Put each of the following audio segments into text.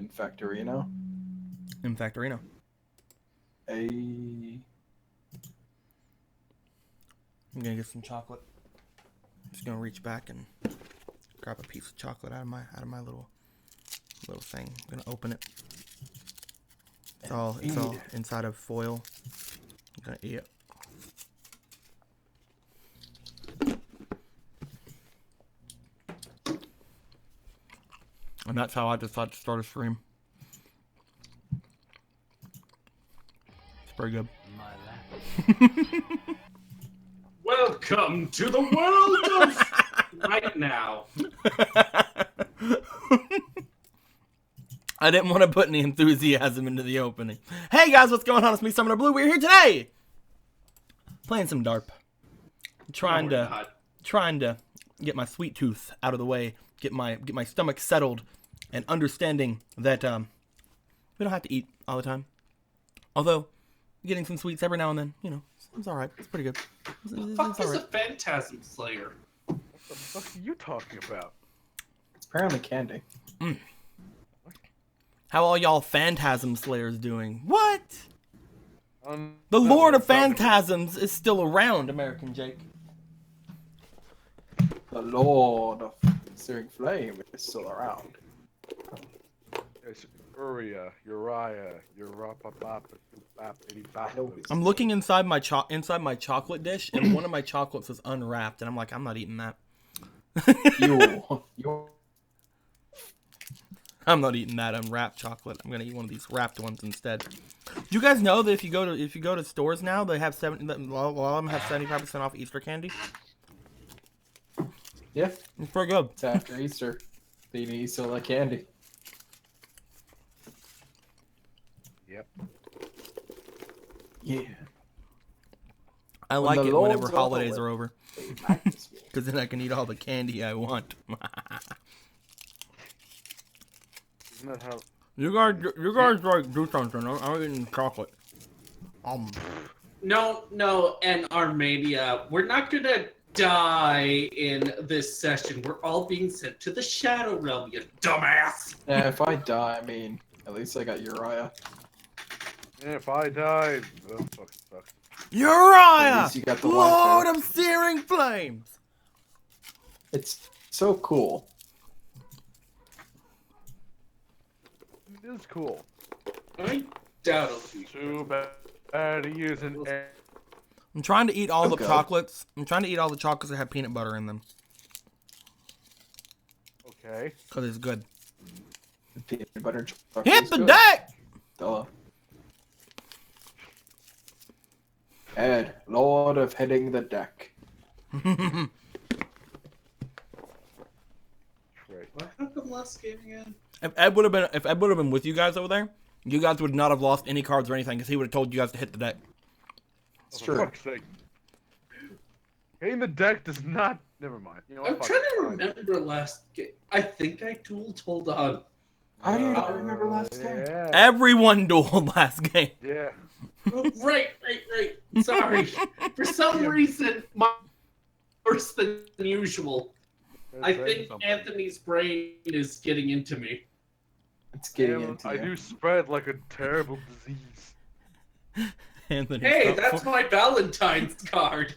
in Factorino. In Factorino. A. I'm gonna get some chocolate. Just gonna reach back and grab a piece of chocolate out of my little thing. I'm gonna open it. It's all inside of foil. I'm gonna eat it. And that's how I decided to start a stream. It's pretty good. Welcome to the world of right now. I didn't want to put any enthusiasm into the opening. Hey guys, what's going on? It's me, Summoner Blue. We're here today playing some DARP. Trying to get my sweet tooth out of the way, get my stomach settled, and understanding that we don't have to eat all the time. Although getting some sweets every now and then, you know, it's all right. It's pretty good. What the fuck is a Phantasm Slayer? What the fuck are you talking about? It's apparently candy. How all y'all Phantasm Slayers doing? What? The Lord of Phantasms is still around, American Jake. The Lord of Searing Flame is still around. It's Uriah. I'm looking inside my chocolate dish, and one of my chocolates is unwrapped, and I'm like, I'm not eating that. I'm not eating that unwrapped chocolate. I'm gonna eat one of these wrapped ones instead. Do you guys know that if you go to stores now, they have a lot of them have 75% off Easter candy? Yeah, It's pretty good. it's after Easter. They need Easter like candy. Yep. Yeah. I like the it Lord's whenever holidays over are over, because then I can eat all the candy I want. Isn't that how? You guys like do something. I'm eating chocolate. No, and Armenia, we're not gonna die in this session. We're all being sent to the Shadow Realm, you dumbass. Yeah, if I die, I mean, at least I got Uriah. If I die, that fucking sucks. At Uriah, least you got the Lord Wi-Fi. of Searing Flames. It's so cool. It is cool. I doubt it'll be. Too bad to use an air. I'm trying to eat all the Okay. chocolates. I'm trying to eat all the chocolates that have peanut butter in them, Okay. because it's good. The peanut butter chocolate Hit is the good. deck! Duh. Ed, Lord of hitting the deck. Right. What happened last game again? If Ed would have been with you guys over there, you guys would not have lost any cards or anything, because he would have told you guys to hit the deck. It's For true. fuck's sake. Hitting the deck does not. Never mind. You know what? I'm Fuck trying it. to remember last game. I think I dueled. Hold on. How do you not remember last game? Yeah. Everyone dueled last game. Yeah. Oh, right. Sorry. For some reason, my worse than usual. I think Anthony's brain is getting into me. It's getting Damn, into I you. do spread like a terrible disease. Anthony, Hey, stop that's my Valentine's card.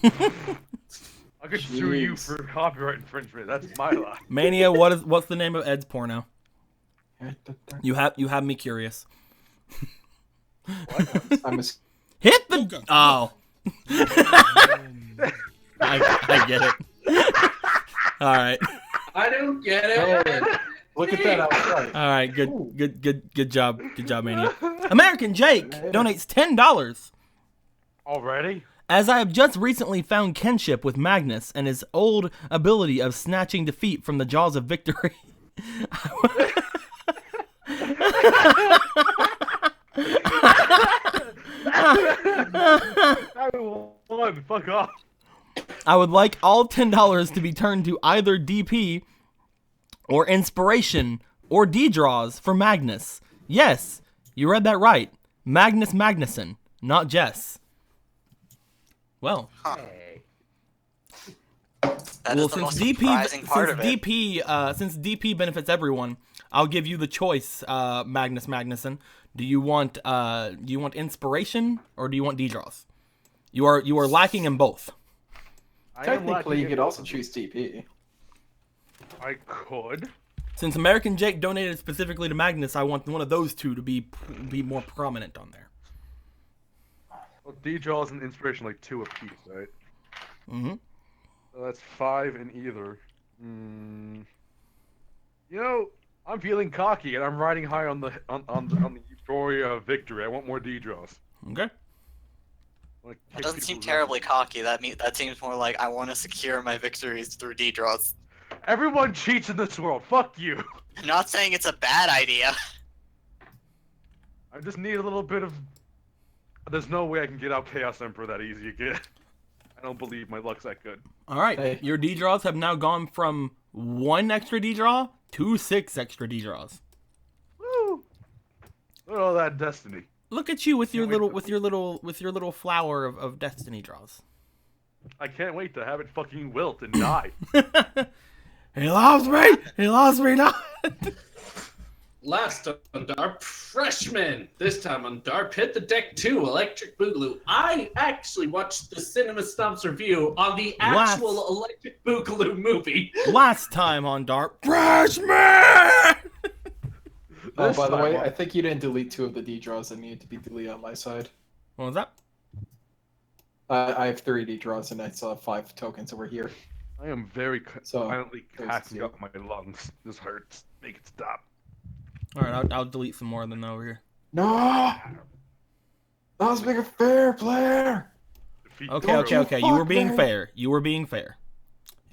I could sue you Jeez. for copyright infringement. That's my lie. Mania, what's the name of Ed's porno? Hit the deck. You have me curious. I'm a Hit the oh. I get it. All right. I don't get it. Hey, look at that outside. All right, Ooh. good job, Mania. American Jake donates $10. Already? As I have just recently found kinship with Magnus and his old ability of snatching defeat from the jaws of victory. I won. Fuck off. I would like all $10 to be turned to either DP or inspiration or D-draws for Magnus. Yes, you read that right. Magnus Magnuson, not Jess. Well, That is the most surprising part of it. since DP benefits everyone, I'll give you the choice, Magnus Magnuson. Do you want inspiration or do you want D-draws? You are lacking in both. Technically, you could also choose TP. I could. Since American Jake donated specifically to Magnus, I want one of those two to be more prominent on there. Well, D-draws and inspiration like 2 apiece, right? Mm-hmm. So that's 5 in either. You know, I'm feeling cocky and I'm riding high on the euphoria of victory. I want more D-draws. Okay. That doesn't seem terribly cocky. That seems more like I want to secure my victories through D-draws. Everyone cheats in this world. Fuck you. I'm not saying it's a bad idea. I just need a little bit of... There's no way I can get out Chaos Emperor that easy again. I don't believe my luck's that good. All right. Hey. Your D-draws have now gone from 1 extra D-draw to 6 extra D-draws. Woo! Look at all that destiny. Look at you with your little flower of destiny draws. I can't wait to have it fucking wilt and die. He loves me. He loves me not. Last on DARP, Freshman. This time on DARP, hit the deck 2, Electric Boogaloo. I actually watched the Cinema Snobs review on the actual Electric Boogaloo movie. Last time on Dark, Freshman. Oh, by the way, I think you didn't delete 2 of the D-draws that needed to be deleted on my side. What was that? I have 3 D-draws and I still have 5 tokens over here. I am very violently there's casting 2. up my lungs. This hurts. Make it stop. All right, I'll delete some more than over here. No! That was being a fair player! Defeat Okay. Don't you You were fuck being me. fair. You were being fair.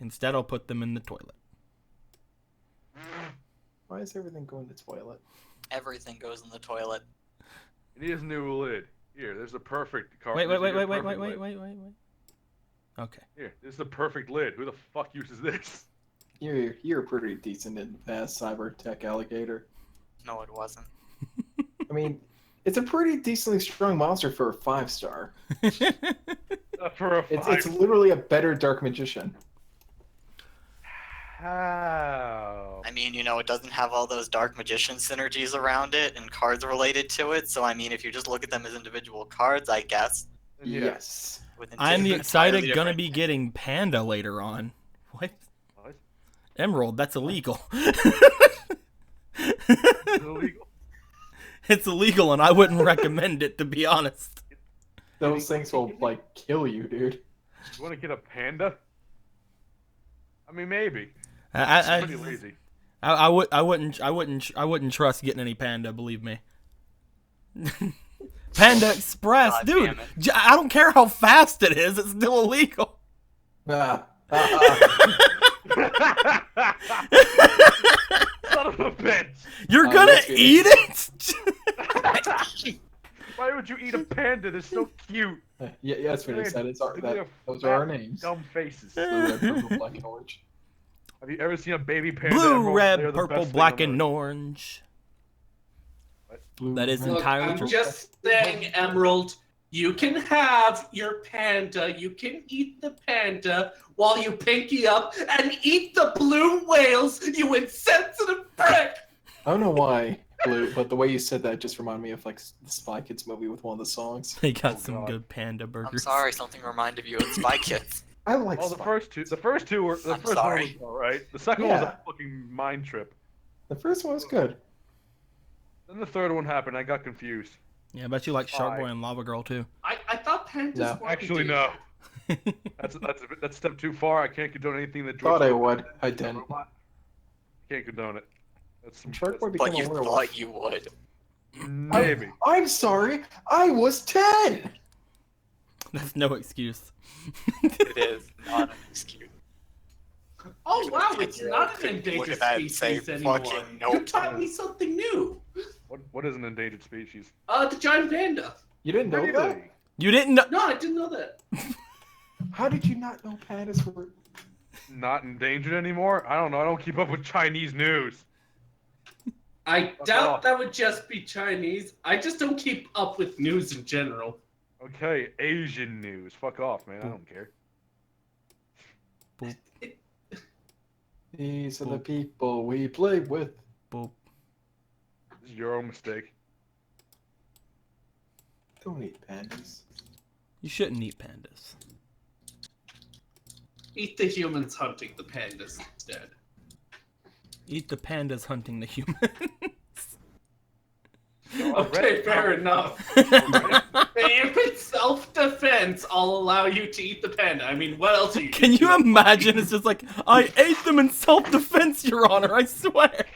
Instead, I'll put them in the toilet. Why is everything going to the toilet? Everything goes in the toilet. It is new lid. Here, there's the perfect card. Wait. This is your Wait. perfect lid. Okay. Here, this is the perfect lid. Who the fuck uses this? You're pretty decent in cyber tech alligator. No, it wasn't. I mean, it's a pretty decently strong monster for a 5-star. For a It's literally a better Dark Magician. How? I mean, you know, it doesn't have all those Dark Magician synergies around it and cards related to it. So, I mean, if you just look at them as individual cards, I guess. Yeah. Yes. with I'm the entirely excited gonna different- be getting Panda later on. What? What? Emerald, that's illegal. Is it illegal? It's illegal and I wouldn't recommend it, to be honest. Those things will, like, kill you, dude. You want to get a panda? I mean, maybe. I It's pretty lazy. wouldn't trust getting any Panda, believe me. Panda Express, God dude. damn it. I don't care how fast it is, it's still illegal. Ah, Son of a bitch! You're Oh, gonna that's good. eat it? Why would you eat a panda? They're so cute. yeah, that's what he said. Those are Fat, our names. Dumb faces. Blue, red, purple, black, and orange. Have you ever seen a baby panda? Blue, Emerald? red, They're the purple, best thing black, on and earth. orange. Blue, That is red, Look, entirely I'm true. just saying, Emerald, you can have your panda, you can eat the panda while you pinky up and eat the blue whales, you insensitive prick! I don't know why, Blue, but the way you said that just reminded me of, like, the Spy Kids movie with one of the songs. They got Oh, some God. good Panda burgers. I'm sorry, something reminded you of Spy Kids. I like Oh, the Spy first two. The first two were. The I'm first sorry. one was alright. The second one was Yeah. a fucking mind trip. The first one was good. Then the third one happened. I got confused. Yeah, I bet you like Shark Why? Boy and Lava Girl too. I thought pandas No. wanted Actually, to- no. That's a step too far. I can't condone anything that. Thought George I Lucas would. did. I didn't. Can't condone it. That's some. Shark Boy But became you a werewolf. thought you would. Maybe. I'm sorry, I was 10! That's no excuse. It is not an excuse. Oh wow, it's 10-year-old not an couldn't look endangered at that and say, species anymore. fucking You nope. taught me something new. What is an endangered species? The giant panda. You didn't know that? Really? You didn't know. No, I didn't know that. How did you not know pandas were... Not endangered anymore? I don't know. I don't keep up with Chinese news. I Fuck doubt off. that would just be Chinese. I just don't keep up with news in general. Okay, Asian news. Fuck off, man. I don't care. These are the people we play with. Boop. It's your own mistake. Don't eat pandas. You shouldn't eat pandas. Eat the humans hunting the pandas instead. Eat the pandas hunting the humans. Okay, fair enough. If it's self-defense, I'll allow you to eat the panda. I mean, what else are you Can you imagine? It's just like, I ate them in self-defense, Your Honor, I swear.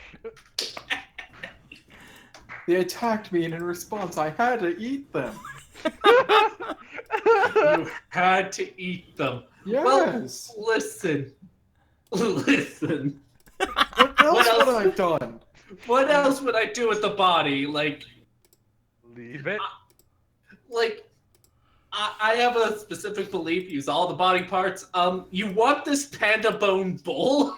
They attacked me, and in response, I had to eat them. You had to eat them. Yes. Well, listen. Listen. What else would I have done? What else would I do with the body? Like, Leave it. I have a specific belief. Use all the body parts. You want this panda bone bowl?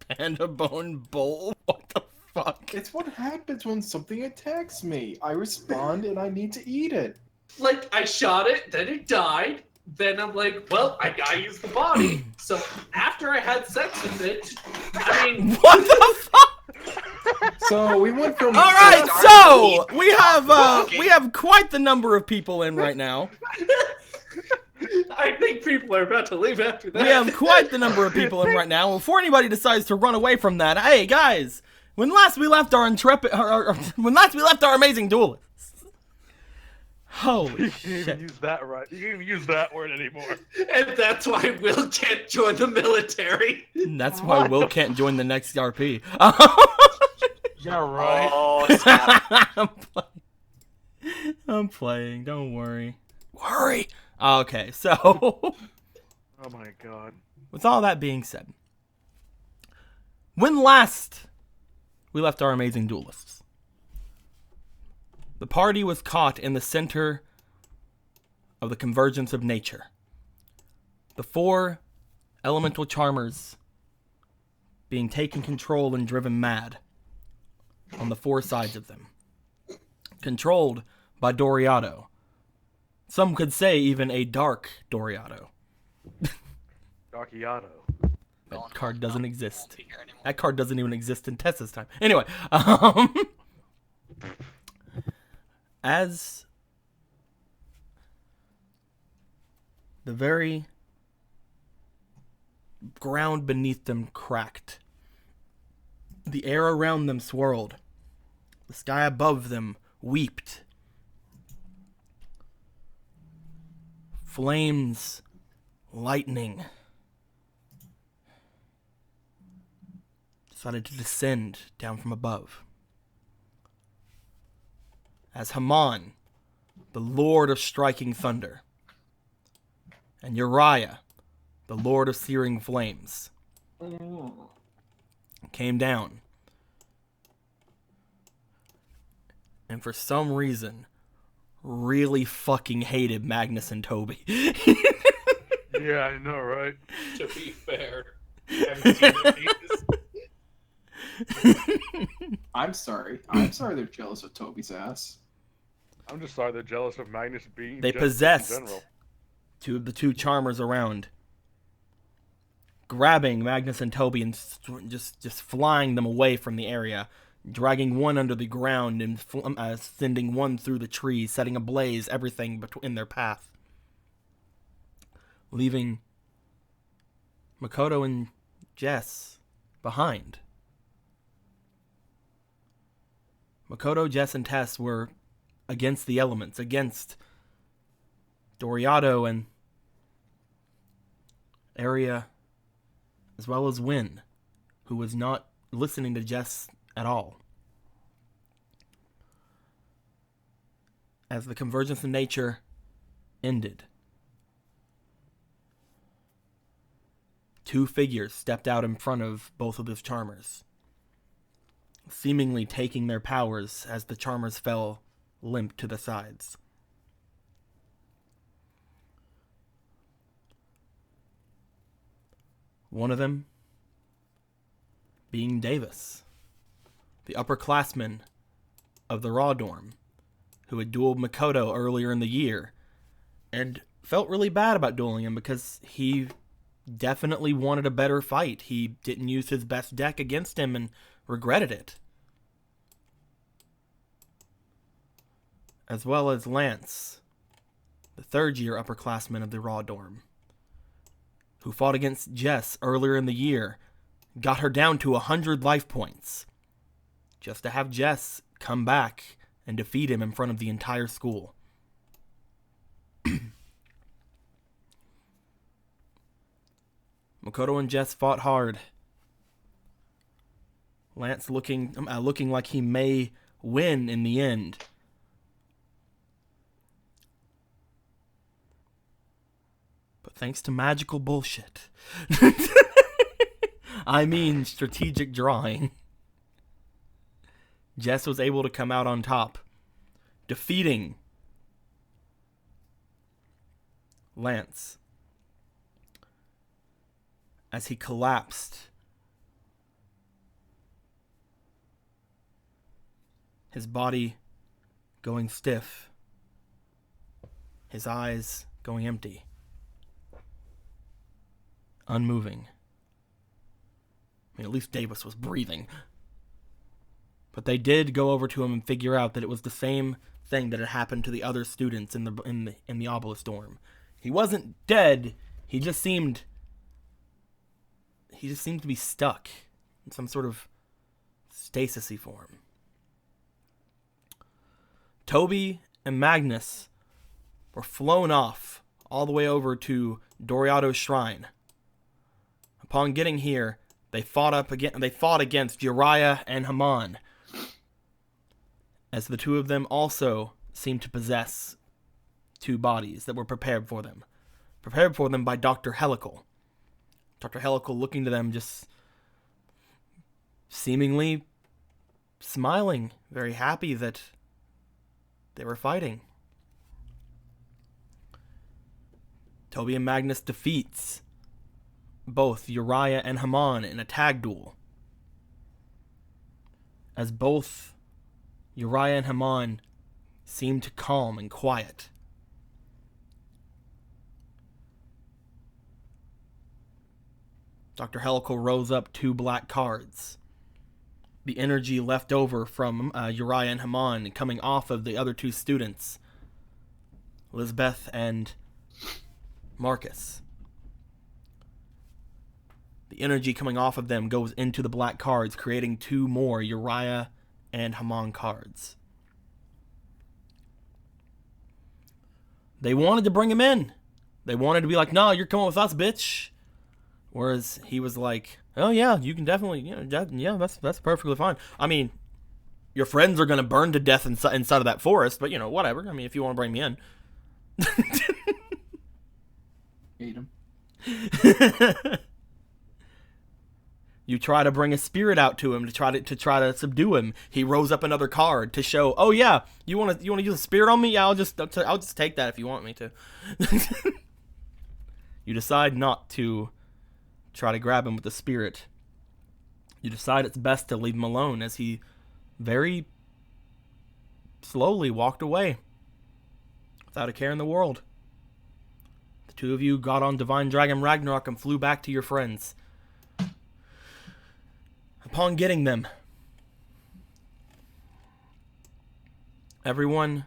Panda bone bowl? What the fuck? It's what happens when something attacks me. I respond, and I need to eat it. Like, I shot it, then it died. Then I'm like, well, I gotta use the body. So after I had sex with it, I mean, What the fuck? So we went from. All right, so we have quite the number of people in right now. I think people are about to leave after that. We have quite the number of people in right now. Before anybody decides to run away from that, hey guys, when last we left our amazing duelists. Holy You can't even shit! use that right. You can't even use that word anymore. And that's why Will can't join the military. That's why Will can't join the next RP. Yeah, right. Oh, snap. I'm playing. Don't worry. Worry. Okay, so Oh my god. with all that being said, when last we left our amazing duelists, the party was caught in the center of the convergence of nature. The 4 elemental charmers being taken control and driven mad on the 4 sides of them. Controlled by Doriado. Some could say even a dark Doriado. Darkiato. That card doesn't exist. Won't be here anymore. That card doesn't even exist in Tessa's time. Anyway, as the very ground beneath them cracked, the air around them swirled, the sky above them weeped, flames, lightning decided to descend down from above. As Haman, the Lord of Striking Thunder, and Uriah, the Lord of Searing Flames, came down. And for some reason, really fucking hated Magnus and Toby. Yeah, I know, right? To be fair, I haven't seen the penis. I'm sorry. I'm sorry they're jealous of Toby's ass. I'm just sorry they're jealous of Magnus being They just possessed in general. the 2 charmers around, grabbing Magnus and Toby and just flying them away from the area, dragging one under the ground and sending one through the trees, setting ablaze everything in their path, leaving Makoto and Jess behind. Makoto, Jess, and Tess were against the elements, against Doriado and Area, as well as Win, who was not listening to Jess at all. As the convergence of nature ended, 2 figures stepped out in front of both of the charmers, seemingly taking their powers as the charmers fell limp to the sides. One of them being Davis, the upperclassman of the Raw Dorm, who had dueled Makoto earlier in the year, and felt really bad about dueling him because he definitely wanted a better fight. He didn't use his best deck against him and regretted it. as well as Lance, the third-year upperclassman of the Raw dorm, who fought against Jess earlier in the year, got her down to 100 life points, just to have Jess come back and defeat him in front of the entire school. Makoto and Jess fought hard. Lance looking like he may win in the end. But thanks to magical bullshit. I mean strategic drawing. Jess was able to come out on top, defeating Lance as he collapsed, his body going stiff, his eyes going empty, unmoving. I mean, at least Davis was breathing. But they did go over to him and figure out that it was the same thing that had happened to the other students in the obelisk dorm. He wasn't dead. He just seemed to be stuck in some sort of stasis-y form. Toby and Magnus were flown off all the way over to Doriato's shrine. Upon getting here, they fought against Uriah and Haman, as the two of them also seemed to possess two bodies that were prepared for them by Dr. Helical. Dr. Helical looking to them, just seemingly smiling, very happy that they were fighting. Toby and Magnus defeats both Uriah and Haman in a tag duel, as both Uriah and Haman seem to calm and quiet. Dr. Helical rose up 2 black cards. The energy left over from Uriah and Haman coming off of the other 2 students, Lisbeth and Marcus. The energy coming off of them goes into the black cards, creating 2 more Uriah and Haman cards. They wanted to bring him in. They wanted to be like, "No, you're coming with us, bitch." Whereas he was like, "Oh yeah, you can definitely, yeah, that's perfectly fine. I mean, your friends are gonna burn to death inside of that forest, but whatever. I mean, if you want to bring me in." Eat him. You try to bring a spirit out to him to try to subdue him. He rose up another card to show, "Oh yeah, you want to use a spirit on me? Yeah, I'll just take that if you want me to." You decide not to try to grab him with the spirit. You decide it's best to leave him alone, as he very slowly walked away without a care in the world. The 2 of you got on Divine Dragon Ragnarok and flew back to your friends. Upon getting them, everyone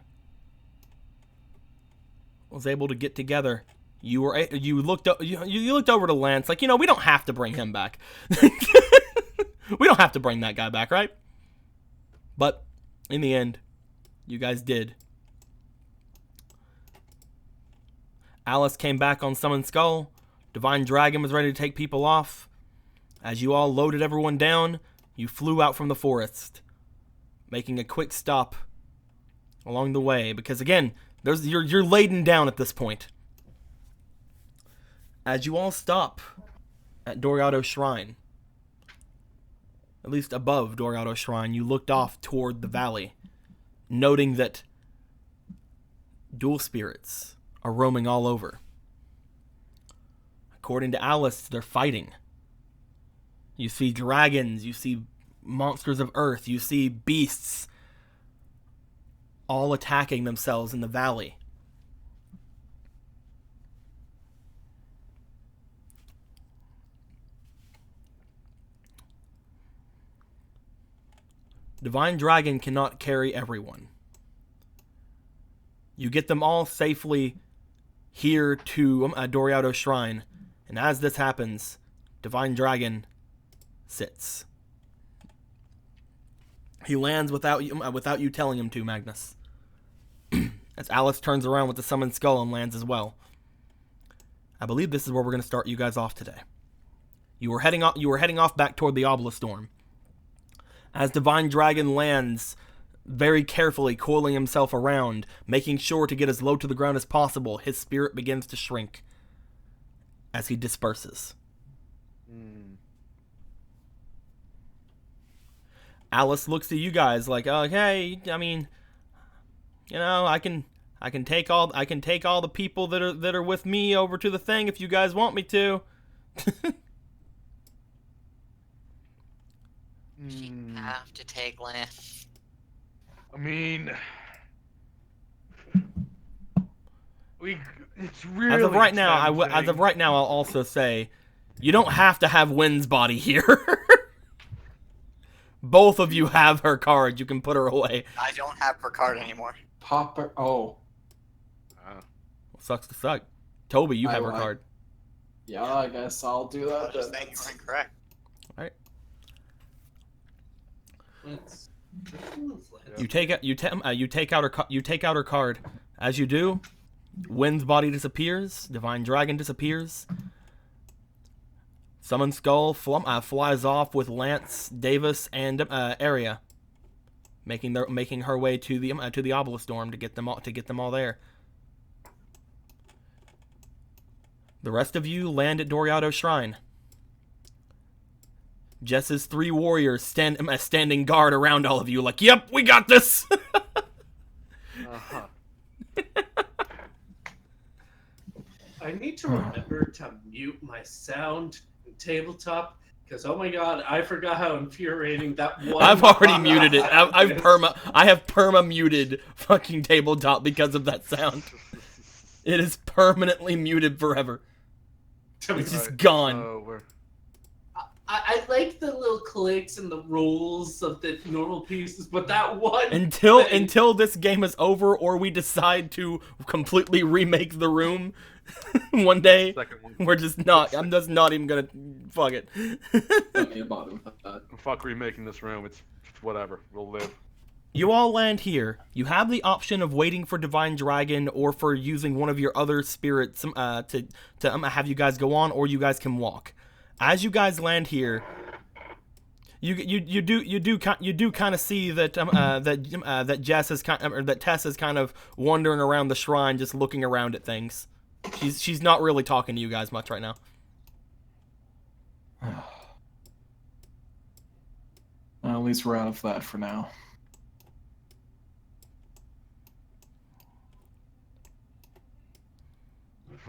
was able to get together. You looked over to Lance like, we don't have to bring him back. We don't have to bring that guy back, right? But in the end, you guys did. Alice came back on Summon Skull. Divine Dragon was ready to take people off. As you all loaded everyone down, you flew out from the forest, making a quick stop along the way, because again, you're laden down at this point. As you all stop at Doriato's shrine, at least above Doriato's shrine, you looked off toward the valley, noting that dual spirits are roaming all over. According to Alice, they're fighting. You see dragons, you see monsters of earth, you see beasts all attacking themselves in the valley. Divine Dragon cannot carry everyone. You get them all safely here to Doriado Shrine. And as this happens, Divine Dragon sits. He lands without you telling him to, Magnus. As Alice turns around with the summoned skull and lands as well. I believe this is where we're going to start you guys off today. You were heading off back toward the Obelisk Storm. As Divine Dragon lands, very carefully coiling himself around, making sure to get as low to the ground as possible, his spirit begins to shrink as he disperses. Alice looks at you guys like, okay, I mean, you know, I can take all the people that are with me over to the thing if you guys want me to. You have to take land. I mean, it's really as of right now, I'll also say, you don't have to have Wynn's body here. Both of you have her card. You can put her away. I don't have her card anymore. Popper. Oh. Sucks to suck. Toby, you have her card. Yeah, I guess I'll do that. I'm just saying you're incorrect. All right. Let's- You take out her card. As you do, Wynn's body disappears. Divine Dragon disappears. Summoned Skull flies off with Lance, Davis, and Aria, making her way to the Obelisk Storm to get them all there. The rest of you land at Doriado Shrine. Jess's 3 warriors standing guard around all of you, like, yep, we got this. I need to remember to mute my sound in tabletop because oh my god, I forgot how infuriating that was. I've already muted it. I have perma muted fucking tabletop because of that sound. It is permanently muted forever. It's just gone. I like the little clicks and the rules of the normal pieces, but that one until this game is over or we decide to completely remake the room one day, we're just not. I'm just not even gonna fuck it. Fuck remaking this room. It's whatever. We'll live. You all land here. You have the option of waiting for Divine Dragon or for using one of your other spirits to have you guys go on, or you guys can walk. As you guys land here, you do kind of see that that Jess is that Tess is kind of wandering around the shrine, just looking around at things. She's not really talking to you guys much right now. Well, at least we're out of that for now.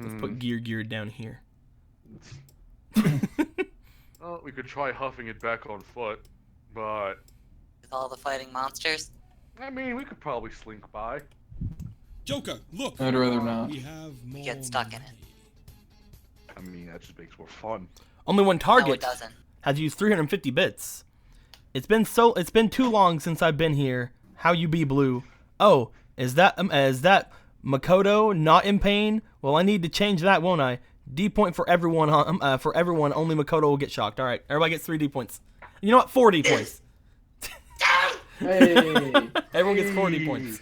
Let's put gear down here. Well, we could try huffing it back on foot, but With all the fighting monsters? I mean, we could probably slink by. Joker, look. I'd rather not. We have more Get stuck in it. I mean, that just makes more fun. Only one No, it target doesn't. has used 350 bits. It's been too long since I've been here. How you be, Blue? Oh, is that Makoto not in pain? Well, I need to change that, won't I? D point for everyone. For everyone, only Makoto will get shocked. All right, everybody gets 3 D points. You know what? 4 D points. Hey! Everyone gets 4 D points.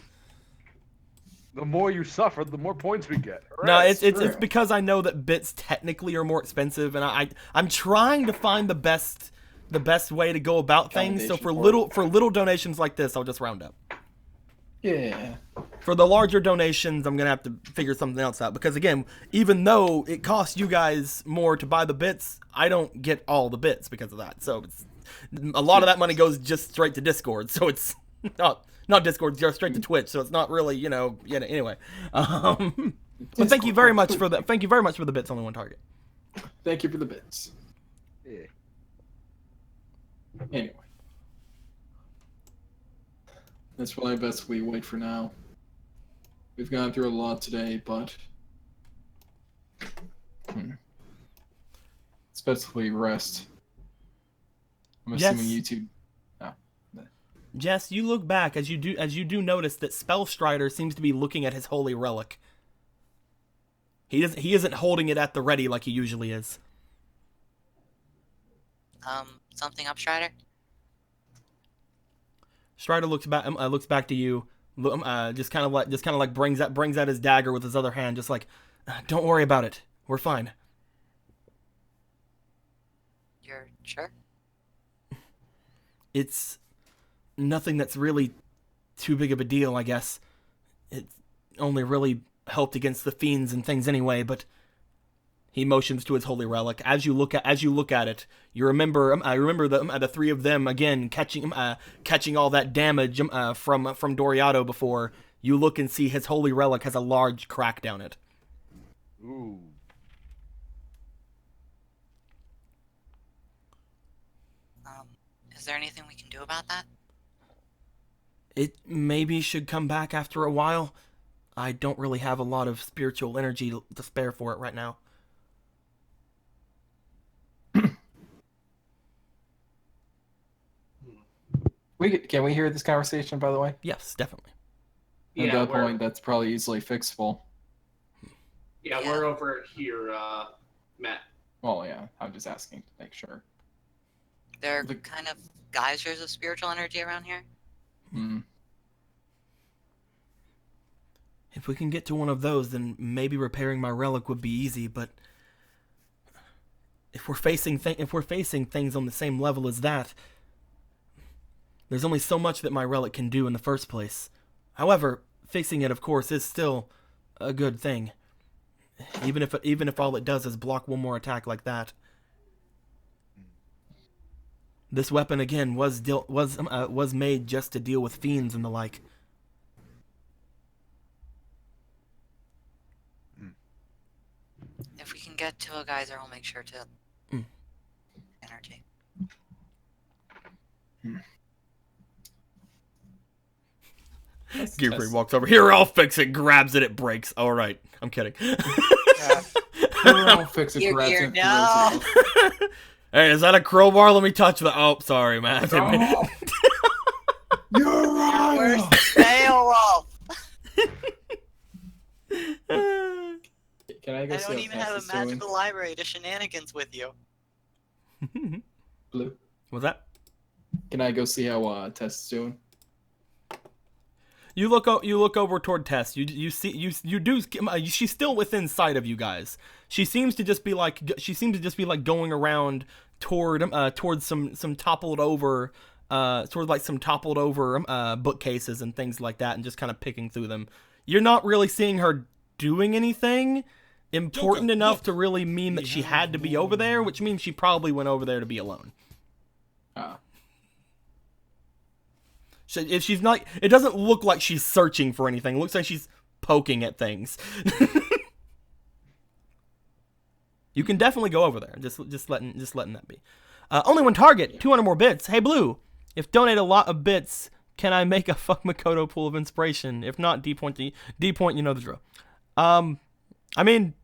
The more you suffer, the more points we get. No, it's true. because I know that bits technically are more expensive, and I'm trying to find the best way to go about things. So for little donations like this, I'll just round up. Yeah. For the larger donations, I'm gonna have to figure something else out, because again, even though it costs you guys more to buy the bits, I don't get all the bits because of that. So a lot of that money goes just straight to Discord. So it's not Discord, just straight to Twitch. So it's not really, anyway. But thank you very much for the bits. Only one target. Thank you for the bits. Yeah. Anyway. That's probably best we wait for now. We've gone through a lot today, but it's best we rest. I'm assuming Yes. YouTube. Jess, you look back as you do notice that Spellstrider seems to be looking at his holy relic. He isn't holding it at the ready like he usually is. Something up, Strider? Strider looks back to you, just kind of like brings out his dagger with his other hand, just like, don't worry about it, we're fine. You're sure? It's nothing that's really too big of a deal, I guess. It only really helped against the fiends and things anyway, but he motions to his holy relic. As you look at it, you remember the three of them again catching all that damage from Doriato before. You look and see his holy relic has a large crack down it. Ooh. Is there anything we can do about that? It maybe should come back after a while. I don't really have a lot of spiritual energy to spare for it right now. Can we hear this conversation, by the way? Yes, definitely. At that point, that's probably easily fixable. Yeah, we're over here, Matt. Well, yeah, I'm just asking to make sure. There are kind of geysers of spiritual energy around here. Hmm. If we can get to one of those, then maybe repairing my relic would be easy, but if we're facing things on the same level as that, there's only so much that my relic can do in the first place. However, fixing it, of course, is still a good thing. Even if all it does is block one more attack like that. This weapon again was made just to deal with fiends and the like. If we can get to a geyser, we'll make sure to energy. Gearfrey walks over. Here, I'll fix it. Grabs it. It breaks. All right. I'm kidding. I'll fix it. Gear, grabs gear, it, no. throws it. Hey, is that a crowbar? Let me touch the. Oh, sorry, man. Oh. You're right. Where's Beowulf? Can I go I see don't how even Tess have is a doing? magical library to shenanigans with you. Blue. What's that? Can I go see how Tess is doing? You look over toward Tess. You see. She's still within sight of you guys. She seems to just be like going around towards some toppled over bookcases and things like that, and just kind of picking through them. You're not really seeing her doing anything important Joker, enough look. to really mean that she had to be over there, which means she probably went over there to be alone. If she's not, it doesn't look like she's searching for anything. It looks like she's poking at things. You can definitely go over there. Just letting that be. Only one target. 200 more bits. Hey Blue, if donate a lot of bits, can I make a fuck Makoto pool of inspiration? If not, D point. You know the drill. I mean,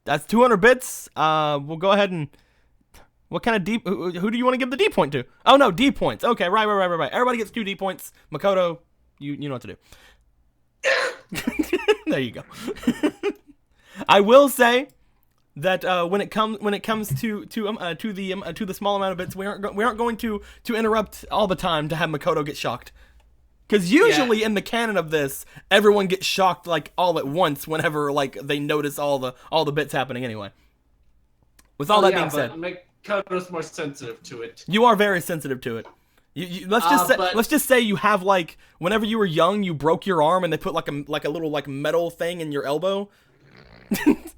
that's 200 bits. We'll go ahead and. What kind of D? Who do you want to give the D point to? Oh no, D points. Okay, right. Everybody gets 2 D points. Makoto, you know what to do. There you go. I will say that when it comes to the small amount of bits, we aren't going to interrupt all the time to have Makoto get shocked. Because usually in the canon of this, everyone gets shocked like all at once whenever like they notice all the bits happening anyway. With all that being said. Makoto's more sensitive to it. You are very sensitive to it. Let's just say you have like whenever you were young, you broke your arm and they put like a little like metal thing in your elbow,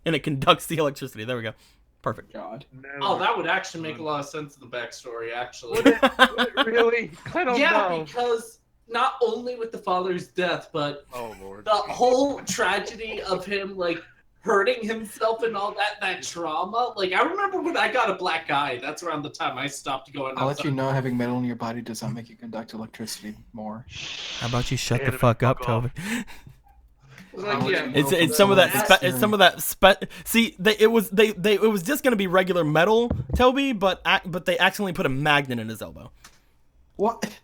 and it conducts the electricity. There we go. Perfect. God. Oh, that would actually make a lot of sense in the backstory. Actually, Would it really? I don't know. Because not only with the father's death, but Oh Lord. the whole tragedy of him like hurting himself and all that trauma. Like, I remember when I got a black eye. That's around the time I stopped going I'll let outside. you know having metal in your body does not make you conduct electricity more. How about you shut the Anime, fuck up, fuck off. Toby? Like, yeah, It's some of that. See, it was just gonna be regular metal, Toby, but they accidentally put a magnet in his elbow. What?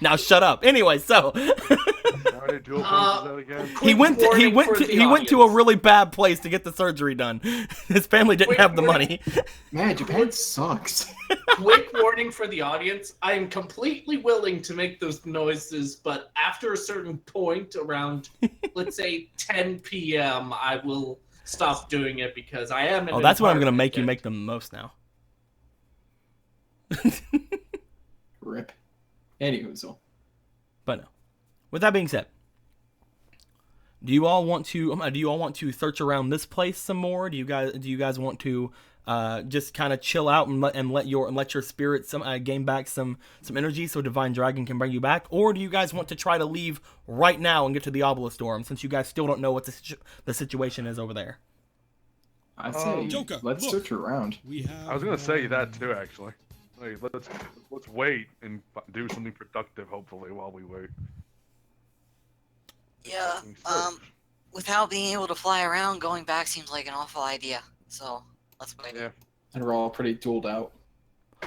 Now shut up. Anyway, so How many dual poses is that again? he went to a audience. really bad place to get the surgery done. His family didn't Quick have the warning. money. Man, Japan sucks. Quick warning for the audience. I am completely willing to make those noises, but after a certain point around, let's say 10 p.m., I will stop doing it because I am in Oh, an that's what I'm gonna make you environment make them most now. Rip. Anywho, so. But no. With that being said, do you all want to search around this place some more? Do you guys want to just kind of chill out and let your spirit gain back some energy so Divine Dragon can bring you back, or do you guys want to try to leave right now and get to the Obelisk Storm since you guys still don't know what the situation is over there? I'd say Joker, let's look. search around. We have. I was gonna say that too, actually. Like, let's wait and do something productive, hopefully, while we wait. Yeah. Without being able to fly around, going back seems like an awful idea. So let's wait. Yeah. And we're all pretty dueled out.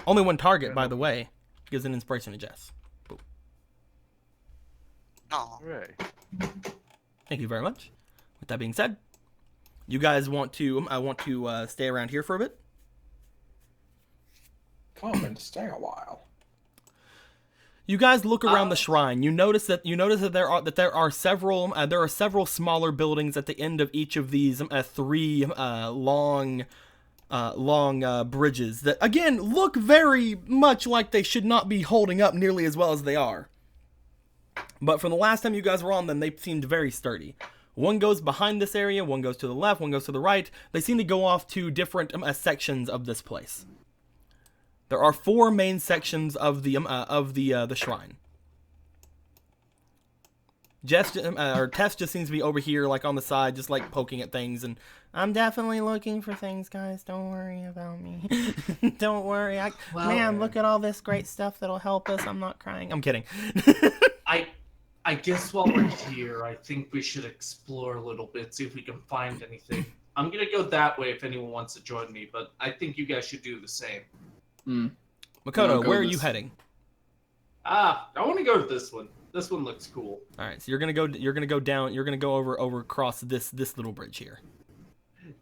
Only one target, by the way, gives an inspiration to Jess. Boom. Oh. Hooray. Thank you very much. With that being said, you guys want to stay around here for a bit? Come and stay a while. You guys look around the shrine. You notice that there are several smaller buildings at the end of each of these three long bridges that again look very much like they should not be holding up nearly as well as they are. But from the last time you guys were on them, they seemed very sturdy. One goes behind this area, one goes to the left, one goes to the right. They seem to go off to different sections of this place. There are 4 main sections of the shrine. Tess just seems to be over here, like on the side, just like poking at things. And I'm definitely looking for things, guys. Don't worry about me. Don't worry. Man, look at all this great stuff that'll help us. I'm not crying. I'm kidding. I guess while we're here, I think we should explore a little bit, see if we can find anything. I'm gonna go that way if anyone wants to join me, but I think you guys should do the same. Makoto, where are you heading? I want to go to this one. This one looks cool. All right, so you're gonna go over across this little bridge here.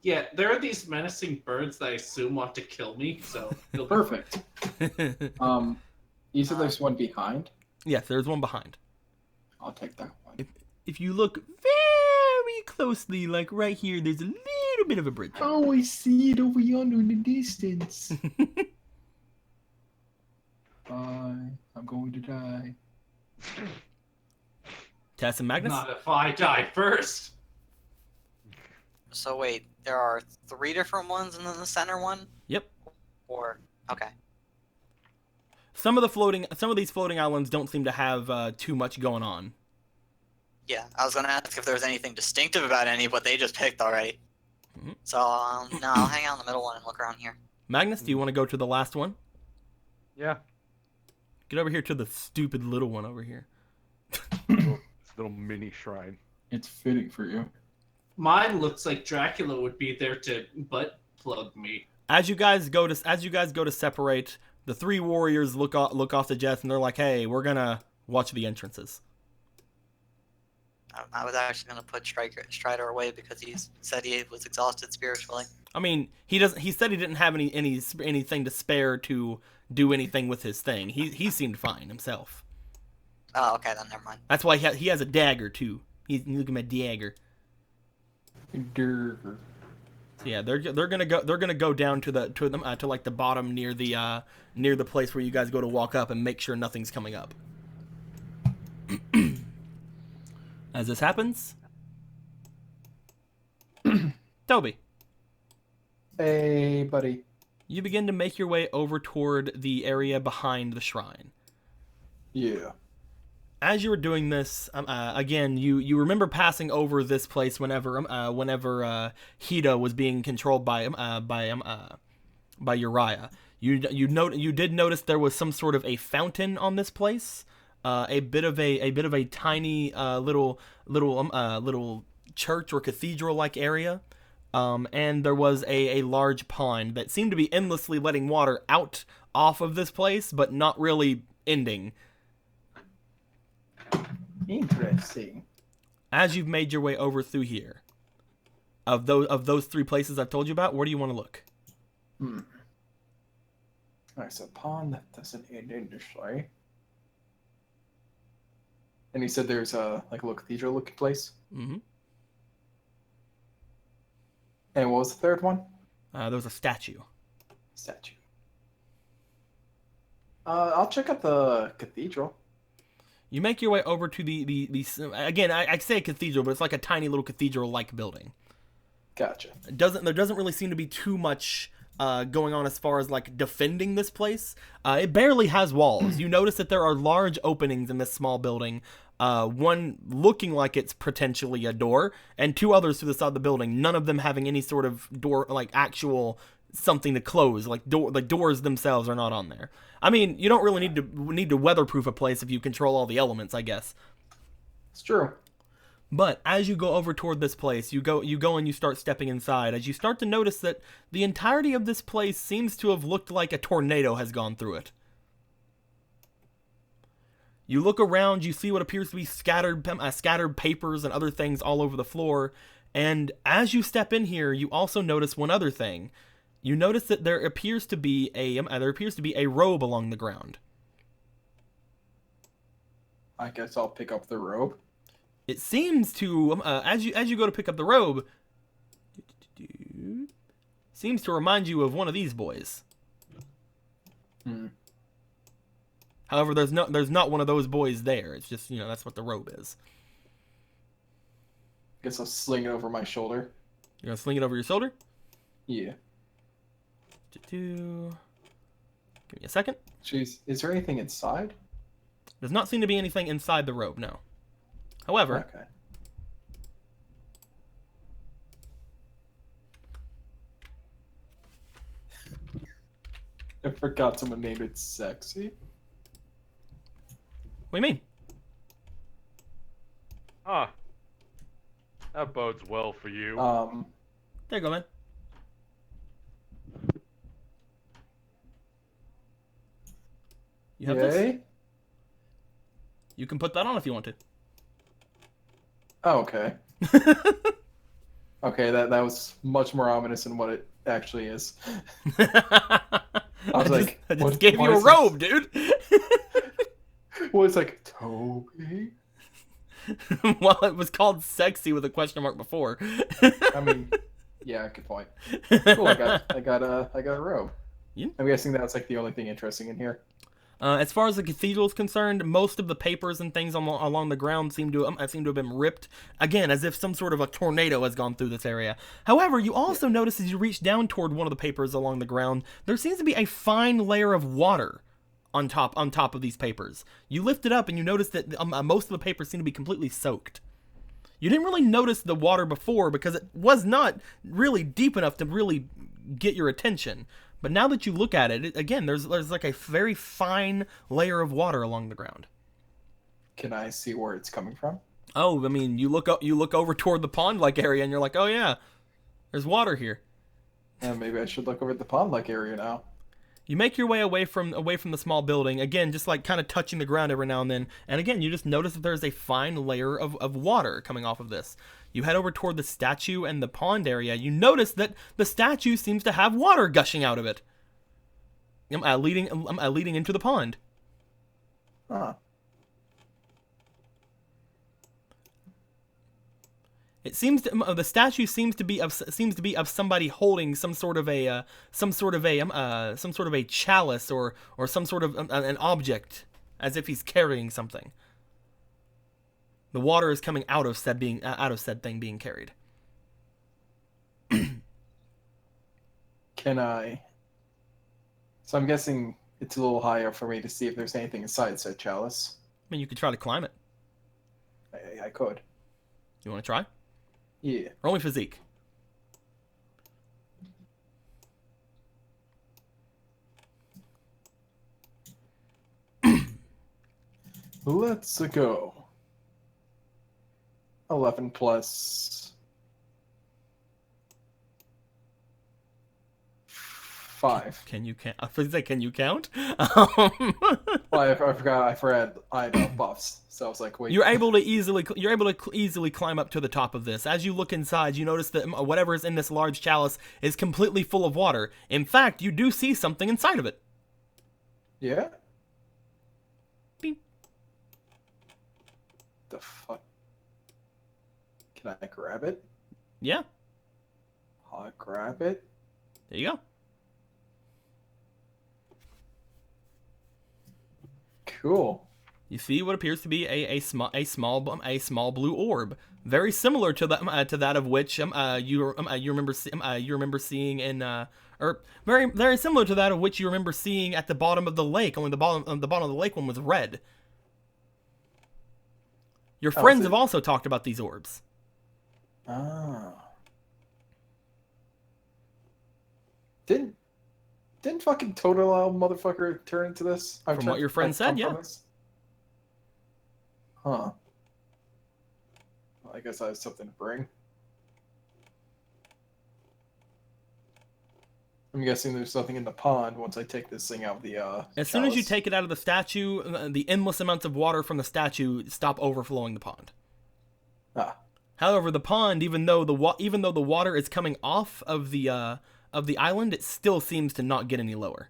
Yeah, there are these menacing birds that I assume want to kill me, so it'll be Perfect. You said there's one behind? Yes, there's one behind. I'll take that one. If you look very closely, like right here, there's a little bit of a bridge. Oh, I see it over yonder in the distance. Bye. I'm going to die. Tess and Magnus? Not if I die first. So wait, there are 3 different ones and then the center one? Yep. Or okay. Some of these floating islands don't seem to have too much going on. Yeah, I was gonna ask if there was anything distinctive about any, but they just picked already. Mhm. So no, I'll hang out in the middle one and look around here. Magnus, do you want to go to the last one? Yeah. Get over here to the stupid little one over here. Little mini shrine. It's fitting for you. Mine looks like Dracula would be there to butt plug me. As you guys go to separate, the 3 warriors look off the Jets and they're like, "Hey, we're gonna watch the entrances." I was actually gonna put Strider away because he said he was exhausted spiritually. I mean, he said he didn't have anything to spare to do anything with his thing. He seemed fine himself. Oh, okay, then never mind. That's why he has a dagger too. Look at my dagger. Durr. So yeah, they're gonna go down to like the bottom near the place where you guys go to walk up and make sure nothing's coming up. As this happens, Toby, Hey, buddy. you begin to make your way over toward the area behind the shrine. Yeah. As you were doing this, again, you remember passing over this place whenever Hida was being controlled by Uriah. You did notice there was some sort of a fountain on this place, a bit of a tiny little church or cathedral like area, and there was a large pond that seemed to be endlessly letting water out off of this place, but not really ending. Interesting. As you've made your way over through here, of those 3 places I've told you about, where do you want to look? There's a pond that doesn't end in this way. And you said there's a little cathedral looking place. Mm-hmm. And what was the third one? There was a statue. Statue. I'll check out the cathedral. You make your way over to the again, I say a cathedral, but it's like a tiny little cathedral-like building. Gotcha. There doesn't really seem to be too much going on as far as like defending this place. It barely has walls. You notice that there are large openings in this small building. One looking like it's potentially a door, and 2 others to the side of the building. None of them having any sort of door, like actual something to close. Like doors themselves are not on there. I mean, you don't really need to weatherproof a place if you control all the elements, I guess. It's true. But as you go over toward this place, you go and you start stepping inside. As you start to notice that the entirety of this place seems to have looked like a tornado has gone through it. You look around, you see what appears to be scattered papers and other things all over the floor. And as you step in here, you also notice one other thing. You notice that there appears to be a robe along the ground. I guess I'll pick up the robe. It seems to, as you go to pick up the robe, seems to remind you of one of these boys. However, there's not one of those boys there. It's just, that's what the robe is. Guess I'll sling it over my shoulder. You're gonna sling it over your shoulder? Yeah. Give me a second. Jeez, is there anything inside? Does not seem to be anything inside the robe, no. However, Okay. I forgot someone named it Sexy. what do you mean? Ah. That bodes well for you. There you go, man. You have this? Yay? You can put that on if you want to. Oh, okay. Okay, that was much more ominous than what it actually is. I was like, I just what- gave why you a is this- robe, dude. Well, it's like, Toby? Well, it was called sexy with a question mark before. I mean, yeah, good point. Cool, I got a robe. Yeah. I'm guessing that's like the only thing interesting in here. As far as the cathedral is concerned, most of the papers and things along the ground seem to have been ripped, again, as if some sort of a tornado has gone through this area. However, you also notice as you reach down toward one of the papers along the ground, there seems to be a fine layer of water on top of these papers. You lift it up and you notice that most of the papers seem to be completely soaked. You didn't really notice the water before because it was not really deep enough to really get your attention. But now that you look at it, again, there's like a very fine layer of water along the ground. Can I see where it's coming from? Oh, I mean, you look over toward the pond-like area, and you're like, oh yeah, there's water here. Yeah, maybe I should look over at the pond-like area now. You make your way away from the small building, again, just like kind of touching the ground every now and then. And again, you just notice that there's a fine layer of water coming off of this. You head over toward the statue and the pond area. You notice that the statue seems to have water gushing out of it, leading into the pond. Huh. It seems the statue seems to be of somebody holding some sort of a chalice or some sort of an object, as if he's carrying something. The water is coming out of said thing being carried. Can I? So I'm guessing it's a little higher for me to see if there's anything inside said chalice. I mean, you could try to climb it. I could. You want to try? Yeah. Roll me physique. Let's go. 11 plus 5. Can you count? I was gonna say, can you count? Well, I forgot. I forgot I had buffs, so I was like, wait. You're able to easily climb up to the top of this. As you look inside, you notice that whatever is in this large chalice is completely full of water. In fact, you do see something inside of it. Yeah. Beep. The fuck? Can I grab it? Yeah, I'll grab it. there you go. Cool. You see what appears to be a small blue orb, very similar to that of which you remember seeing in or very similar to that of which you remember seeing at the bottom of the lake. Only the bottom of the lake one was red. Your friends have also talked about these orbs. Oh. Didn't fucking Total motherfucker turn into this? From what your friend said, yeah. Huh. Well, I guess I have something to bring. I'm guessing there's nothing in the pond once I take this thing out of the As soon as you chalice. take it out of the statue, the endless amounts of water from the statue stop overflowing the pond. Ah. However, the pond, even though the water is coming off of the island, it still seems to not get any lower.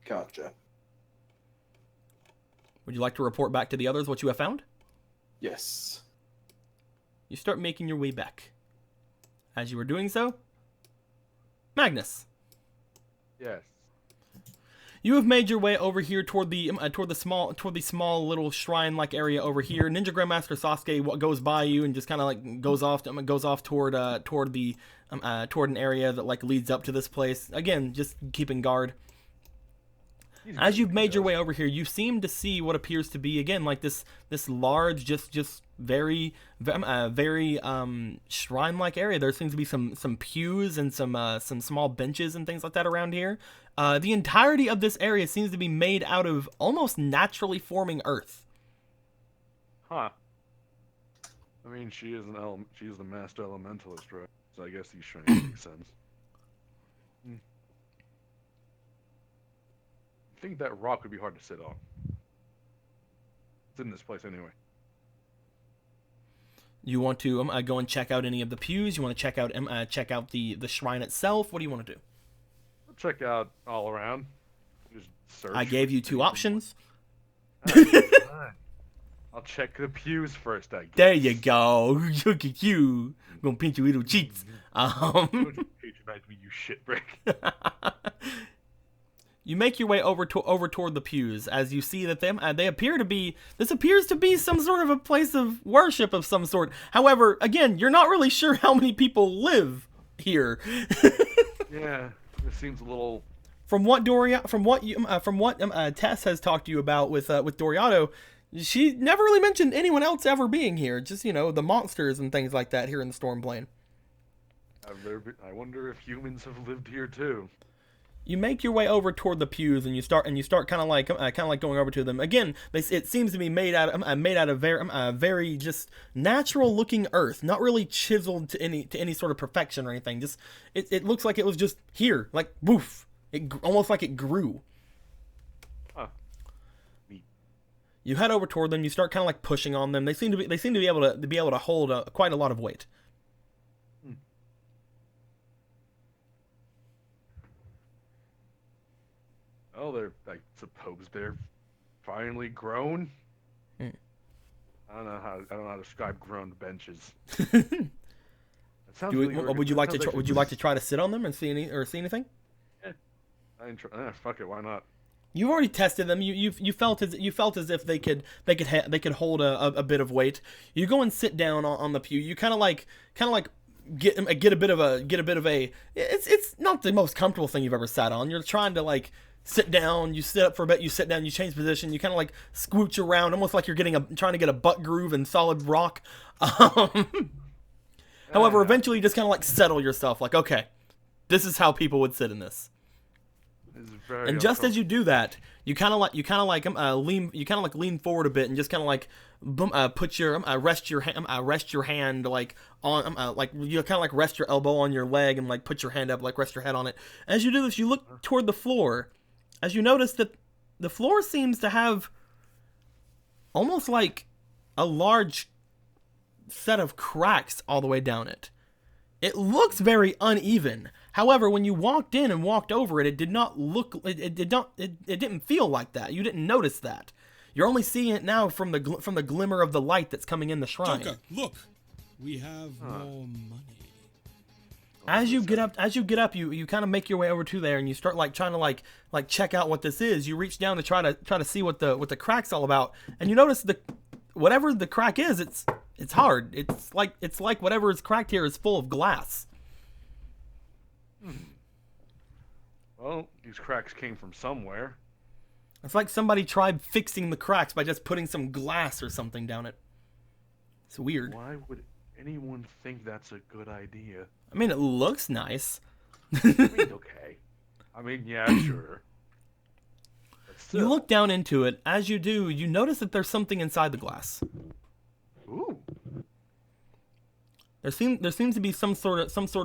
Gotcha. Would you like to report back to the others what you have found? Yes. You start making your way back. As you were doing so, Magnus, Yes. you have made your way over here toward the small little shrine-like area over here. Ninja Grandmaster Sasuke goes by you and just kind of like goes off toward an area that like leads up to this place. Again, just keeping guard. As you've made your way over here, you seem to see what appears to be again like this large, just very shrine-like area. There seems to be some pews and some small benches and things like that around here. The entirety of this area seems to be made out of almost naturally forming earth. Huh. I mean, she is the master elementalist, right? So I guess these shrines make sense. I think that rock would be hard to sit on. It's in this place anyway. You want to go and check out any of the pews? You want to check out the shrine itself? What do you want to do? I'll check out all around. Just search. I gave you two options. Alright. I'll check the pews first, I guess. There you go. Look at you. I'm gonna pinch your little cheeks. Don't you patronize me, you shitbrick. You make your way over toward the pews as you see that they appear to be. This appears to be some sort of a place of worship of some sort. However, again, you're not really sure how many people live here. Yeah, it seems a little. From what Tess has talked to you about with Doriato, she never really mentioned anyone else ever being here. Just the monsters and things like that here in the Stormplane. I wonder if humans have lived here too. You make your way over toward the pews, and you start kind of like going over to them. Again, it seems to be made out of very just natural looking earth, not really chiseled to any sort of perfection or anything. Just it looks like it was just here, like woof. Almost like it grew. Huh. Neat. You head over toward them. You start kind of like pushing on them. They seem to be able to hold quite a lot of weight. Oh, I suppose they're finally grown. I don't know how to describe grown benches. It sounds really Would you like to try to sit on them and see anything? Yeah. Fuck it, why not? You've already tested them. You felt as if they could hold a bit of weight. You go and sit down on the pew. You kind of like get a bit of a. It's not the most comfortable thing you've ever sat on. You're trying to like sit down. You sit up for a bit. You sit down. You change position. You kind of like scooch around, almost like you're trying to get a butt groove in solid rock. However, eventually you just kind of like settle yourself. Like, okay, this is how people would sit in this. It's very And just as you uncomfortable. do that, you kind of lean forward a bit and just kind of like put your rest your hand like on like you kind of like rest your elbow on your leg and like put your hand up, like rest your head on it. As you do this, you look toward the floor, as you notice that the floor seems to have almost like a large set of cracks all the way down it. It looks very uneven. However, when you walked in and walked over it, it did not look. It didn't feel like that. You didn't notice that. You're only seeing it now from the glimmer of the light that's coming in the shrine. Joker, look. We have more money. As you get up, you kind of make your way over to there, and you start like trying to like check out what this is. You reach down to try to see what the crack's all about, and you notice whatever the crack is, it's hard. It's like whatever is cracked here is full of glass. Well, these cracks came from somewhere. It's like somebody tried fixing the cracks by just putting some glass or something down it. It's weird. Why would anyone think that's a good idea? I mean, it looks nice. I mean, okay. I mean, yeah, sure. But still. You look down into it. As you do, you notice that there's something inside the glass. Ooh. There seems to be some sort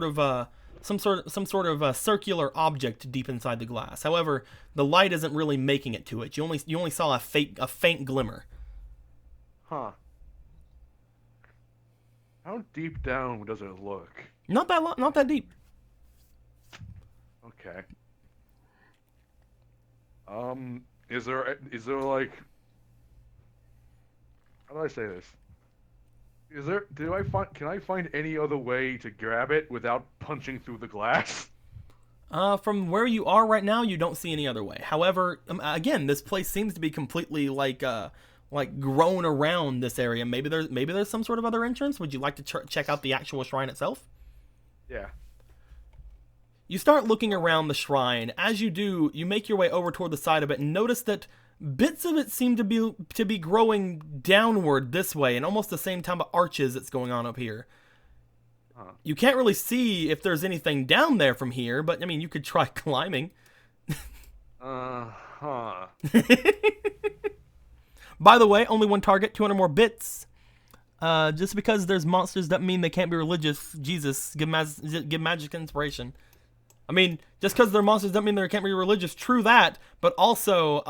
of circular object deep inside the glass. However, the light isn't really making it to it. You only saw a faint glimmer. Huh. How deep down does it look? Not that deep. Okay. Is there like, how do I say this? Can I find any other way to grab it without punching through the glass? From where you are right now, you don't see any other way. However, again, this place seems to be completely like grown around this area. Maybe there's some sort of other entrance. Would you like to check out the actual shrine itself? Yeah. You start looking around the shrine. As you do, you make your way over toward the side of it and notice that bits of it seem to be growing downward this way, and almost the same time of arches that's going on up here. Huh. You can't really see if there's anything down there from here, but I mean, you could try climbing. Huh. By the way, only one target, 200 more bits. Just because there's monsters doesn't mean they can't be religious. Jesus, give magic inspiration. I mean, just because they're monsters doesn't mean they can't be religious. True that, but also,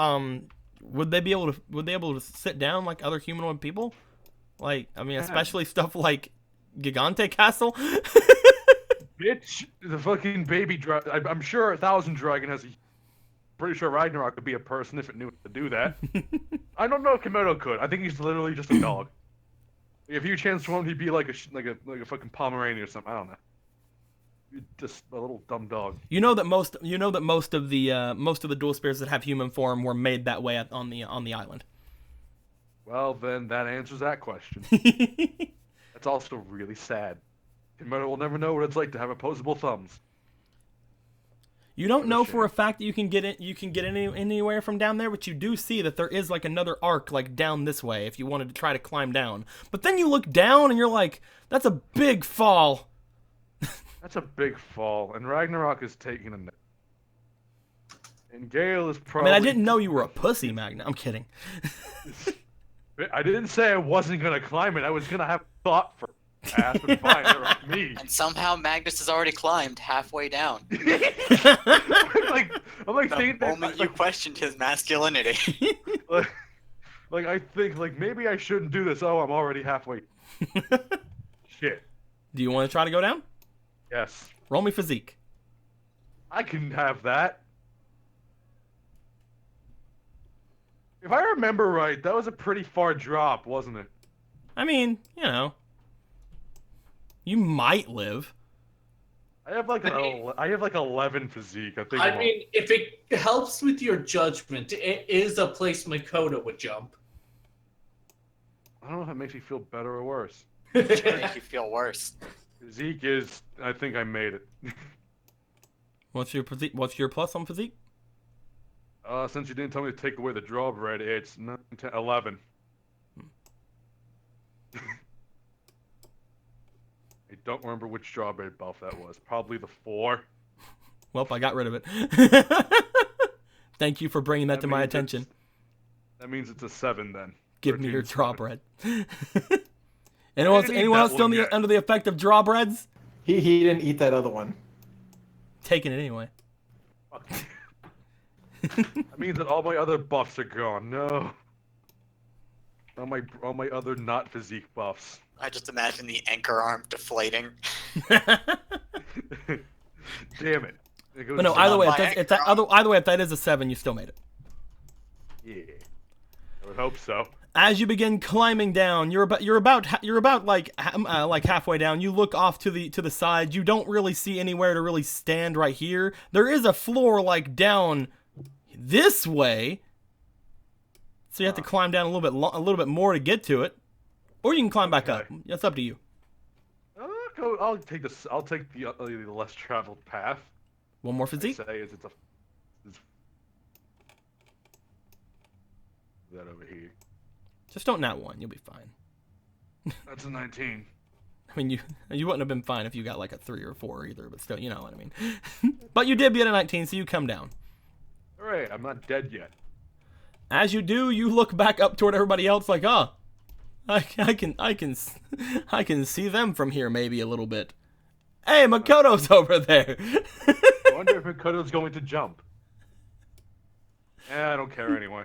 would they be able to sit down like other humanoid people? Like, I mean, especially stuff like Gigante Castle. Bitch, the fucking baby dragon. I'm sure 1,000 Dragon has a. Pretty sure Ragnarok could be a person if it knew to do that. I don't know if Komodo could. I think he's literally just a dog. If you transformed, he'd be like a fucking Pomeranian or something. I don't know. Just a little dumb dog. You know that most of the dual spirits that have human form were made that way on the island. Well, then that answers that question. That's also really sad. Komodo will never know what it's like to have opposable thumbs. You don't know for a fact that you can get anywhere from down there, but you do see that there is like another arc like down this way if you wanted to try to climb down. But then you look down and you're like, that's a big fall. That's a big fall, and Ragnarok is taking a nap. And Gale is probably. I mean, I didn't know you were a pussy, Magna. I'm kidding. I didn't say I wasn't gonna climb it. I was gonna have thought for ass and find me. And somehow Magnus has already climbed halfway down. I'm like The thinking that, moment you questioned his masculinity. like I think like maybe I shouldn't do this. Oh, I'm already halfway. Shit. Do you want to try to go down? Yes. Roll me physique. I can have that. If I remember right, that was a pretty far drop, wasn't it? I mean, you know, you might live. I have like 11 physique. I mean, if it helps with your judgment, it is a place Makoto would jump. I don't know if it makes me feel better or worse. Which would make you feel worse. Physique is, I think I made it. What's your physique? What's your plus on physique? Since you didn't tell me to take away the drawbread, it's 9, 10, 11. I don't remember which drawbread buff that was. Probably the 4. Well, I got rid of it. Thank you for bringing that to my attention. That means it's a 7 then. Give me your 13's draw 7. bread. Anyone else still under the effect of draw breads? He didn't eat that other one. Taking it anyway. Fuck. That means that all my other buffs are gone. No. All my other not physique buffs. I just imagine the anchor arm deflating. Damn it. But no, either way, if that is a 7, you still made it. Yeah. I would hope so. As you begin climbing down, you're about like halfway down. You look off to the side. You don't really see anywhere to really stand right here. There is a floor like down this way, so you have to climb down a little bit more to get to it, or you can climb back up. That's up to you. I'll take this. I'll take the less traveled path. One more physique. Say is that over here. Just don't nat 1. You'll be fine. That's a 19. I mean, you wouldn't have been fine if you got like a 3 or 4 either, but still, you know what I mean. But you did get a 19, so you come down. Alright, I'm not dead yet. As you do, you look back up toward everybody else like, oh, I can see them from here maybe a little bit. Hey, Makoto's over there. I wonder if Makoto's going to jump. I don't care anyway.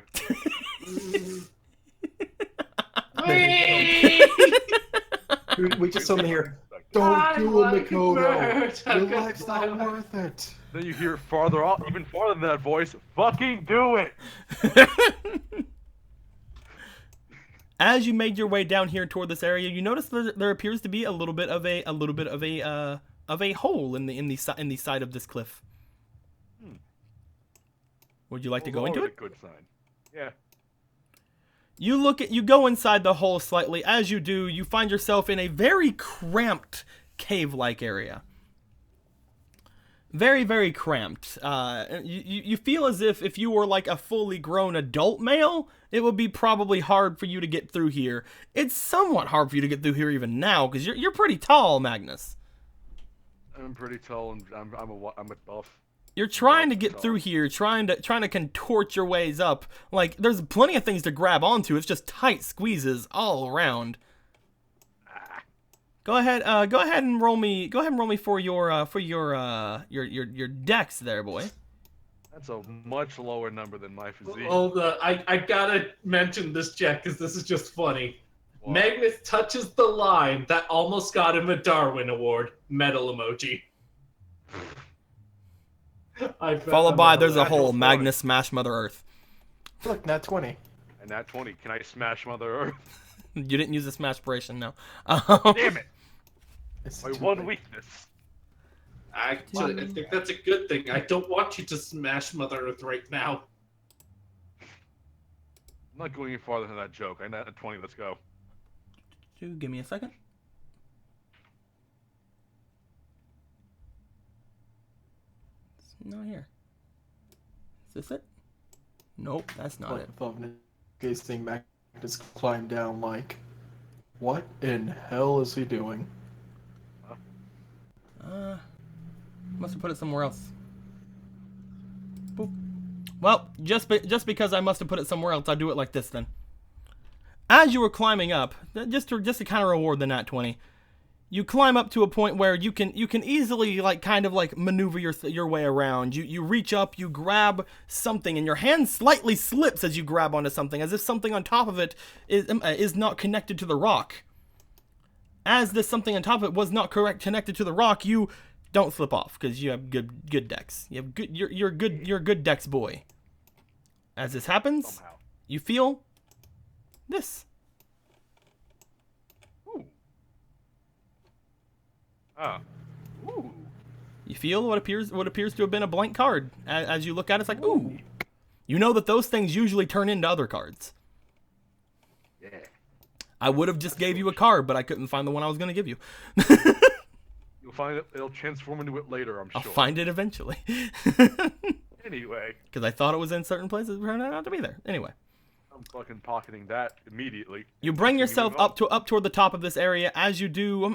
We just saw him here. Don't do it, Makoto. Your life's not worth it. Then you hear farther off, even farther than that voice. Fucking do it. As you made your way down here toward this area, you notice there appears to be a little bit of a hole in the side of this cliff. Would you like to go into it? A good sign. Yeah. You go inside the hole slightly. As you do, you find yourself in a very cramped cave-like area. Very, very cramped. You feel as if you were like a fully grown adult male, it would be probably hard for you to get through here. It's somewhat hard for you to get through here even now, because you're pretty tall, Magnus. I'm pretty tall, and I'm a buff. You're trying to get through here, trying to contort your ways up. Like, there's plenty of things to grab onto. It's just tight squeezes all around. Go ahead and roll me. Go ahead and roll me for your dex there, boy. That's a much lower number than my physique. I gotta mention this, Jack, because this is just funny. What? Magnus touches the line that almost got him a Darwin Award. Metal emoji. Followed by there's a hole. Magnus smash Mother Earth. Look, nat 20. And nat 20. Can I smash Mother Earth? You didn't use the smashpiration, no. Damn it! It's My too one late. weakness. Actually, I think that's a good thing. I don't want you to smash Mother Earth right now. I'm not going any farther than that joke. I nat 20. Let's go. Give me a second. It's not here. Is this it? Nope, that's not it. Case thing Mac just climbed down like, what in hell is he doing? Must have put it somewhere else. Boop. Well, just because I must have put it somewhere else, I'll do it like this then. As you were climbing up, just to kind of reward the nat 20, you climb up to a point where you can easily kind of maneuver your way around. You reach up, you grab something, and your hand slightly slips as you grab onto something, as if something on top of it is not connected to the rock. As this something on top of it was not connected to the rock, you don't slip off because you have good dex. You're a good dex boy. As this happens, Somehow. you feel this. Ooh. Ah. Ooh. You feel what appears to have been a blank card. As you look at it, it's like, ooh. You know that those things usually turn into other cards. Yeah. I would have just gave you a card, but I couldn't find the one I was going to give you. You'll find it. It'll transform into it later, I'm sure. I'll find it eventually. Anyway. Because I thought it was in certain places, it turned out not to be there. Anyway. I'm fucking pocketing that immediately. You bring yourself up toward the top of this area. As you do,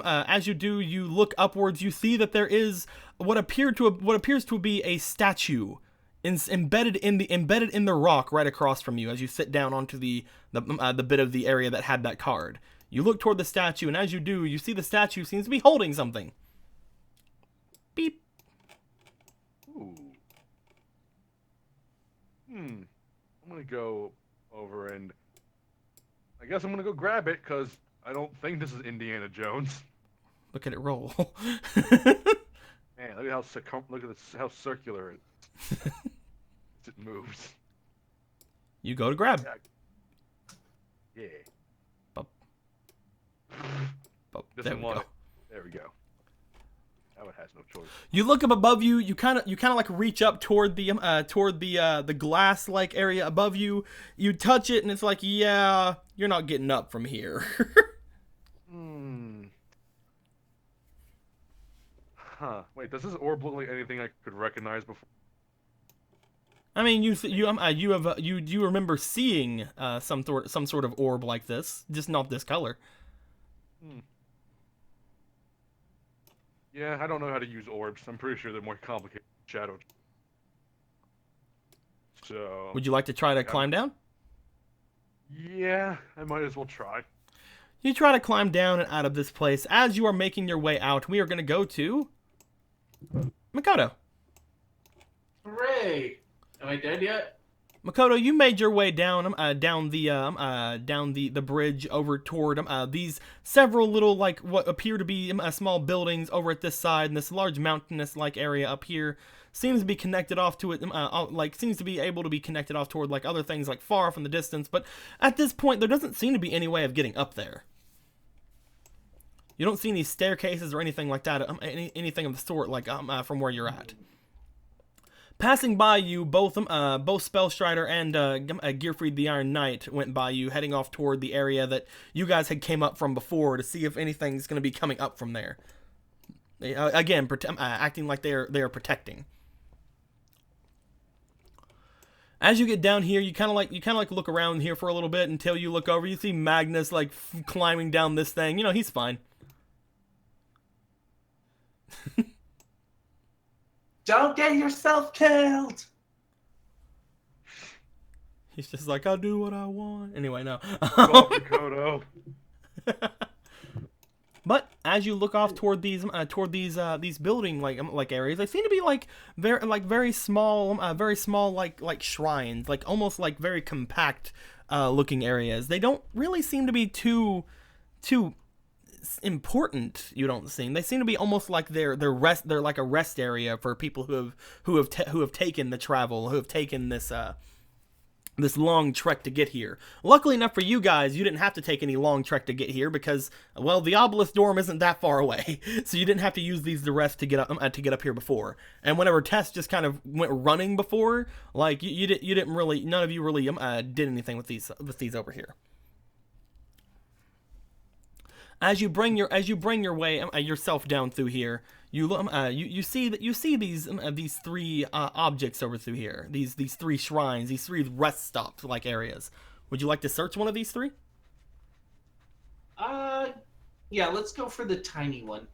you look upwards. You see that there is what appears to be a statue embedded in the rock right across from you as you sit down onto the bit of the area that had that card. You look toward the statue, and as you do, you see the statue seems to be holding something. Beep. Ooh. I'm gonna go over and I guess I'm gonna go grab it because I don't think this is Indiana Jones. Look at it roll. Man, look at how circular it it moves. You go to grab. Yeah. Bop. Bop. Just There we want go. it. There we go. Now it has no choice. You look up above you. You kind of like reach up toward the glass like area above you. You touch it, and it's like, yeah, you're not getting up from here. Huh. Wait, does this orb look like anything I could recognize before? I mean, you remember seeing some sort of orb like this, just not this color. Yeah, I don't know how to use orbs. I'm pretty sure they're more complicated than shadow. So. Would you like to try to climb down? Yeah, I might as well try. You try to climb down and out of this place. As you are making your way out, we are going to go to Makoto. Hooray! Am I dead yet? Makoto, you made your way down the bridge over toward these several little like what appear to be small buildings over at this side, and this large mountainous like area up here seems to be connected off to it, seems to be able to be connected off toward like other things like far off in the distance. But at this point, there doesn't seem to be any way of getting up there. You don't see any staircases or anything like that, anything of the sort like from where you're at. Passing by you, both Spellstrider and Gearfried the Iron Knight went by you, heading off toward the area that you guys had came up from before to see if anything's going to be coming up from there. Again, acting like they are protecting. As you get down here, you kind of like look around here for a little bit until you look over. You see Magnus like climbing down this thing. You know, he's fine. Don't get yourself killed! He's just like, I'll do what I want. Anyway, no. Makoto. But as you look off toward these building like areas, they seem to be like very small like shrines, like almost like very compact looking areas. They don't really seem to be too important. You don't seem. They seem to be almost like they're like a rest area for people who have taken the travel, who have taken this long trek to get here. Luckily enough for you guys, you didn't have to take any long trek to get here because, well, the obelisk dorm isn't that far away, so you didn't have to use these the rest to get up here before. And whenever Tess just kind of went running before, like you didn't really, none of you really did anything with these over here. As you bring your way yourself down through here, you see these three objects over through here. These three shrines, these three rest stops like areas. Would you like to search one of these three? Yeah, let's go for the tiny one.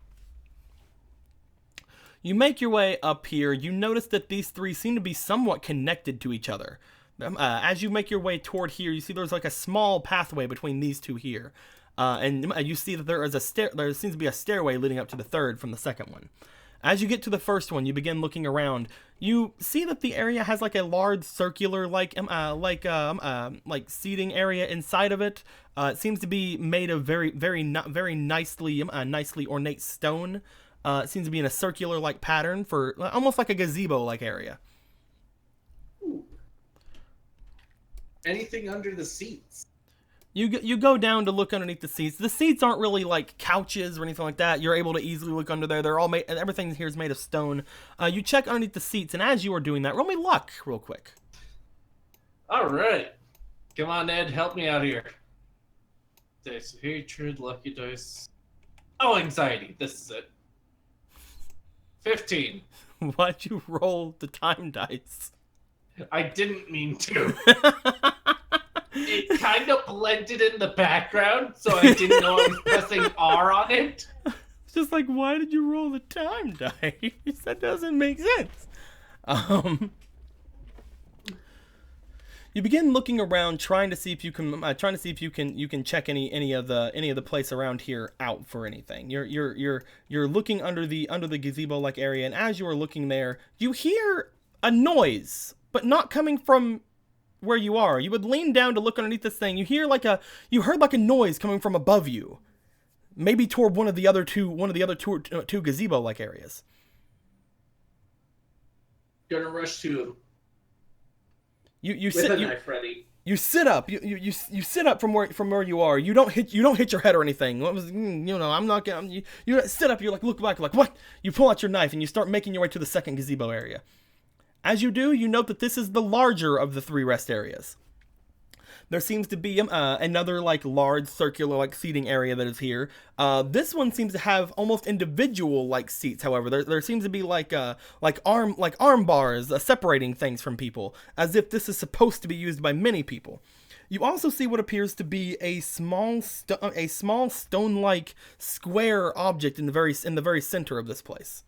You make your way up here. You notice that these three seem to be somewhat connected to each other. As you make your way toward here, you see there's like a small pathway between these two here. And you see that there seems to be a stairway leading up to the third from the second one. As you get to the first one, you begin looking around. You see that the area has like a large circular like seating area inside of it. It seems to be made of very nicely ornate stone. It seems to be in a circular like pattern for almost like a gazebo like area. Ooh. Anything under the seats? You go down to look underneath the seats. The seats aren't really like couches or anything like that. You're able to easily look under there. They're all made. Everything here is made of stone. You check underneath the seats, and as you are doing that, roll me luck real quick. All right, come on, Ed, help me out here. Dice of hatred, lucky dice. Oh, anxiety. This is it. 15. Why'd you roll the time dice? I didn't mean to. It kind of blended in the background, so I didn't know I was pressing R on it. It's just like, why did you roll the time dice? That doesn't make sense. You begin looking around, trying to see if you can check any of the place around here out for anything. You're looking under the gazebo like area, and as you are looking there, you hear a noise, but not coming from where you are. You would lean down to look underneath this thing. You heard like a noise coming from above you, maybe toward one of the other two gazebo like areas. Gonna rush to him. You With sit a knife ready. You sit up. You sit up from where you are. You don't hit your head or anything. What was I'm not gonna. You sit up. You're like, look back. Like, what? You pull out your knife and you start making your way to the second gazebo area. As you do, you note that this is the larger of the 3 rest areas. There seems to be another like large circular like seating area that is here. This one seems to have almost individual like seats. However, there seems to be like arm bars separating things from people, as if this is supposed to be used by many people. You also see what appears to be a small stone-like square object in the very center of this place.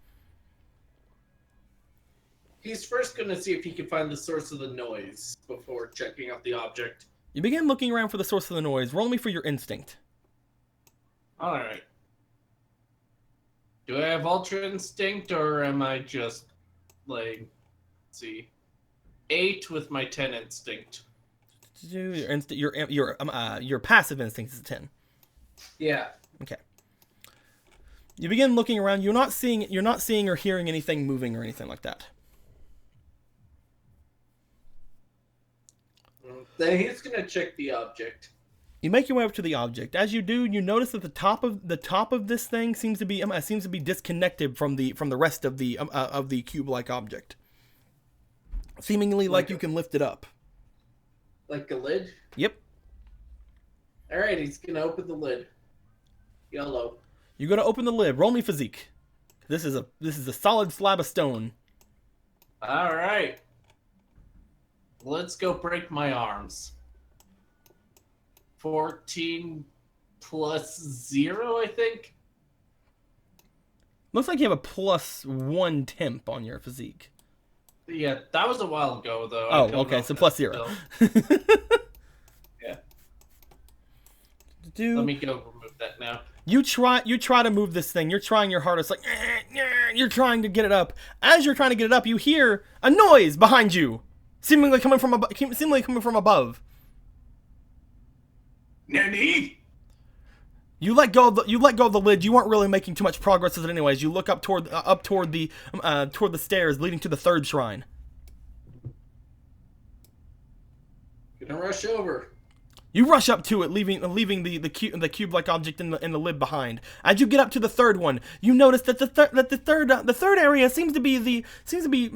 He's first gonna see if he can find the source of the noise before checking out the object. You begin looking around for the source of the noise. Roll me for your instinct. Alright. Do I have Ultra Instinct, or am I just, like, let's see, 8 with my 10 Instinct? Your passive instinct is 10. Yeah. Okay. You begin looking around. You're not seeing or hearing anything moving or anything like that. Then he's gonna check the object. You make your way up to the object. As you do, you notice that the top of this thing seems to be disconnected from the rest of the cube-like object, seemingly like you can lift it up. Like a lid? Yep. Alright, he's gonna open the lid. Yellow. You go to open the lid. Roll me physique. This is a solid slab of stone. Alright. Let's go break my arms. 14 plus 0, I think. Looks like you have a +1 temp on your physique. Yeah, that was a while ago, though. Oh, okay, so +0. Yeah. Let me go remove that now. You try to move this thing. You're trying your hardest, like you're trying to get it up. As you're trying to get it up, you hear a noise behind you, seemingly coming from above. Nanny. You let go of the lid. You weren't really making too much progress with it, anyways. You look up toward the stairs leading to the 3rd shrine. Gonna rush over. You rush up to it, leaving the cube-like object in the lid behind. As you get up to the 3rd one, you notice that the third area seems to be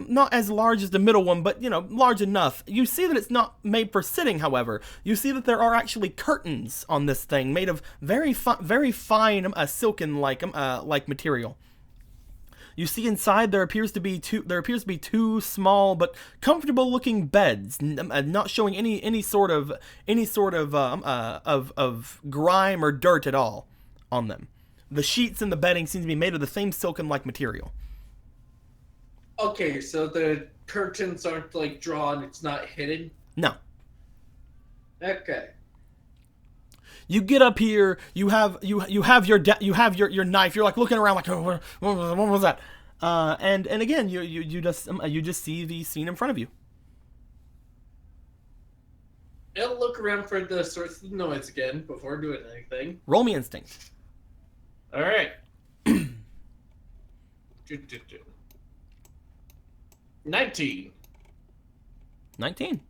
not as large as the middle one, but large enough. You see that it's not made for sitting. However, you see that there are actually curtains on this thing made of very fine silken like material. You see inside there appears to be two small but comfortable looking beds, not showing any sort of grime or dirt at all on them. The sheets and the bedding seem to be made of the same silken like material. Okay, so the curtains aren't like drawn; it's not hidden. No. Okay. You get up here. You have your knife. You're like looking around like, oh, what was that? And again, you just see the scene in front of you. I'll look around for the source of the noise again before doing anything. Roll me instinct. All right. 19. 19.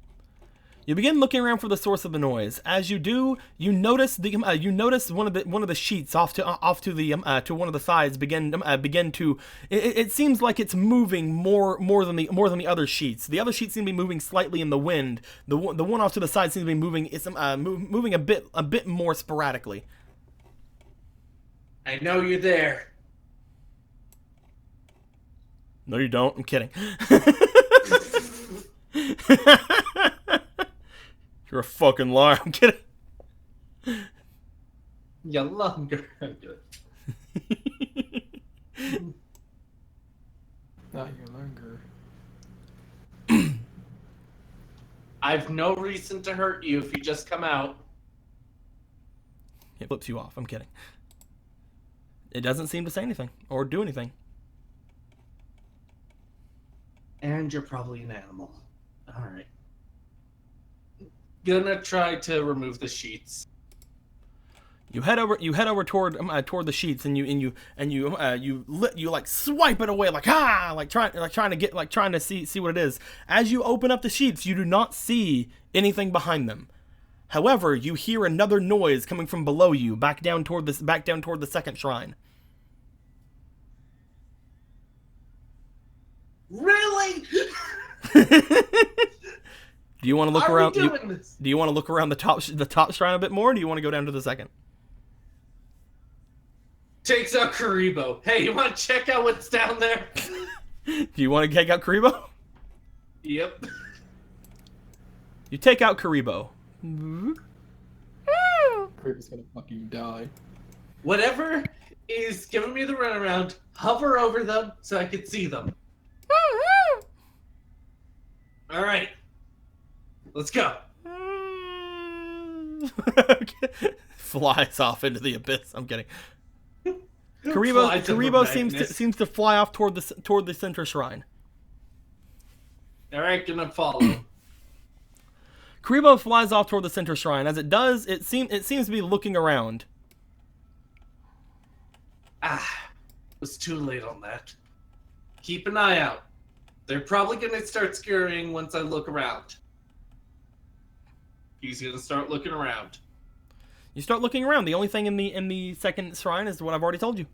You begin looking around for the source of the noise. As you do, you notice one of the sheets off to one of the sides begin to. It seems like it's moving more than the other sheets. The other sheets seem to be moving slightly in the wind. The one off to the side seems to be moving. It's moving a bit more sporadically. I know you're there. No, you don't. I'm kidding. You're a fucking liar. I'm kidding. You're longer. Not your longer. I've no reason to hurt you if you just come out. It flips you off. I'm kidding. It doesn't seem to say anything or do anything. And you're probably an animal. Alright. Gonna try to remove the sheets. You head over toward the sheets, and you like swipe it away, like trying to see what it is. As you open up the sheets, you do not see anything behind them. However, you hear another noise coming from below you, back down toward the second shrine. Really? Do you want to look Are around? we doing this? Do you want to look around the top shrine a bit more? Or do you want to go down to the second? Takes out Karibo. Hey, you want to check out what's down there? Do you want to take out Karibo? Yep. You take out Karibo. Karibo's gonna fucking die. Whatever is giving me the runaround, hover over them so I can see them. All right. Let's go. Flies off into the abyss. I'm kidding. Karibo seems to fly off toward the center shrine. All right, gonna follow. Karibo flies off toward the center shrine. As it does, it seems to be looking around. Was too late on that. Keep an eye out. They're probably gonna start scurrying once I look around. He's gonna start looking around. You start looking around. The only thing in the second shrine is what I've already told you.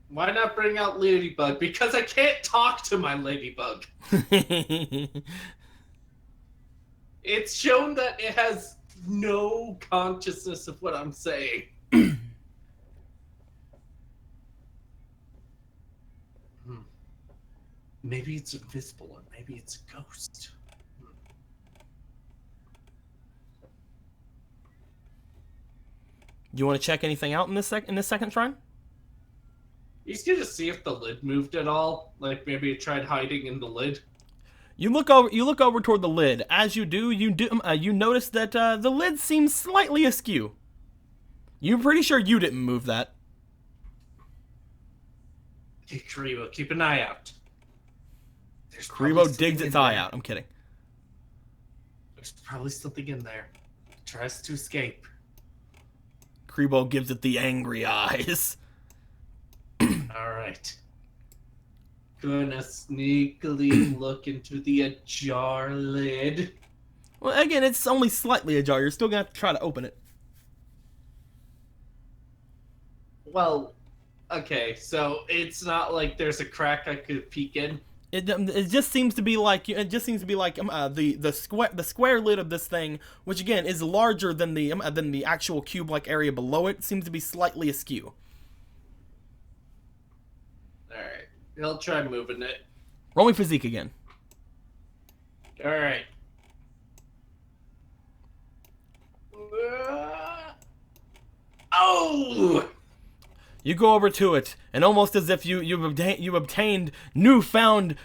Why not bring out Ladybug? Because I can't talk to my Ladybug. It's shown that it has no consciousness of what I'm saying. Maybe it's invisible, or maybe it's a ghost. You want to check anything out in this second shrine? He's gonna see if the lid moved at all. Like maybe it tried hiding in the lid. You look over toward the lid. As you do, you notice that the lid seems slightly askew. You're pretty sure you didn't move that. Okay, Karibo, keep an eye out. There's Karibo probably digs something its in eye there. out. I'm kidding. There's probably something in there. It tries to escape. Karibo gives it the angry eyes. Alright. Gonna sneakily look into the ajar lid. Well, again, it's only slightly ajar. You're still gonna have to try to open it. Well, okay, so it's not like there's a crack I could peek in. It just seems to be like the square lid of this thing, which again is larger than the actual cube-like area below it, seems to be slightly askew. Alright, I'll try moving it. Roll me physique again. Alright. Oh! You go over to it, and almost as if you obtained newfound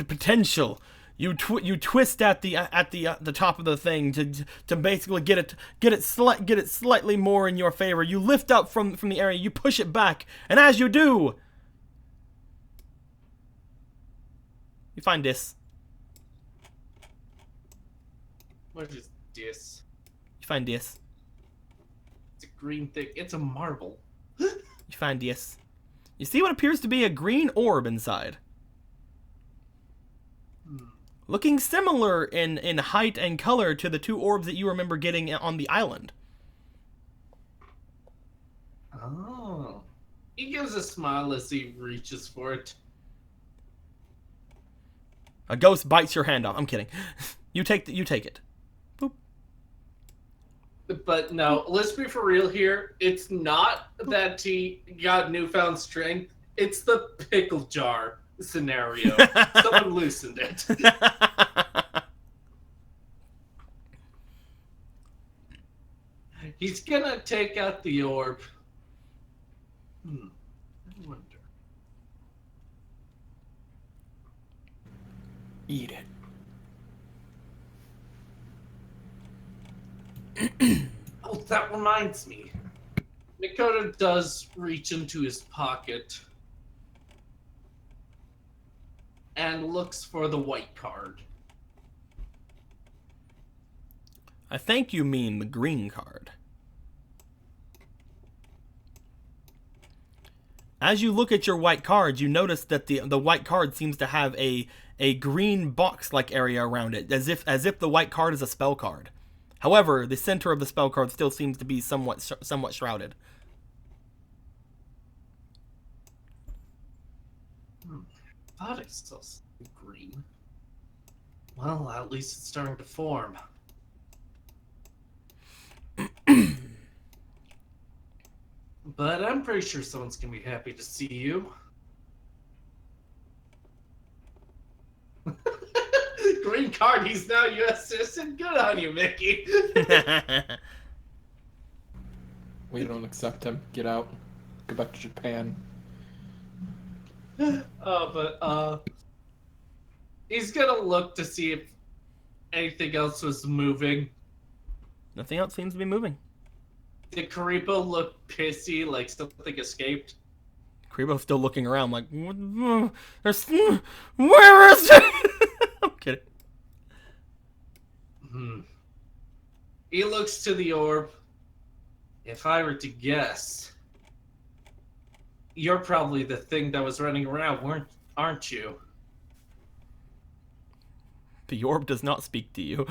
potential, you twist at the top of the thing to basically get it slightly more in your favor. You lift up from the area, you push it back, and as you do, you find this. What is this? You find this. It's a green thing. It's a marble. You find this. You see what appears to be a green orb inside. Looking similar in height and color to the two orbs that you remember getting on the island. Oh. He gives a smile as he reaches for it. A ghost bites your hand off. I'm kidding. You take it. Boop. But no, let's be for real here. It's not that he got newfound strength. It's the pickle jar scenario. Someone loosened it. He's gonna take out the orb. I wonder. Eat it. Oh, that reminds me. Makoto does reach into his pocket and looks for the white card. I think you mean the green card. As you look at your white cards, you notice that the white card seems to have a green box-like area around it, as if the white card is a spell card. However, the center of the spell card still seems to be somewhat shrouded. Thought I saw something green. Well, at least it's starting to form. But I'm pretty sure someone's gonna be happy to see you. Green card, he's now U.S. citizen. Good on you, Mickey. We don't accept him. Get out. Go back to Japan. He's gonna look to see if anything else was moving. Nothing else seems to be moving. Did Karibo look pissy, like something escaped? Karibo's still looking around like, there's, where is it? I'm kidding. He looks to the orb. If I were to guess, you're probably the thing that was running around, aren't you? The orb does not speak to you.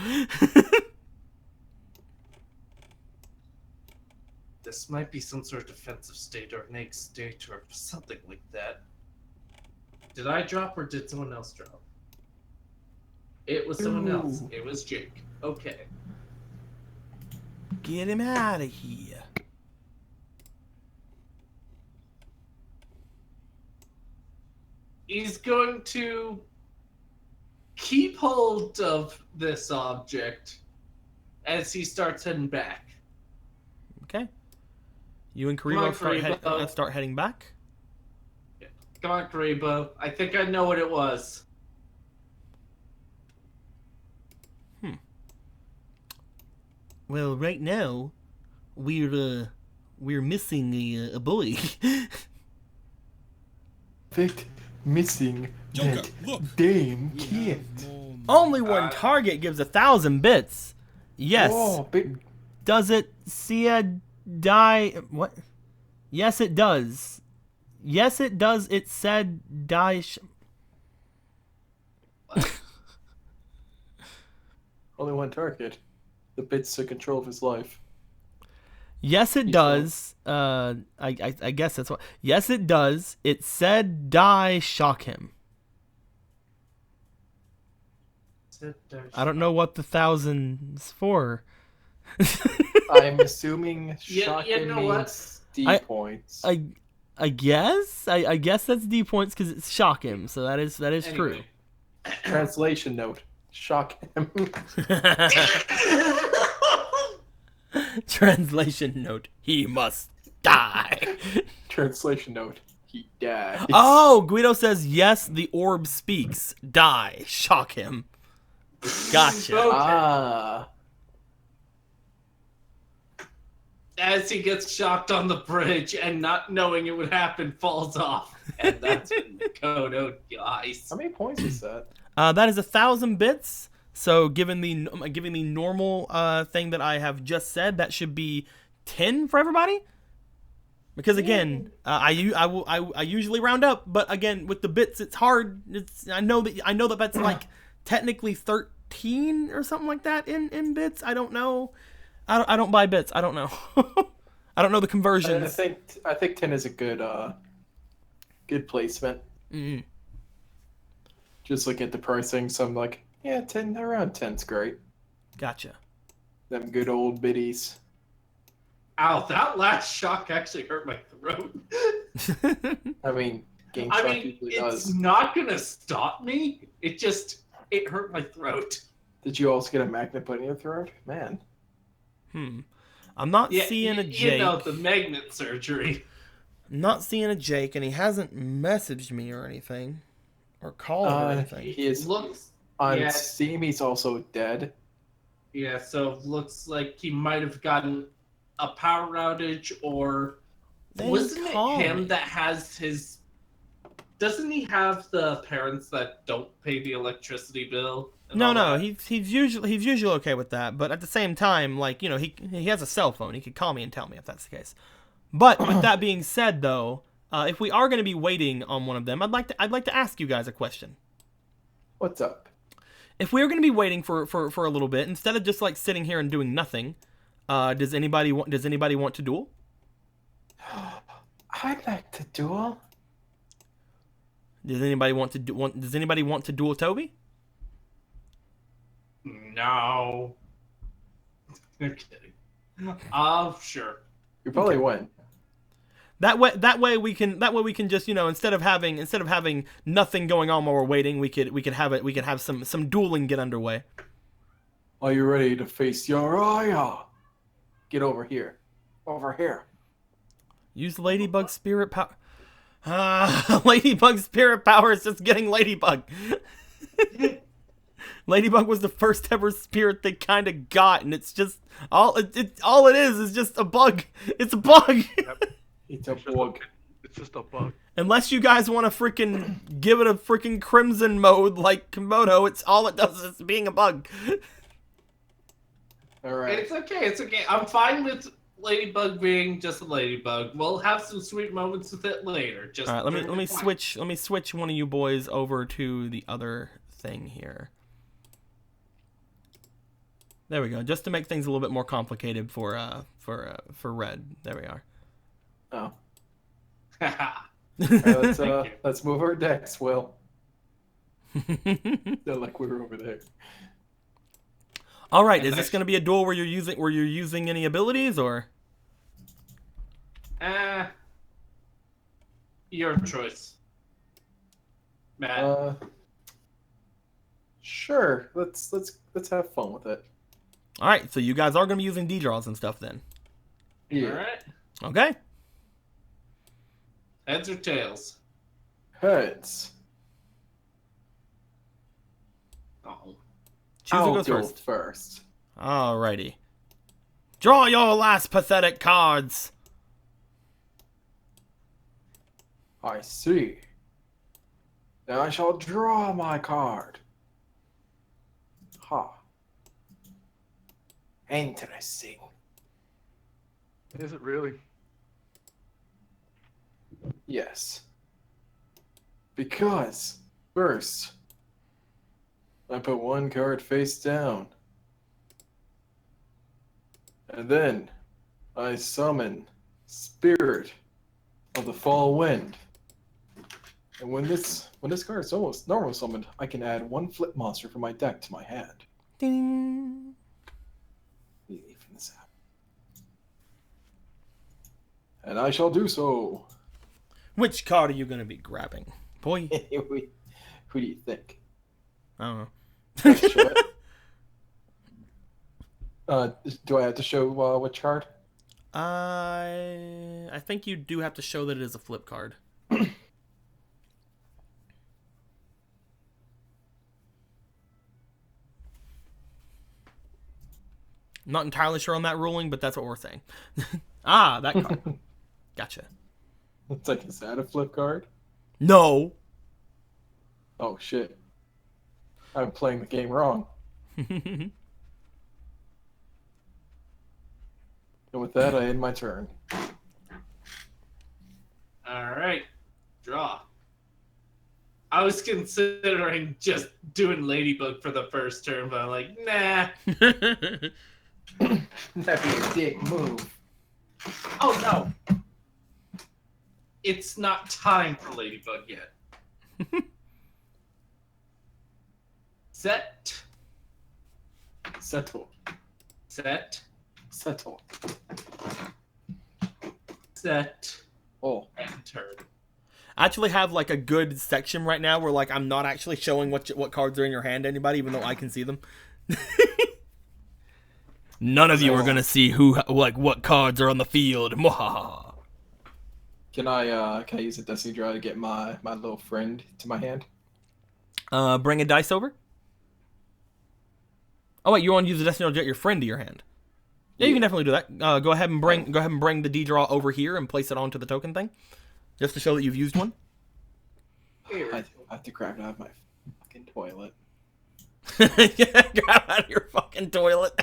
This might be some sort of defensive state or an egg state or something like that. Did I drop or did someone else drop? It was someone else. It was Jake. Okay. Get him out of here. He's going to keep hold of this object as he starts heading back. Okay. You and Karibo start heading back. Come on, Karibo. I think I know what it was. Well, right now, we're missing a boy. Missing Joker, that look. damn We kid. have more money. Only one target gives 1,000 bits. Yes. Oh, big. Does it see a die? What? Yes, it does. Yes, it does. It said die. Only one target. The bits took control of his life. Yes, it does. I guess that's what. Yes, it does. It said die. Shock him. I don't know what the 1,000's for. I'm assuming Yeah, shock you him know what? means D points. I guess. I guess that's D points because it's shock him. So that is true. Anyway. Translation note. Shock him. Translation note: he must die. Translation note. He died. Oh, Guido says yes. The orb speaks. Die. Shock him. Gotcha. Ah. As he gets shocked on the bridge and not knowing it would happen, falls off. And that's when Makoto dies. How many points is that? That is 1,000 bits. So given the normal thing that I have just said, that should be 10 for everybody. Because again, I usually round up, but again with the bits it's hard. I know that that's like technically 13 or something like that in bits. I don't know. I don't buy bits. I don't know. I don't know the conversions. I think 10 is a good placement. Mm-hmm. Just look at the pricing, so I'm like, yeah, 10 around 10's great. Gotcha. Them good old biddies. Ow, that last shock actually hurt my throat. I mean, game I shock mean, usually it's does. not gonna stop me. It hurt my throat. Did you also get a magnet put in your throat? Man. I'm not Yeah, seeing a Jake. You know, the magnet surgery. I'm not seeing a Jake, and he hasn't messaged me or anything, or called or anything. He is. Looks On Yeah. Steam, he's also dead. Yeah, so looks like he might have gotten a power outage, or They wasn't it call him me. that has his? Doesn't he have the parents that don't pay the electricity bill? And No, all no, that? he's usually okay with that, but at the same time, like, you know, he has a cell phone. He could call me and tell me if that's the case. But with that being said, though, if we are going to be waiting on one of them, I'd like to ask you guys a question. What's up? If we are going to be waiting for a little bit, instead of just like sitting here and doing nothing, does anybody want to duel? I'd like to duel. Does anybody want to duel Toby? No. I'm kidding. Sure. You probably win. That way we can just, you know, instead of having nothing going on while we're waiting, we could have some dueling get underway. Are you ready to face your aya? Get over here. Over here. Use Ladybug Spirit Power. Ladybug Spirit Power is just getting Ladybug. Ladybug was the first ever spirit they kind of got, and it's just all it is just a bug. It's a bug. It's a bug. It's just a bug. Unless you guys want to freaking give it a freaking crimson mode like Komodo, it's all it does is being a bug. All right. It's okay. It's okay. I'm fine with Ladybug being just a Ladybug. We'll have some sweet moments with it later. Just All right, let me switch one of you boys over to the other thing here. There we go. Just to make things a little bit more complicated for Red. There we are. Oh. All Thank right, you. let's move our decks, Will. Not like we were over there. All right, is this going to be a duel where you're using any abilities or? Your choice, Matt. Sure. Let's have fun with it. All right, so you guys are going to be using D-draws and stuff then. Yeah. All right. Okay. Heads or tails? Heads. Oh. Choose who I'll goes go first. first. Alrighty. Draw your last pathetic cards. I see. Then I shall draw my card. Ha. Interesting. Is it really? Yes. Because, first, I put one card face down. And then, I summon Spirit of the Fall Wind. And when this card is almost normal summoned, I can add one flip monster from my deck to my hand. Ding. Even this out. And I shall do so. Which card are you going to be grabbing? Boy, Who do you think? I don't know. Should I show it? Do I have to show which card? I think you do have to show that it is a flip card. Not entirely sure on that ruling, but that's what we're saying. That card. Gotcha. It's like, is that a flip card? No. Oh shit. I'm playing the game wrong. And with that, I end my turn. All right. Draw. I was considering just doing Ladybug for the first turn, but I'm like, nah. That'd be a dick move. Oh no. It's not time for Ladybug yet. Set. Settle. Set. Settle. Set. Oh. And turn. I actually have like a good section right now where like I'm not actually showing what cards are in your hand to anybody, even though I can see them. None of you are gonna see what cards are on the field. Mwahaha. Can I use a Destiny Draw to get my little friend to my hand? Bring a dice over. Oh wait, you want to use the Destiny to get your friend to your hand? Yeah, you can definitely do that. Go ahead and bring the D draw over here and place it onto the token thing, just to show that you've used one. I have to grab it out of my fucking toilet. Yeah, grab out of your fucking toilet.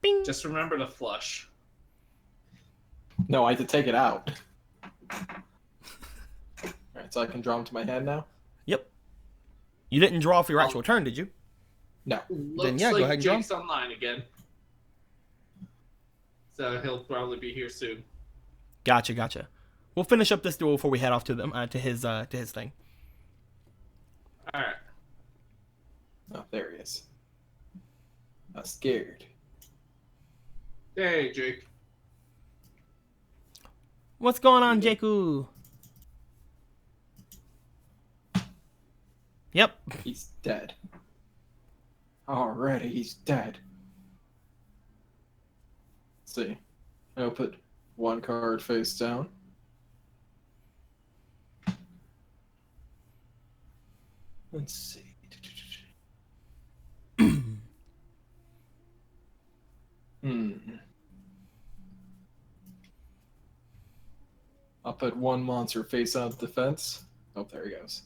Bing. Just remember to flush. No, I had to take it out. Alright, so I can draw them to my hand now? Yep. You didn't draw for your actual turn, did you? No. Looks yeah, go like ahead and draw. Jake's online again. So he'll probably be here soon. Gotcha. We'll finish up this duel before we head off to them to his thing. Alright. Oh, there he is. I'm scared. Hey, Jake. What's going on, Jakku? Yep. He's dead. Already, he's dead. Let's see. I'll put one card face down. Let's see. I'll put one monster face on defense. Oh, there he goes.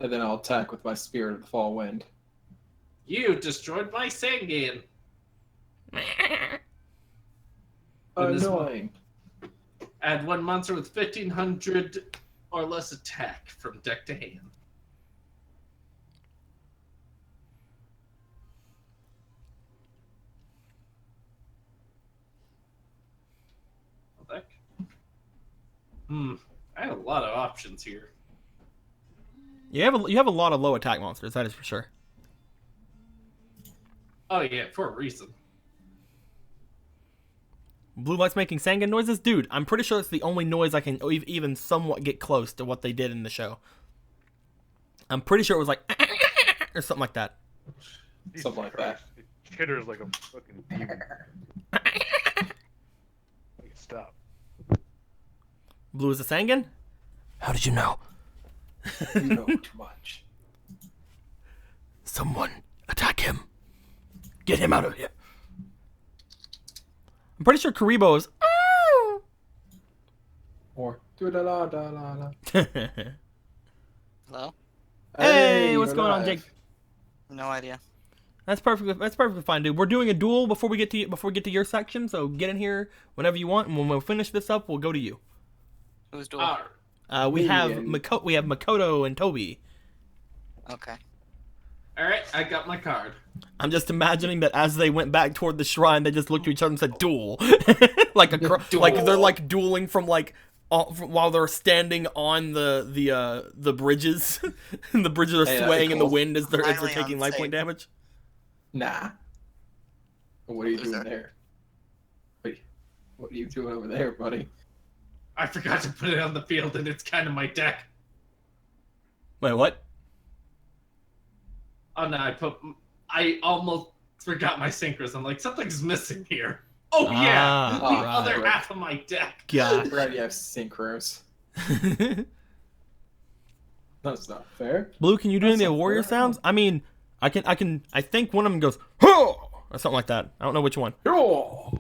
And then I'll attack with my Spirit of the Fall Wind. You destroyed my Sangan. Annoying. Add one monster with 1,500 or less attack from deck to hand. Deck. I have a lot of options here. You have a lot of low attack monsters, that is for sure. Oh yeah, for a reason. Blue light's making Sangan noises? Dude, I'm pretty sure it's the only noise I can even somewhat get close to what they did in the show. I'm pretty sure it was like or something like that. Something like that. It chitters like a fucking demon. Stop. Blue is a Sangan? How did you know? You know too much. Someone attack him. Get him out of here. I'm pretty sure Karibo is. Or do da la da la la. Hello? Hey, you're what's going on, alive. Jake? No idea. That's perfectly fine, dude. We're doing a duel before we get to your section, so get in here whenever you want, and when we finish this up, we'll go to you. Who's doing? We have and- Makoto and Toby. Okay. Alright, I got my card. I'm just imagining that as they went back toward the shrine, they just looked at each other and said "duel," like like they're like dueling from like while they're standing on the bridges. And the bridges are Hey, that'd be swaying in the cool. wind as they're Finally taking life point unsafe. damage. Nah. What are you Who's doing that? there? Wait, what are you doing over there, buddy? I forgot to put it on the field and it's kind of my deck. Wait, what? Oh no, I almost forgot my synchros. I'm like, something's missing here. Oh yeah, the Ah, other right. half of my deck. I God. forgot you have synchros. That's not fair. Blue, can you do any of the That's warrior fair. sounds? I mean, I think one of them goes "huh" or something like that. I don't know which one. Oh!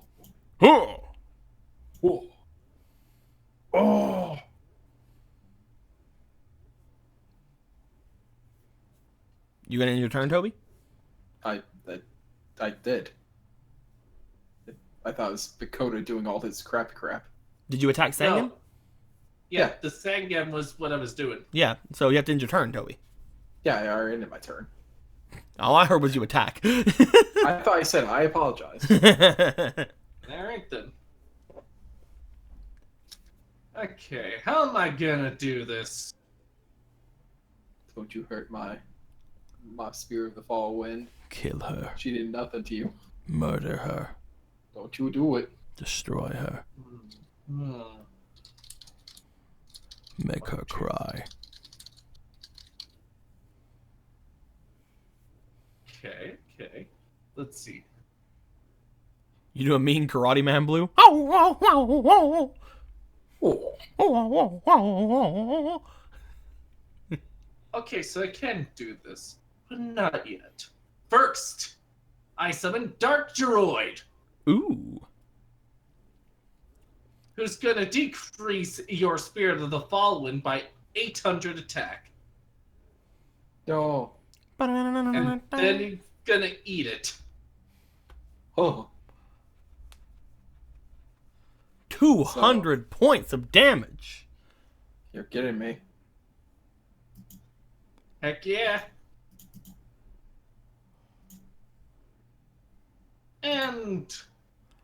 Huh. Oh! Oh! You gonna end your turn, Toby? I did. I thought it was Dakota doing all his crap. Did you attack Sangan? No. Yeah, the Sangan was what I was doing. Yeah, so you have to end your turn, Toby. Yeah, I already ended my turn. All I heard was you attack. I thought I said I apologize. Alright then. Okay, how am I gonna do this? Don't you hurt my Spirit of the Fall Wind. Kill her. She did nothing to you. Murder her. Don't you do it. Destroy her. Hmm. Make her cry. Okay. Let's see. You do a mean karate man, Blue? Oh, oh, oh, oh. Oh. Okay, so I can do this, but not yet. First, I summon Dark Droid, Ooh. who's gonna decrease your Spirit of the Fallen by 800 attack. No. And then he's gonna eat it. Oh. 200 points of damage. You're kidding me. Heck yeah. And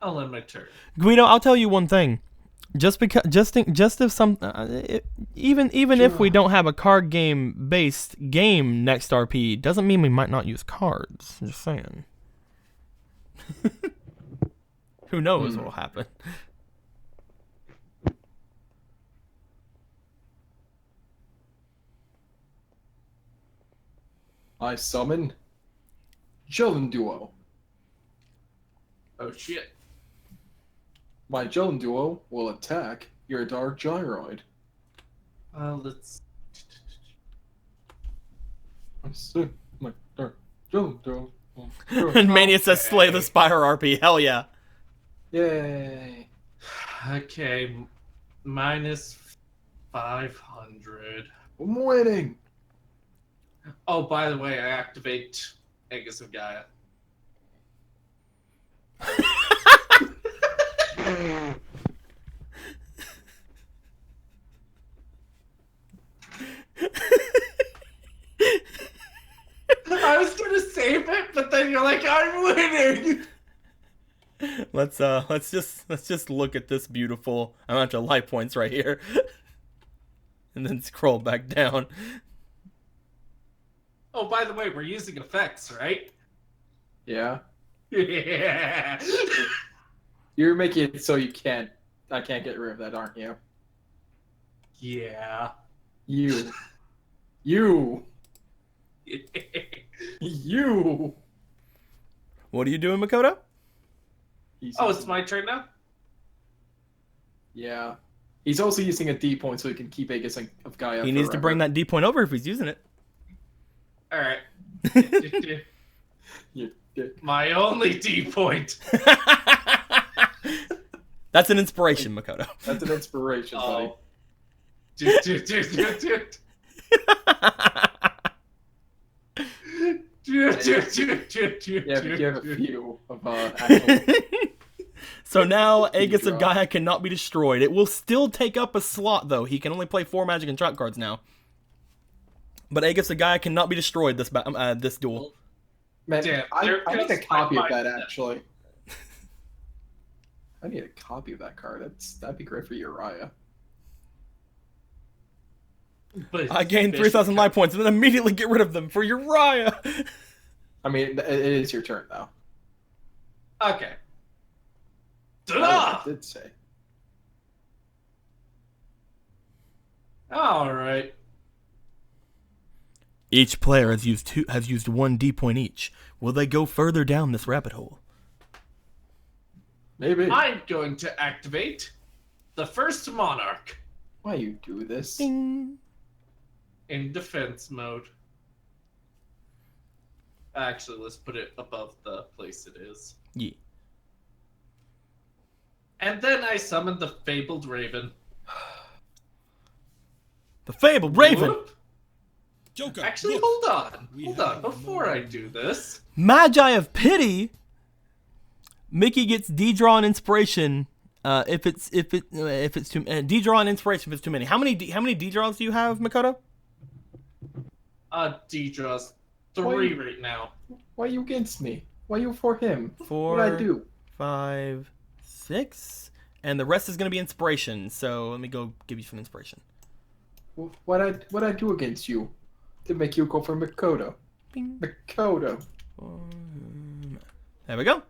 I'll end my turn. Guido, I'll tell you one thing. Just if some, even if we don't have a card game based game next RP, doesn't mean we might not use cards. Just saying. Who knows what will happen? I summon Jolin Duo. Oh shit. My Jolin Duo will attack your Dark Gyroid. Let's. I summon my Dark Jolin Duo. And Mania says slay the Spire RP. Hell yeah. Yay. Okay, minus 500. I'm winning. Oh, by the way, I activate Aegis of Gaia. I was gonna save it, but then you're like, I'm winning. Let's just look at this beautiful amount of life points right here, and then scroll back down. Oh, by the way, we're using effects, right? Yeah. Yeah. You're making it so I can't get rid of that, aren't you? Yeah. You. You. You. What are you doing, Makoto? Oh, it's my turn now? Yeah. He's also using a D point so he can keep Aegis of Gaia. He needs to bring that D point over if he's using it. Alright. You dick. My only D point. That's an inspiration, Makoto. That's an inspiration, buddy. Oh. Dude. Yeah, but you have a few of actual... So now Aegis of Gaia cannot be destroyed. It will still take up a slot, though. He can only play 4 magic and trap cards now. But Aegis of Gaia cannot be destroyed this duel. Man, Damn, I need a copy of that, that. actually. I need a copy of that card. That'd be great for Uriah. But I gained 3,000 life points and then immediately get rid of them for Uriah. I mean, it is your turn, though. Okay. I did say. Alright. Each player has used 1 D point each. Will they go further down this rabbit hole? Maybe. I'm going to activate the first Monarch Why you do this? Ding. in defense mode. Actually, let's put it above the place it is. Yeah. And then I summon the Fabled Raven. The Fabled Raven. Whoop. Joker. Actually, look. hold on. We Hold on. have Before I no do this. Magi of Pity. Mickey gets D-draw and inspiration. If it's too D-draw and inspiration if it's too many. How many D-draws do you have, Makoto? D draws 3 Wait. right now. Why you against me? Why you for him? 4, What'd I do? 5, 6, and the rest is gonna be inspiration. So let me go give you some inspiration. What'd I do against you to make you go for Makoto? Bing. Makoto. There we go.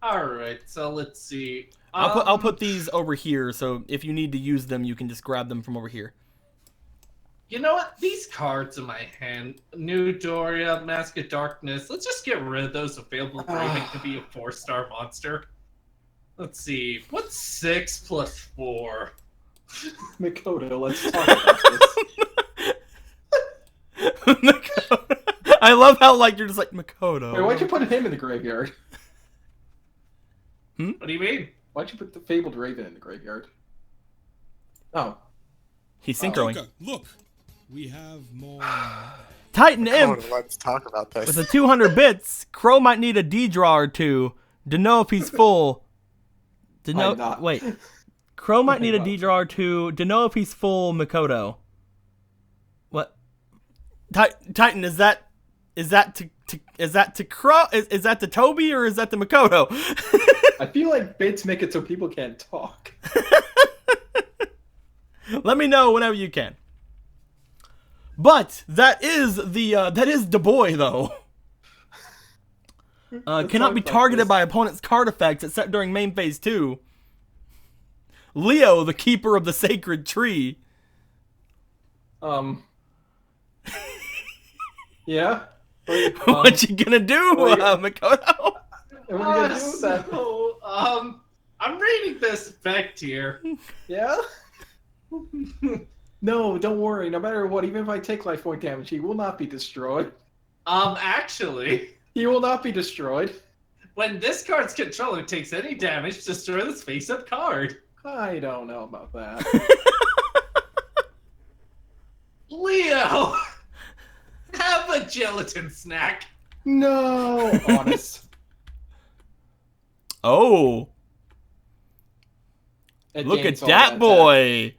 Alright, so let's see. I'll put these over here, so if you need to use them, you can just grab them from over here. You know what? These cards in my hand, New Doria, Mask of Darkness, let's just get rid of those. Available Raven to be a 4-star monster. Let's see. What's 6 plus 4? Makoto, let's talk about this. Makoto. I love how like you're just like Makoto. Wait, why'd you put him in the graveyard? What do you mean? Why'd you put the fabled raven in the graveyard? Oh. He's synchroing. Joker, look, we have more. Titan Imp Let's talk about this. with the 200 bits. Crow might need a D draw or two to know if he's full. To know, I'm not. wait. Crow might need a not. D draw or two to know if he's full Makoto. What? Titan, is that to Crow? Is that to Toby or is that to Makoto? I feel like bits make it so people can't talk. Let me know whenever you can. But that is the boy though. Cannot be talk about targeted this. by opponent's card effects except during main phase 2. Leo, the keeper of the sacred tree. Yeah? What you gonna do, Makoto? Are we gonna do that? So, I'm reading this effect here. Yeah? No, don't worry. No matter what, even if I take life point damage, he will not be destroyed. Actually, He will not be destroyed. when this card's controller takes any damage, destroy this face-up card. I don't know about that. Leo! Have a gelatin snack. No! Honest. Oh, It look at gains all that attack. boy.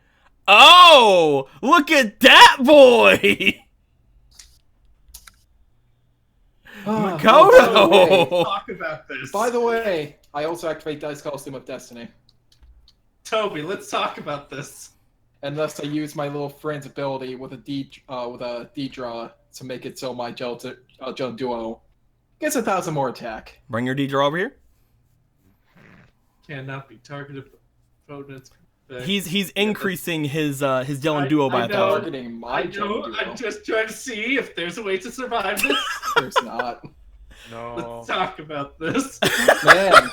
Oh, look at that boy. Ah, Makoto. Talk about this. By the way, I also activate Dice Costume of Destiny. Toby, let's talk about this. And thus I use my little friend's ability with a D draw to make it so my gel duo gets 1,000 more attack. Bring your D draw over here. Cannot be targeted opponents. He's increasing his Gel and Duo by I 1,000. know. Targeting my I gel know, duo. I'm just trying to see if there's a way to survive this. There's not. No. Let's talk about this. Man.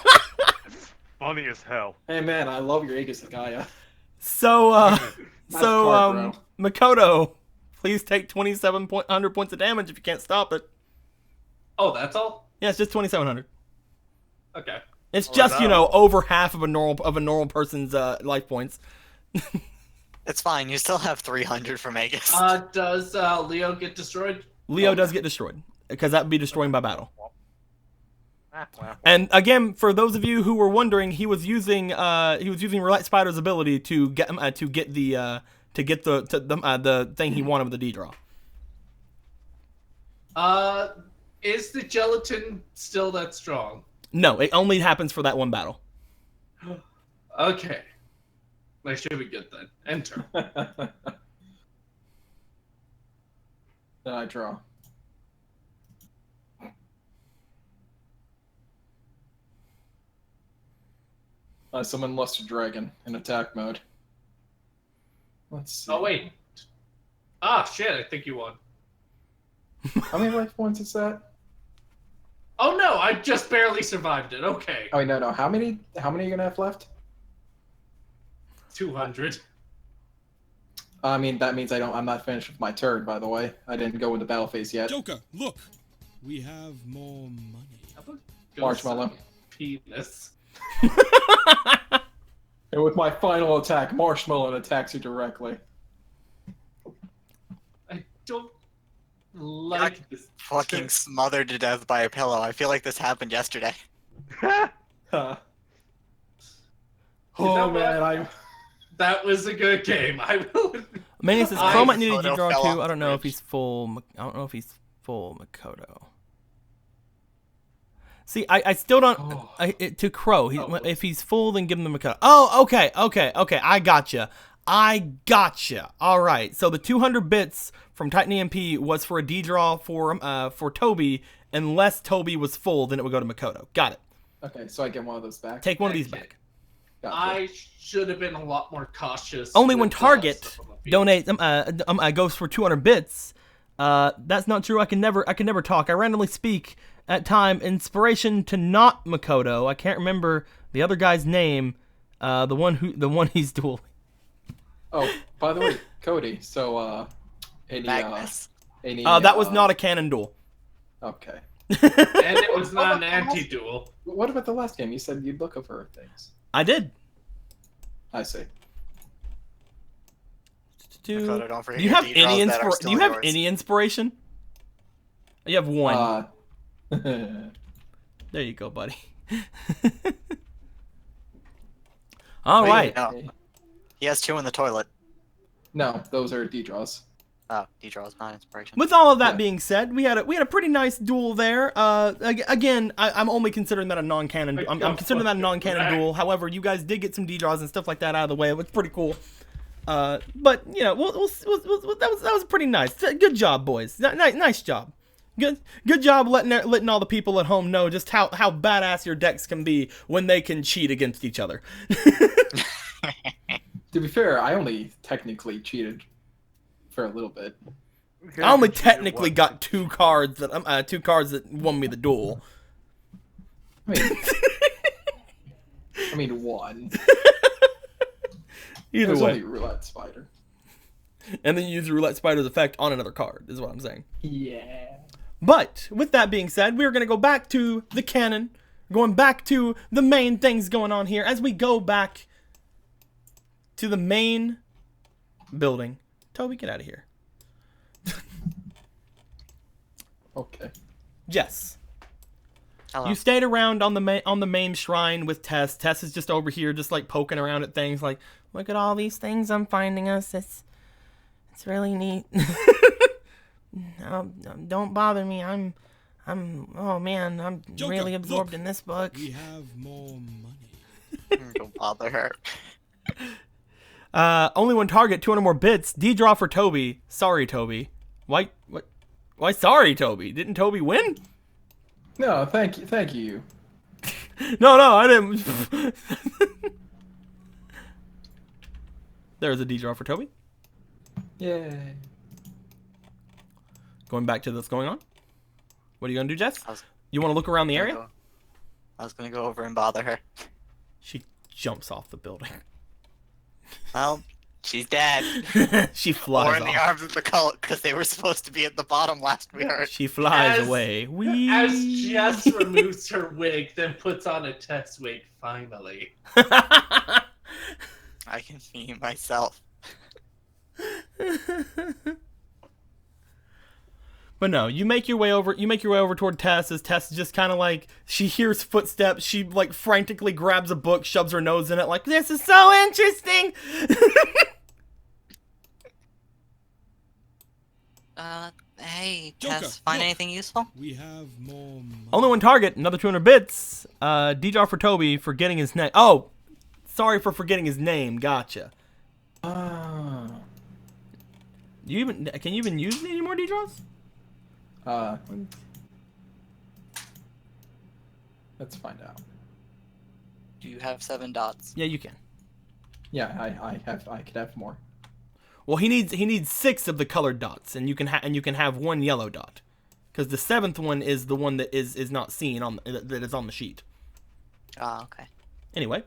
Funny as hell. Hey man, I love your Aegis Gaia. So Nice card, Makoto, please take 2,700 points of damage if you can't stop it. Oh, that's all? Yeah, it's just 2,700. Okay. It's Oh, just, no. over half of a normal person's life points. It's fine. You still have 300 from Aegis. Does Leo get destroyed? Leo does get destroyed because that would be destroying by battle. Well. And again, for those of you who were wondering, he was using Relight Spider's ability to get the thing he wanted with the D draw. Is the gelatin still that strong? No, it only happens for that one battle. Okay. I should be good then. Enter. Then I draw. I summon Luster Dragon in attack mode. Let's see. Oh, wait. Ah, shit, I think you won. How many life points is that? Oh, no, I just barely survived it. Okay. Oh wait, no. How many are you gonna have left? 200. I mean, that means I'm not finished with my turn, by the way. I didn't go into battle phase yet. Joker, look, we have more money. How about go Marshmallow. Penis. And with my final attack, Marshmallow attacks you directly. I don't like this. Fucking smothered to death by a pillow. I feel like this happened yesterday. Huh. know Oh what? man, That was a good game. I will. Manny says I- Crow might need a Makoto D draw fell off too. I don't the know if bridge. he's full. I don't know if he's full Makoto. See, I still don't. Oh. To Crow, Oh. if he's full, then give him the Makoto. Oh, okay. I gotcha. All right. So the 200 bits from Titan EMP was for a D draw for Toby. Unless Toby was full, then it would go to Makoto. Got it. Okay, so I get one of those back. Take one of these Okay. back. Gotcha. I should have been a lot more cautious. Only with when the target stuff on the field. donate goes for 200 bits. That's not true. I can never talk. I randomly speak at time. Inspiration to not Makoto. I can't remember the other guy's name, the one he's dueling. Oh, by the way, Cody. So, Magnus. That was not a canon duel. Okay. And it was not an anti-duel. What about the last game? You said you'd look over things. I did. I see. Dakota, don't forget Do you your have D-draws any that are still yours. inspiration? You have one. There There you go, buddy. All right. No. He has 2 in the toilet. No, those are D-draws. Oh, D-draws, not inspiration. With all of that Yeah. being said, we had a pretty nice duel there. Again, I'm only considering that a non-canon. I'm considering that a non-canon duel. However, you guys did get some D-draws and stuff like that out of the way. It was pretty cool. But you know, that was pretty nice. Good job, boys. Nice job. Good job letting all the people at home know just how badass your decks can be when they can cheat against each other. To be fair, I only technically cheated for a little bit. I only technically got 2 cards that won me the duel. I mean, one. Either There's way. only roulette spider. And then you use the roulette spider's effect on another card, is what I'm saying. Yeah. But with that being said, we're gonna go back to the canon, going back to the main things going on here as we go back to the main building. Toby, get out of here. Okay. Jess, Hello. you stayed around on the main shrine with Tess. Tess is just over here, just like poking around at things, like, look at all these things I'm finding us. It's really neat. Don't bother me. Oh man, I'm Joker, really absorbed look. in this book. We have more money. Don't bother her. Only one target, 200 more bits. D-draw for Toby. Sorry, Toby. Why? What? Why? Sorry, Toby. Didn't Toby win? No, thank you. No, I didn't. There's a D-draw for Toby. Yay. Going back to what's going on. What are you gonna do, Jess? I was- You want to look around the area? I was gonna go over and bother her. She jumps off the building. Well, she's dead. She Or flies in the off. arms of the cult, because they were supposed to be at the bottom last we heard. She flies As- away. Whee! As Jess removes her wig, then puts on a test wig, finally. I can see myself. But no, you make your way over. You make your way over toward Tess. As Tess just kind of like she hears footsteps. She like frantically grabs a book, shoves her nose in it, like this is so interesting. Hey, Joker, Tess, find look. anything useful? We have more money. Only one target. Another 200 bits. D-draw for Toby for getting his name. Oh, sorry for forgetting his name. Gotcha. Ah. Can you even use any more D-draws? Let's find out. Do you have 7 dots? Yeah, you can. Yeah, I could have more. Well, he needs 6 of the colored dots, and you can have 1 yellow dot, because the 7th one is the one that is not seen on that is on the sheet. Ah, okay. Anyway.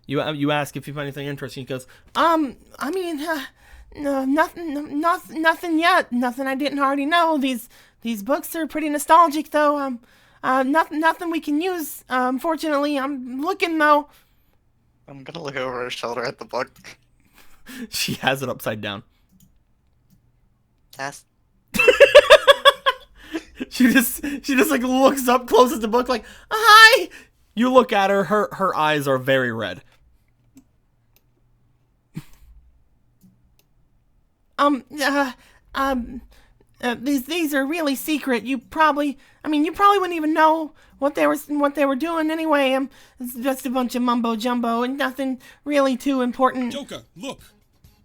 You ask if you find anything interesting. He goes, I mean, no, nothing yet. Nothing I didn't already know. These books are pretty nostalgic, though. Nothing we can use. Unfortunately, I'm looking though. I'm gonna look over her shoulder at the book. She has it upside down. Tess? She just like looks up, closes the book, like, hi. You look at her. Her eyes are very red. These are really secret. You probably wouldn't even know what they were doing anyway. It's just a bunch of mumbo jumbo and nothing really too important. Joker, look.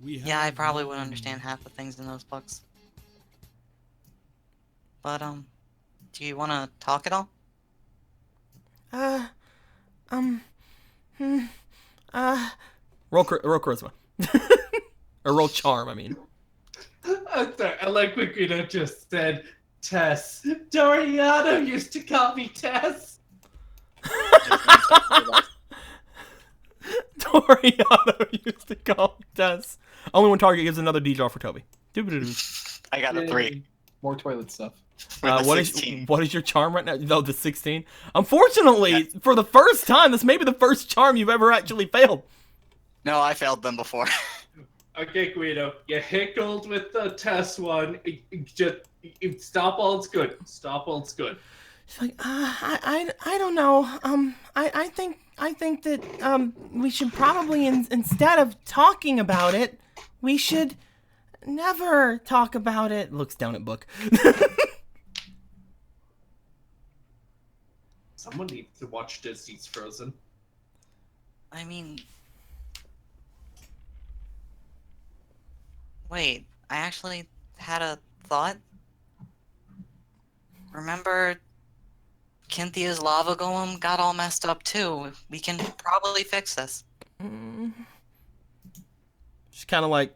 We have Yeah, I probably more wouldn't understand half the things in those books. But, do you want to talk at all? Roll charisma. Or roll charm, I mean. I'm sorry, I like what Guido just said. Tess. Doriano used to call me Tess. Doriano used to call me Tess. Only one target gives another D draw for Toby. Doo-ba-doo-doo. I got a 3. More toilet stuff. We're the What 16. is your charm right now? No, the 16. Unfortunately, for the first time, this may be the first charm you've ever actually failed. No, I failed them before. Okay, Guido, you hickled with the Tess one. Stop while it's good. Stop while it's good. She's like, I don't know. I think that we should probably instead of talking about it, we should never talk about it. Looks down at book. Someone needs to watch Disney's Frozen. I mean... Wait, I actually had a thought. Remember, Cynthia's lava golem got all messed up too. We can probably fix this. She's kind of like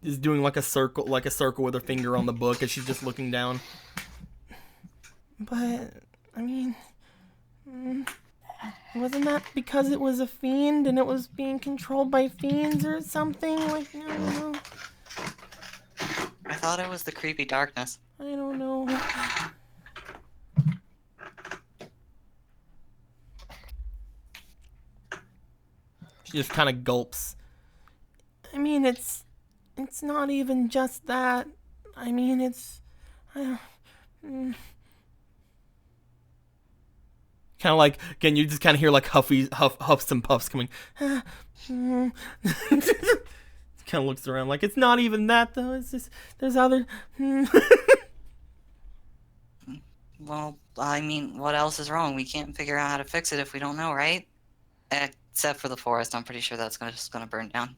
is doing like a circle with her finger on the book as she's just looking down. But I mean, wasn't that because it was a fiend and it was being controlled by fiends or something? Like, I don't know. I thought it was the creepy darkness. I don't know. She just kind of gulps. I mean, it's not even just that. I mean, it's kind of like, again, you just kind of hear like huffs and puffs coming. Kind of looks around like, it's not even that though. It's just there's other. Well, I mean, what else is wrong? We can't figure out how to fix it if we don't know, right? Except for the forest. I'm pretty sure that's just gonna burn down.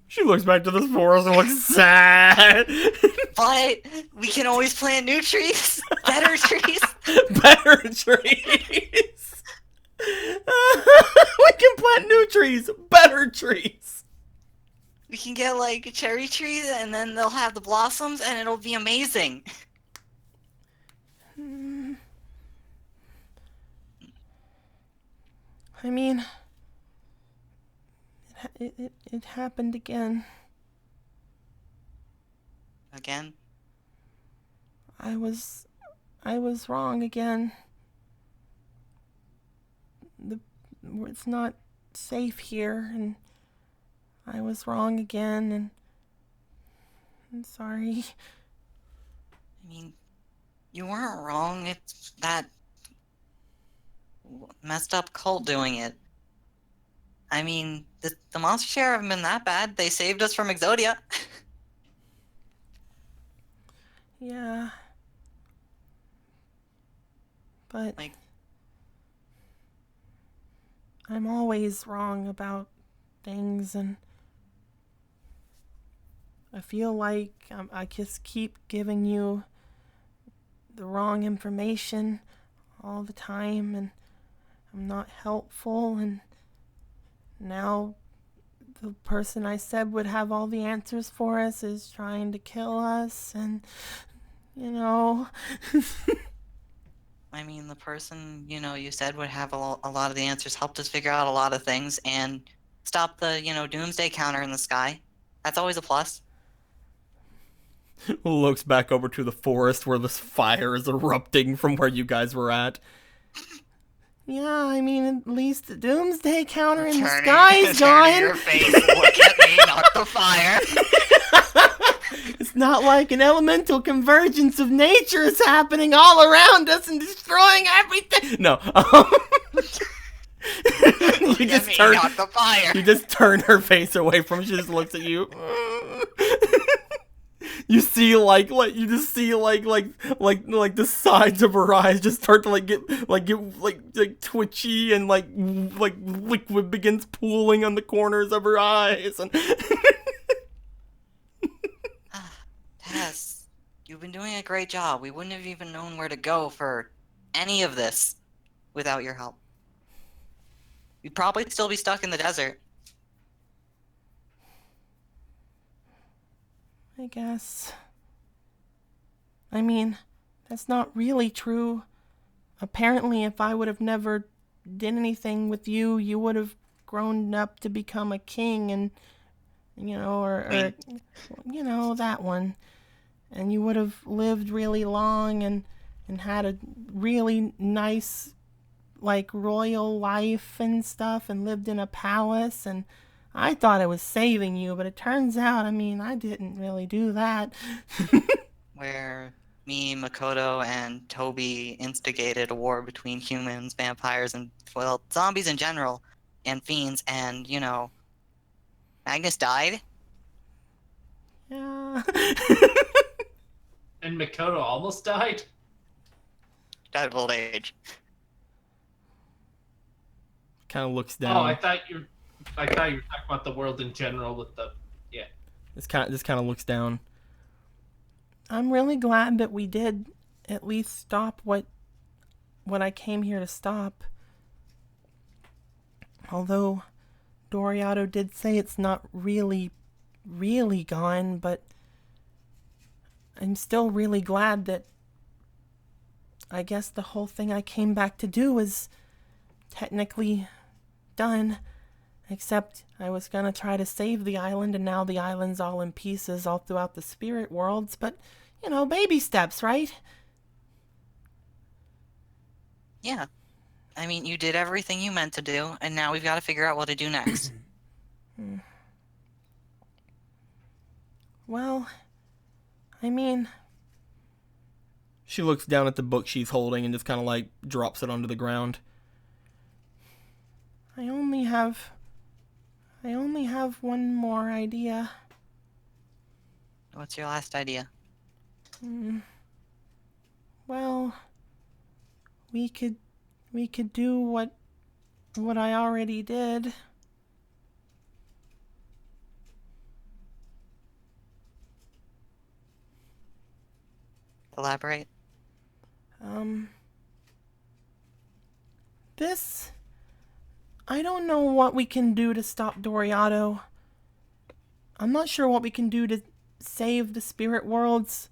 She looks back to this forest and looks sad. But we can always plant new trees. Better trees. Better trees. We can plant new trees. Better trees. We can get like cherry trees and then they'll have the blossoms and it'll be amazing. I mean, it happened again. Again? I was wrong again. It's not safe here, and I was wrong again, and I'm sorry. I mean, you weren't wrong. It's that messed up cult doing it. I mean, the monster share haven't been that bad. They saved us from Exodia. Yeah. But Like- I'm always wrong about things, and I feel like I just keep giving you the wrong information all the time, and I'm not helpful, and now the person I said would have all the answers for us is trying to kill us, and you know. I mean, the person, you said would have a lot of the answers helped us figure out a lot of things and stop the, doomsday counter in the sky. That's always a plus. Looks back over to the forest where this fire is erupting from where you guys were at. Yeah, I mean, at least the doomsday counter in the sky is gone. Turn your face, look at me, not the fire. It's not like an elemental convergence of nature is happening all around us and destroying everything. No. You just turn. Not the fire. You just turn her face away from. She just looks at you. You see like the sides of her eyes just start to get twitchy, and like liquid begins pooling on the corners of her eyes, and Tess, you've been doing a great job. We wouldn't have even known where to go for any of this without your help. We'd probably still be stuck in the desert. I guess. I mean, that's not really true. Apparently, if I would have never did anything with you, you would have grown up to become a king and, or that one. And you would have lived really long and had a really nice, like, royal life and stuff and lived in a palace. And I thought I was saving you, but it turns out, I didn't really do that. Where me, Makoto, and Toby instigated a war between humans, vampires, and, well, zombies in general, and fiends, and, Magnus died? Yeah. And Makoto almost died? Died of old age. Kind of looks down. Oh, I thought you were talking about the world in general with the... Yeah. This kind of looks down. I'm really glad that we did at least stop what I came here to stop. Although Doriato did say it's not really gone, but I'm still really glad that I guess the whole thing I came back to do is technically done. Except I was gonna try to save the island, and now the island's all in pieces all throughout the spirit worlds. But, baby steps, right? Yeah. You did everything you meant to do, and now we've got to figure out what to do next. Well, she looks down at the book she's holding and just kind of like drops it onto the ground. I only have one more idea. What's your last idea? Well, we could do what I already did. Elaborate. I don't know what we can do to stop Doriato. I'm not sure what we can do to save the spirit worlds,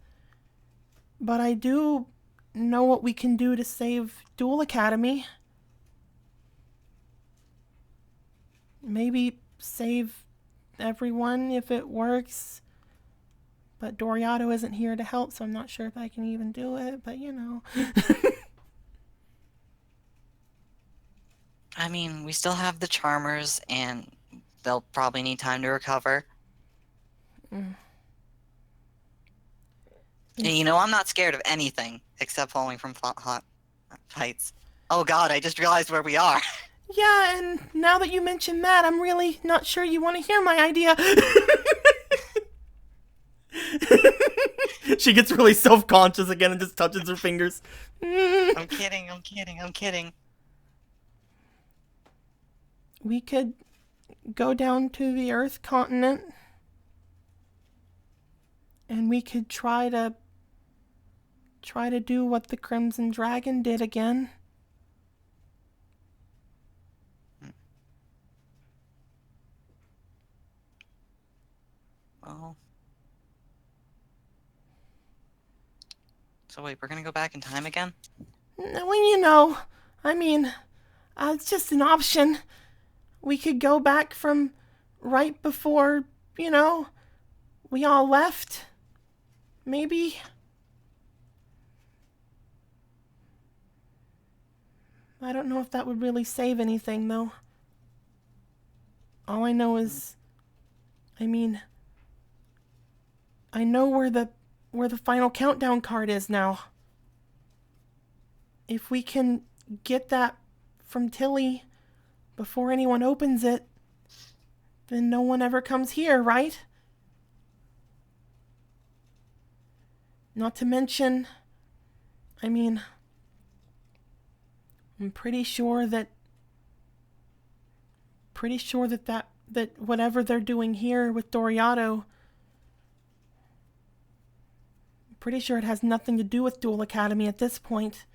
but I do know what we can do to save Duel Academy. Maybe save everyone if it works. But Doriato isn't here to help, so I'm not sure if I can even do it, but We still have the Charmers, and they'll probably need time to recover. And I'm not scared of anything except falling from hot heights. Oh god, I just realized where we are. Yeah, and now that you mention that, I'm really not sure you want to hear my idea. She gets really self-conscious again and just touches her fingers. I'm kidding. We could go down to the Earth continent, and we could try to do what the Crimson Dragon did again. Well, so wait, we're gonna go back in time again? Well, it's just an option. We could go back from right before, we all left. Maybe. I don't know if that would really save anything, though. All I know is, I know where the final countdown card is now. If we can get that from Tilly before anyone opens it, then no one ever comes here, right? Not to mention, I'm pretty sure that whatever they're doing here with Doriato, I'm pretty sure it has nothing to do with Duel Academy at this point.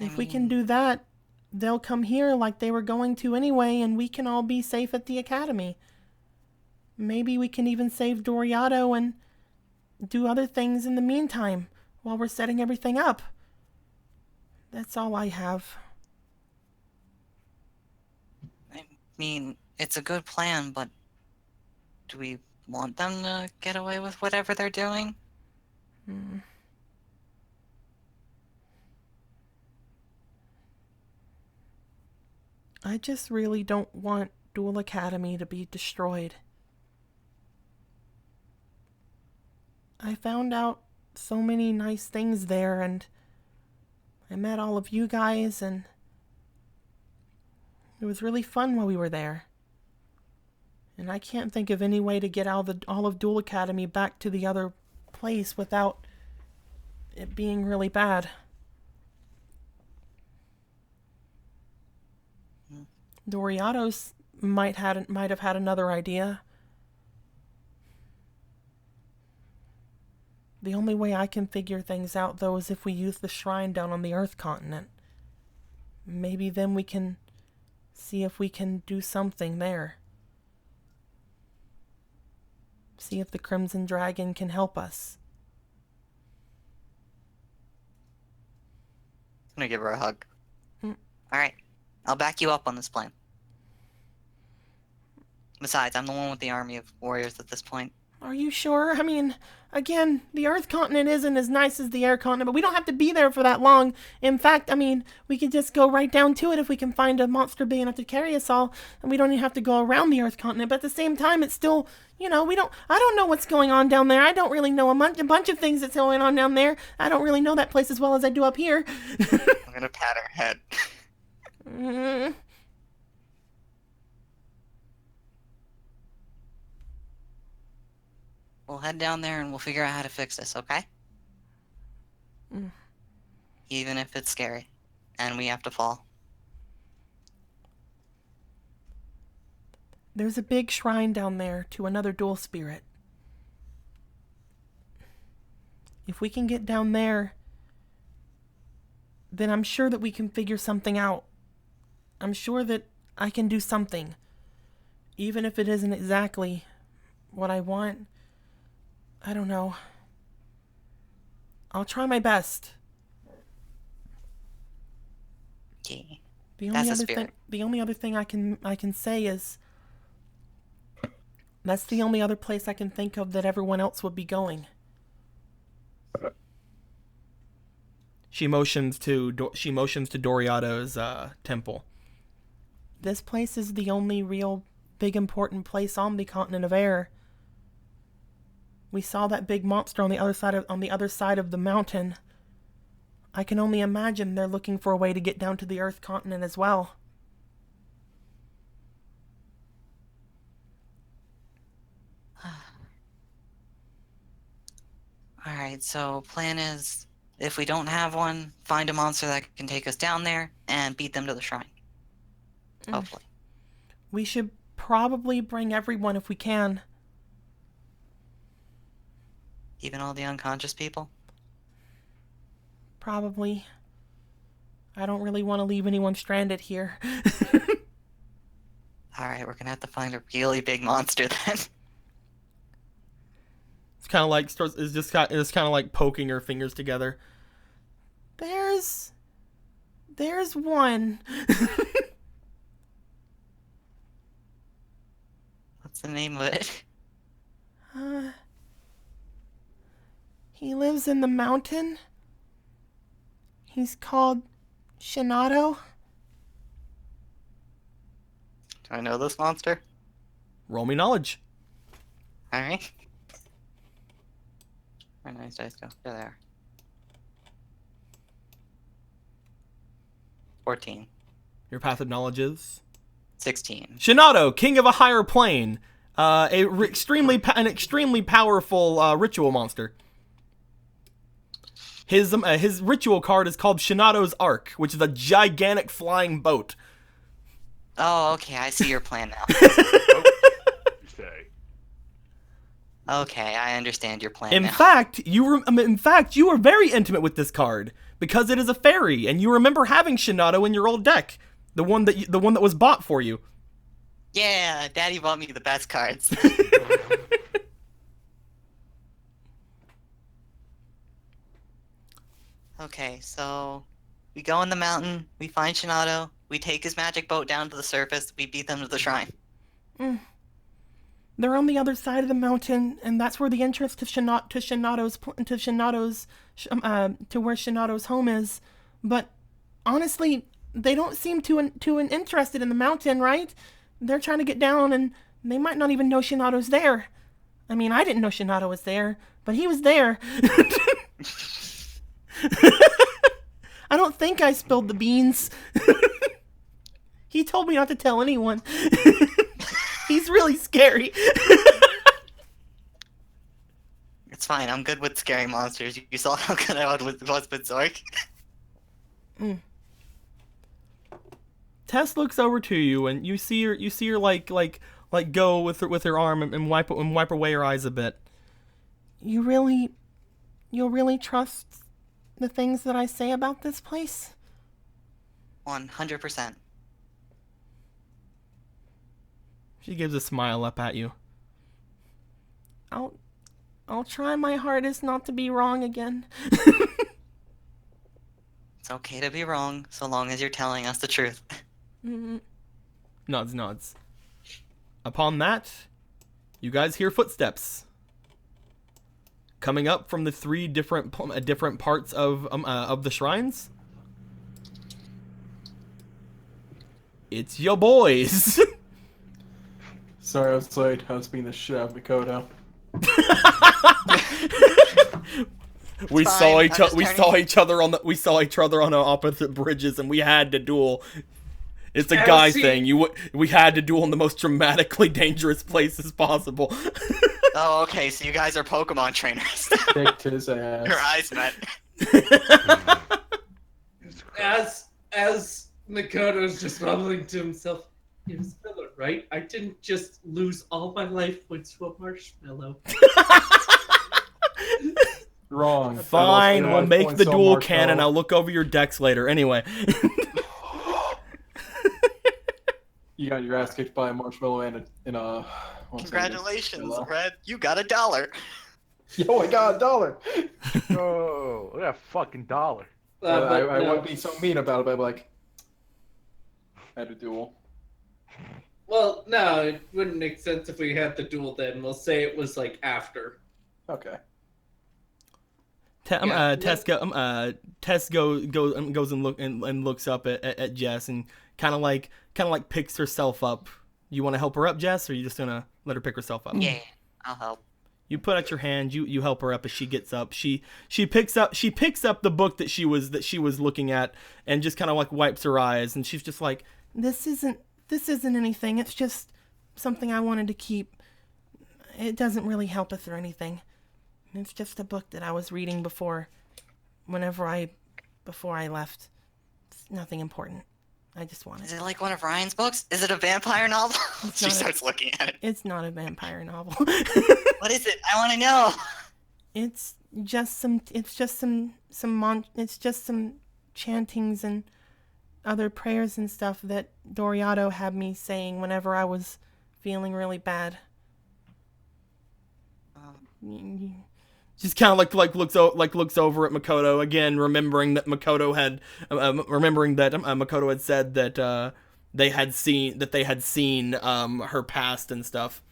If we can do that, they'll come here like they were going to anyway, and we can all be safe at the academy. Maybe we can even save Doriato and do other things in the meantime while we're setting everything up. That's all I have. I mean, it's a good plan, but do we want them to get away with whatever they're doing? I just really don't want Duel Academy to be destroyed. I found out so many nice things there, and I met all of you guys, and it was really fun while we were there. And I can't think of any way to get all of Duel Academy back to the other place without it being really bad. Doriatos might have had another idea. The only way I can figure things out, though, is if we use the shrine down on the Earth continent. Maybe then we can see if we can do something there. See if the Crimson Dragon can help us. I'm gonna give her a hug. Alright, I'll back you up on this plan. Besides, I'm the one with the army of warriors at this point. Are you sure? I mean, again, the Earth continent isn't as nice as the Air continent, but we don't have to be there for that long. In fact, I mean, we could just go right down to it if we can find a monster big enough to carry us all, and we don't even have to go around the Earth continent. But at the same time, it's still, I don't know what's going on down there. I don't really know a bunch of things that's going on down there. I don't really know that place as well as I do up here. I'm gonna pat her head. We'll head down there and we'll figure out how to fix this, okay? Even if it's scary. And we have to fall. There's a big shrine down there to another dual spirit. If we can get down there, then I'm sure that we can figure something out. I'm sure that I can do something. Even if it isn't exactly what I want. I don't know. I'll try my best. Okay. The That's a spirit. only other thing I can say is that's the only other place I can think of that everyone else would be going. She motions to Doriato's temple. This place is the only real big important place on the continent of air. We saw that big monster on the other side of the mountain. I can only imagine they're looking for a way to get down to the Earth continent as well. Alright, so plan is, if we don't have one, find a monster that can take us down there and beat them to the shrine. Hopefully. We should probably bring everyone if we can. Even all the unconscious people? Probably. I don't really want to leave anyone stranded here. Alright, we're gonna have to find a really big monster then. It's kind of like it's kind of like poking her fingers together. There's one. What's the name of it? He lives in the mountain. He's called Shinato. Do I know this monster? Roll me knowledge. Alright. Where nice dice go? There they are. 14. Your path of knowledge is 16. Shinato, king of a higher plane. An extremely powerful ritual monster. His ritual card is called Shinato's Ark, which is a gigantic flying boat. Oh, okay, I see your plan now. You say. Okay, I understand your plan In now. fact, you were very intimate with this card because it is a fairy, and you remember having Shinato in your old deck, the one that was bought for you. Yeah, Daddy bought me the best cards. Okay, so we go in the mountain, we find Shinato, we take his magic boat down to the surface, we beat them to the shrine. They're on the other side of the mountain, and that's where the entrance to to where Shinato's home is. But honestly, they don't seem too interested in the mountain, right? They're trying to get down, and they might not even know Shinato's there. I mean, I didn't know Shinato was there, but he was there. I don't think I spilled the beans. He told me not to tell anyone. He's really scary. It's fine, I'm good with scary monsters. You saw how good I was with Zork. Tess looks over to you, and you see her like go with her arm and wipe away her eyes a bit. You'll really trust the things that I say about this place? 100%. She gives a smile up at you. I'll try my hardest not to be wrong again. It's okay to be wrong, so long as you're telling us the truth. Nods. Upon that, you guys hear footsteps coming up from the three different parts of the shrines. It's your boys. Sorry, I was late. I was being the shit out of Mikoto. We Fine, saw I'm each just we turning- saw each other on opposite bridges, and we had to duel. It's a Yeah, guy see- thing. We had to duel in the most dramatically dangerous places possible. Oh, okay, so you guys are Pokemon trainers. Kicked his ass. Your eyes met. As Makoto's just mumbling to himself, it was Miller, right? I didn't just lose all my life points to a marshmallow. Wrong. Fine, I we'll lost make points the on duel Marshmallow. canon. I'll look over your decks later. Anyway. You got your ass kicked by a marshmallow and a what's that? Congratulations, Hello? Red. You got $1. Yo, I got $1. Oh, look at that fucking dollar. I No. wouldn't be so mean about it, but I'd be like, I had a duel. Well, no, it wouldn't make sense if we had the duel then. We'll say it was like after. Okay. Tess goes and looks up at Jess and kind of like picks herself up. You want to help her up, Jess, or are you just gonna let her pick herself up? Yeah, I'll help. You put out your hand. You help her up as she gets up. She picks up the book that she was looking at and just kind of like wipes her eyes, and she's just like, this isn't anything. It's just something I wanted to keep. It doesn't really help us or anything. It's just a book that I was reading before I left. It's nothing important. I just wanted Is it like one of Ryan's books? Is it a vampire novel? She not a- starts looking at it. It's not a vampire novel. What is it? I want to know. It's just some chantings and other prayers and stuff that Doriato had me saying whenever I was feeling really bad. Just kind of looks over at Makoto again, remembering that Makoto had said that they had seen her past and stuff.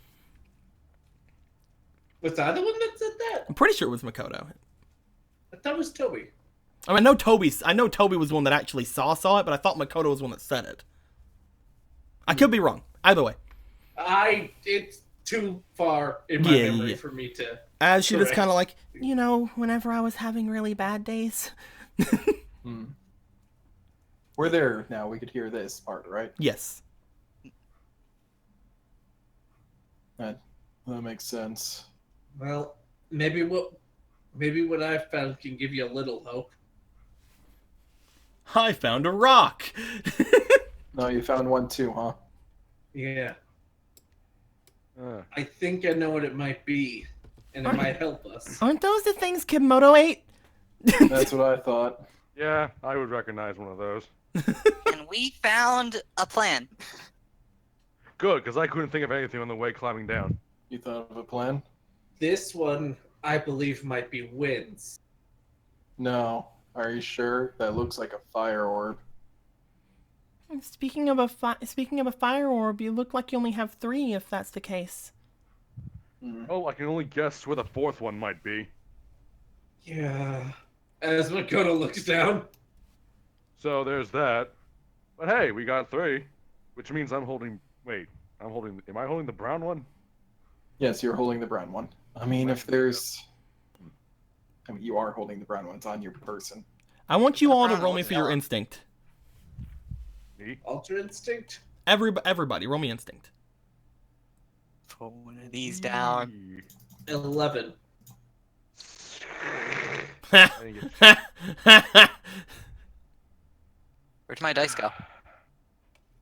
Was I the one that said that? I'm pretty sure it was Makoto. I thought it was Toby. I know Toby was the one that actually saw it, but I thought Makoto was the one that said it. I could be wrong. Either way. It's too far in my memory for me to. As she just Correct. kind of like, whenever I was having really bad days. We're there now. We could hear this part, right? Yes. That makes sense. Well, maybe what I found can give you a little hope. I found a rock. No, you found one too, huh? Yeah, I think I know what it might be, and it might help us. Aren't those the things Kimoto ate? That's what I thought. Yeah, I would recognize one of those. And we found a plan. Good, because I couldn't think of anything on the way climbing down. You thought of a plan? This one, I believe, might be wins. No, Are you sure? That looks like a fire orb. Speaking of a fire orb, you look like you only have 3. If that's the case. Oh, I can only guess where the 4th one might be. Yeah. As Makoto looks down. So there's that. But hey, we got 3, which means I'm holding. Wait, Am I holding the brown one? Yes, you're holding the brown one. I mean, Might if be, there's, I mean, you are holding the brown one. It's on your person. I want you The all to brown roll one me was for your yellow. instinct. Me? Ultra Instinct? Everybody, roll me instinct. Put one of these down. 11. I didn't get Where'd my dice go?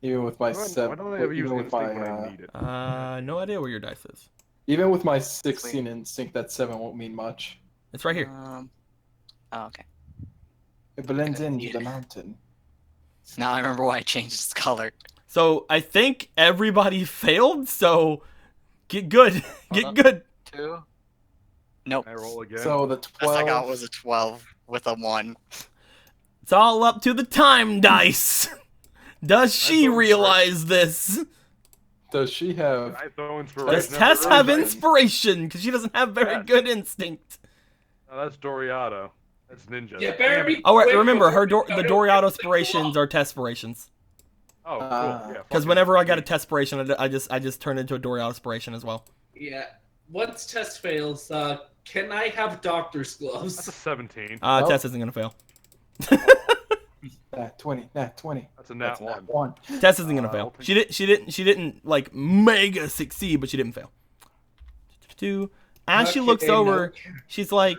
Even with my Why don't I ever use even with instinct my, when I need it? No idea where your dice is. even with my 16 instinct, that 7 won't mean much. It's right here. Oh, okay. It blends Okay, into yeah. the mountain. Now I remember why I changed its color. So I think everybody failed. So get good. Get on. good. 2. Nope. I roll again. So the Best I got 12. was a 12 with a 1. It's all up to the time dice. Does she vote for it. realize this? Does she have? I throw inspiration. Does That's Tess have version. inspiration? Because she doesn't have very Yes. good instinct. No, that's Doriato. That's Ninja. Yeah, better be Oh, wait, quick remember, before the Makoto Doriato gets the aspirations claw. are Tespirations. Oh, cool. Ah. Yeah. Because fucking whenever I got a sweet. Tespiration, I just turned into a Doriato aspiration as well. Yeah. Once test fails, can I have doctor's That's a gloves? 17. Oh. Tess isn't gonna fail. Nat 20. Nat 20. That's a That's nat nat 1. 1. Tess isn't gonna I'll fail. take- She didn't like mega succeed, but she didn't fail. 2. As she looks Okay, over, no. she's like,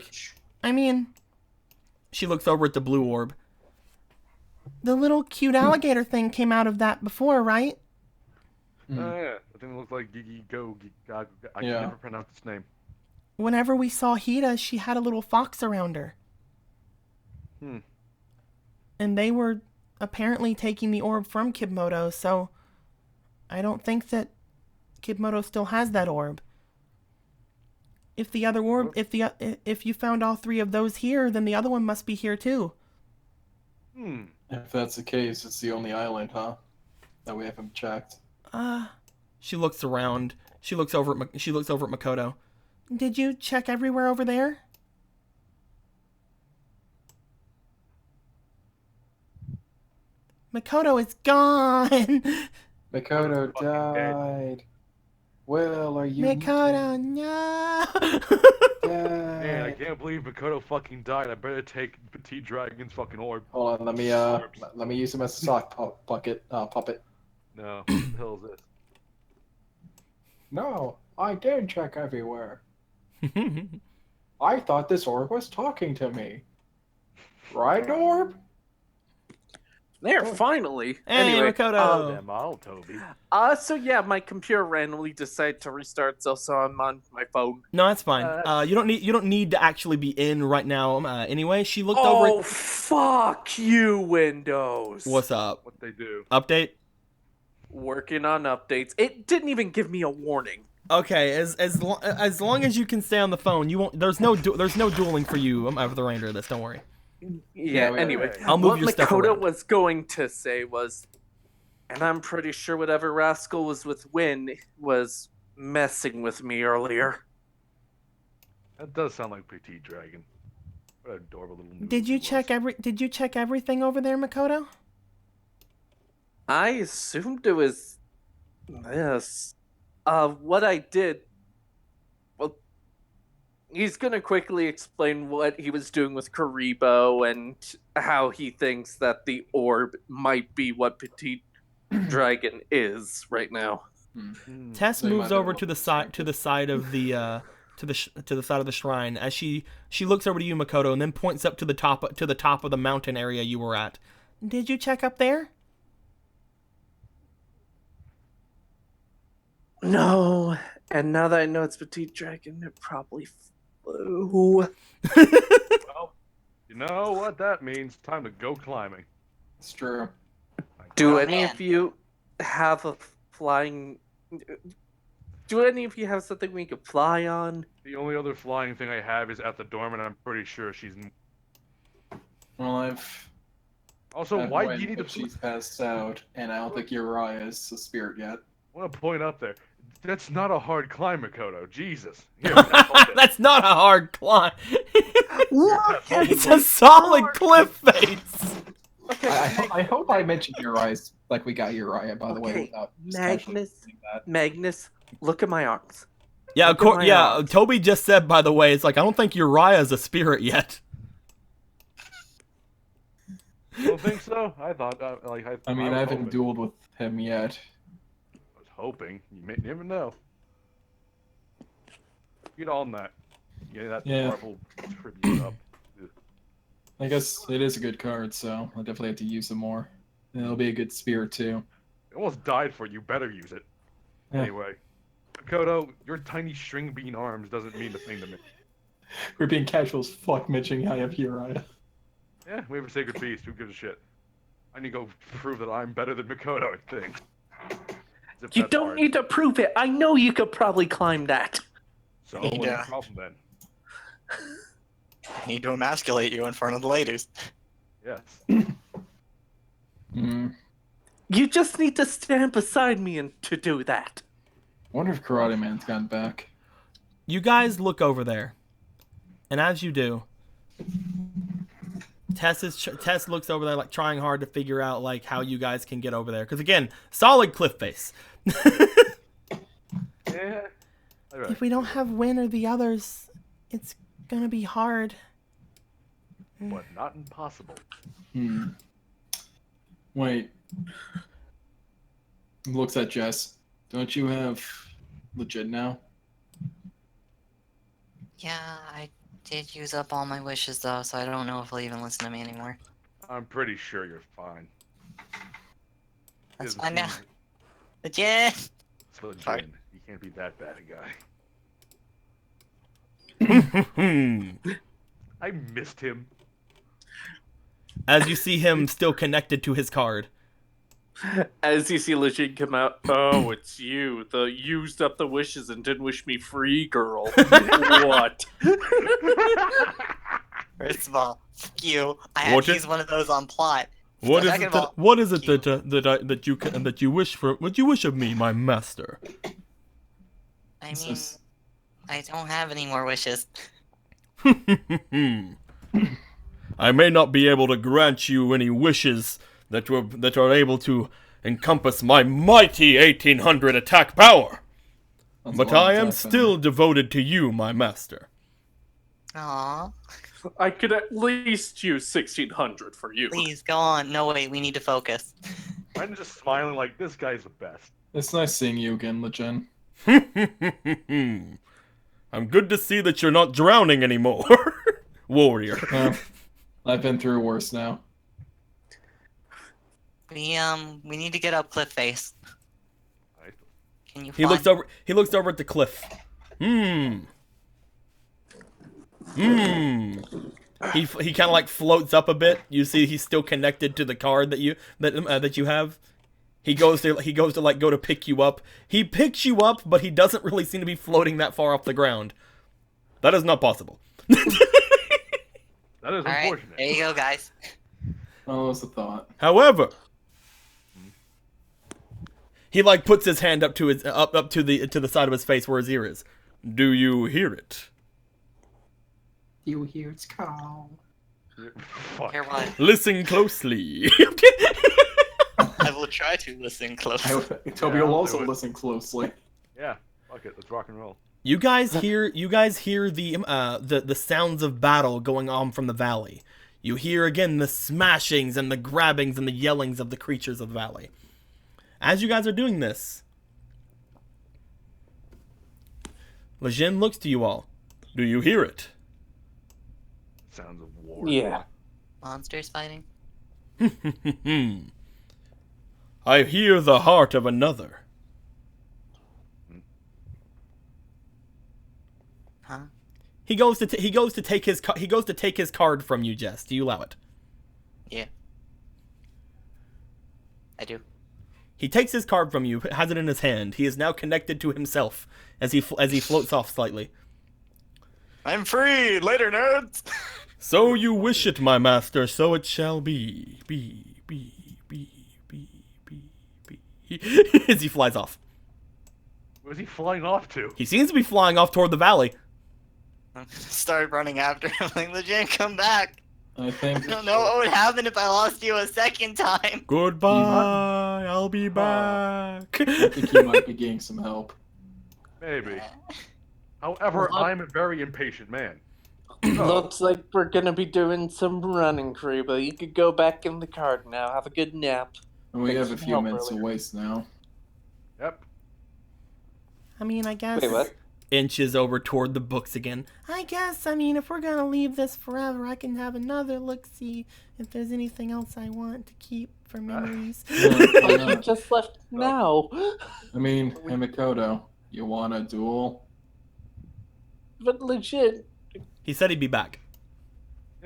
I mean, she looks over at the blue orb. The little cute alligator thing came out of that before, right? Oh, yeah. The thing that looks like Gigi Go. I can Yeah. never pronounce its name. Whenever we saw Hida, she had a little fox around her. Hmm. And they were apparently taking the orb from Kibmoto, so I don't think that Kibmoto still has that orb. If the other orb, if you found all 3 of those here, then the other one must be here too. Hmm. If that's the case, it's the only island, huh? That we haven't checked. She looks around. She looks over at Makoto. Did you check everywhere over there? Makoto is gone. Makoto Fucking dead. died. Will, are you Makoto, no. dead? Man, I can't believe Makoto fucking died. I better take Petite Dragon's fucking orb. Hold on, let me use him as a sock puppet. No. What the hell is this? No, I did check everywhere. I thought this orb was talking to me. Right, orb? There, Oh. finally. Hey, Anyway, Makoto. Damn, all Toby. so yeah, my computer randomly decided to restart itself, so I'm on my phone. No, that's fine. You don't need to actually be in right now. Anyway, she looked over. Oh, fuck you, Windows. What's up? What they do? Update. Working on updates. It didn't even give me a warning. Okay, as long as you can stay on the phone, you won't. There's no dueling for you over the remainder of this. Don't worry. Yeah, wait, anyway. I'll move what your stuff Makoto around. was going to say was, and I'm pretty sure whatever rascal was with Win was messing with me earlier. That does sound like Petite Dragon. What an adorable little noob Did you she check was. Did you check everything over there, Makoto? I assumed it was this. What I did. Well, he's gonna quickly explain what he was doing with Karibo and how he thinks that the orb might be what Petite Dragon is right now. Hmm. Tess They might moves have over a to the little side of the to the side of the shrine as she looks over to you, Makoto, and then points up to the top of the mountain area you were at. Did you check up there? No, and now that I know it's Petite Dragon, it probably flew. Well, you know what that means. Time to go climbing. It's true. Do Oh, any man. of you have a flying? Do any of you have something we could fly on? The only other flying thing I have is at the dorm, and I'm pretty sure she's. Well, I've Also, I've why do went, you need to? but she's passed out, and I don't think Uriah is a spirit yet. I want to point out there. That's not a hard climb, Makoto. Jesus. Here, hold it. That's not a hard climb. Look It's a solid cliff face. Okay, I hope I mentioned Uriah's like we got Uriah, by the way, Okay, without just casually Magnus. saying that. Magnus, look at my arms. Yeah, Look at my yeah. arms. Toby just said, by the way, it's like I don't think Uriah's a spirit yet. You don't think so? I thought, I mean, was I haven't hoping. dueled with him yet. I was hoping. You may never know. Get on that. Get that Yeah. Marvel tribute up. I guess it is a good card, so I'll definitely have to use it more. And it'll be a good spirit too. It almost died for you. Better use it. Yeah. Anyway, Makoto, your tiny string bean arms doesn't mean a thing to me. We're being casual as fuck mentioning I have Uriah. Yeah, we have a sacred beast. Who gives a shit? I need to go prove that I'm better than Makoto at things. As if You that's don't hard. need to prove it. I know you could probably climb that. So what's the Yeah. problem then? I need to emasculate you in front of the ladies. Yes. You just need to stand beside me and to do that. I wonder if Karate Man's gone back. You guys look over there, and as you do, Tess looks over there, like trying hard to figure out like how you guys can get over there. Because again, solid cliff face. Yeah. All right. If we don't have Win or the others, it's gonna be hard. But not impossible. Wait. Looks at Jess. Don't you have legit now? Yeah, I did use up all my wishes though, so I don't know if he'll even listen to me anymore. I'm pretty sure you're fine. That's Isn't fine now. he- Legit! So Sorry. Jin, he can't be that bad a guy. I missed him. As you see him still connected to his card. As you see Legit come out, oh, it's you, the used up the wishes and didn't wish me free girl. What? First of all, fuck you. I had What to is- use one of those on plot. What is Second it? of all, What is it you- that you wish for? What you wish of me, my master? I This mean, is- I don't have any more wishes. I may not be able to grant you any wishes that are able to encompass my mighty 1800 attack power, That's a but lot I of am attack still devoted to you, my master. Aww. I could at least use 1600 for you. Please, go on. No, wait, we need to focus. I'm just smiling like this guy's the best. It's nice seeing you again, Legend. I'm good to see that you're not drowning anymore, warrior. I've been through worse now. We need to get up cliff face. Right? Can you He fly? looks over. He looks over at the cliff. He kind of like floats up a bit. You see, he's still connected to the card that you have. He goes to like go to pick you up. He picks you up, but he doesn't really seem to be floating that far off the ground. That is not possible. That is Alright, unfortunate. there you go, guys. Oh, that's a thought. However, he like puts his hand up to his up to the side of his face where his ear is. Do you hear it? You hear its call. Fuck. Here, what? Listen closely. I will try to listen closely. Toby Yeah, will I'll also do it. listen closely. Yeah. Fuck it. Let's rock and roll. You guys hear the sounds of battle going on from the valley. You hear again the smashings and the grabbings and the yellings of the creatures of the valley. As you guys are doing this, Lejeune looks to you all. Do you hear it? Sounds of war. Yeah. Monsters fighting? I hear the heart of another. Huh? He goes to take his card from you, Jess. Do you allow it? Yeah. I do. He takes his card from you, has it in his hand. He is now connected to himself as he floats off slightly. I'm free! Later, nerds! So you wish it, my master, so it shall be. As he flies off. Where's he flying off to? He seems to be flying off toward the valley. Started running after him, like, legit, come back. I think I don't know what would happen if I lost you a second time. Goodbye, I'll be back. I think he might be getting some help. Maybe. However, I'm a very impatient man. Looks like we're gonna be doing some running, crew, but you could go back in the cart now. Have a good nap. And we Thanks have a for few help minutes to earlier. waste now. Yep. I mean, I guess. Wait, what? Inches over toward the books again. I guess, I mean, if we're gonna leave this forever, I can have another look-see if there's anything else I want to keep for memories. But you just left now. I mean, hey Makoto, you want a duel? But legit. He said he'd be back.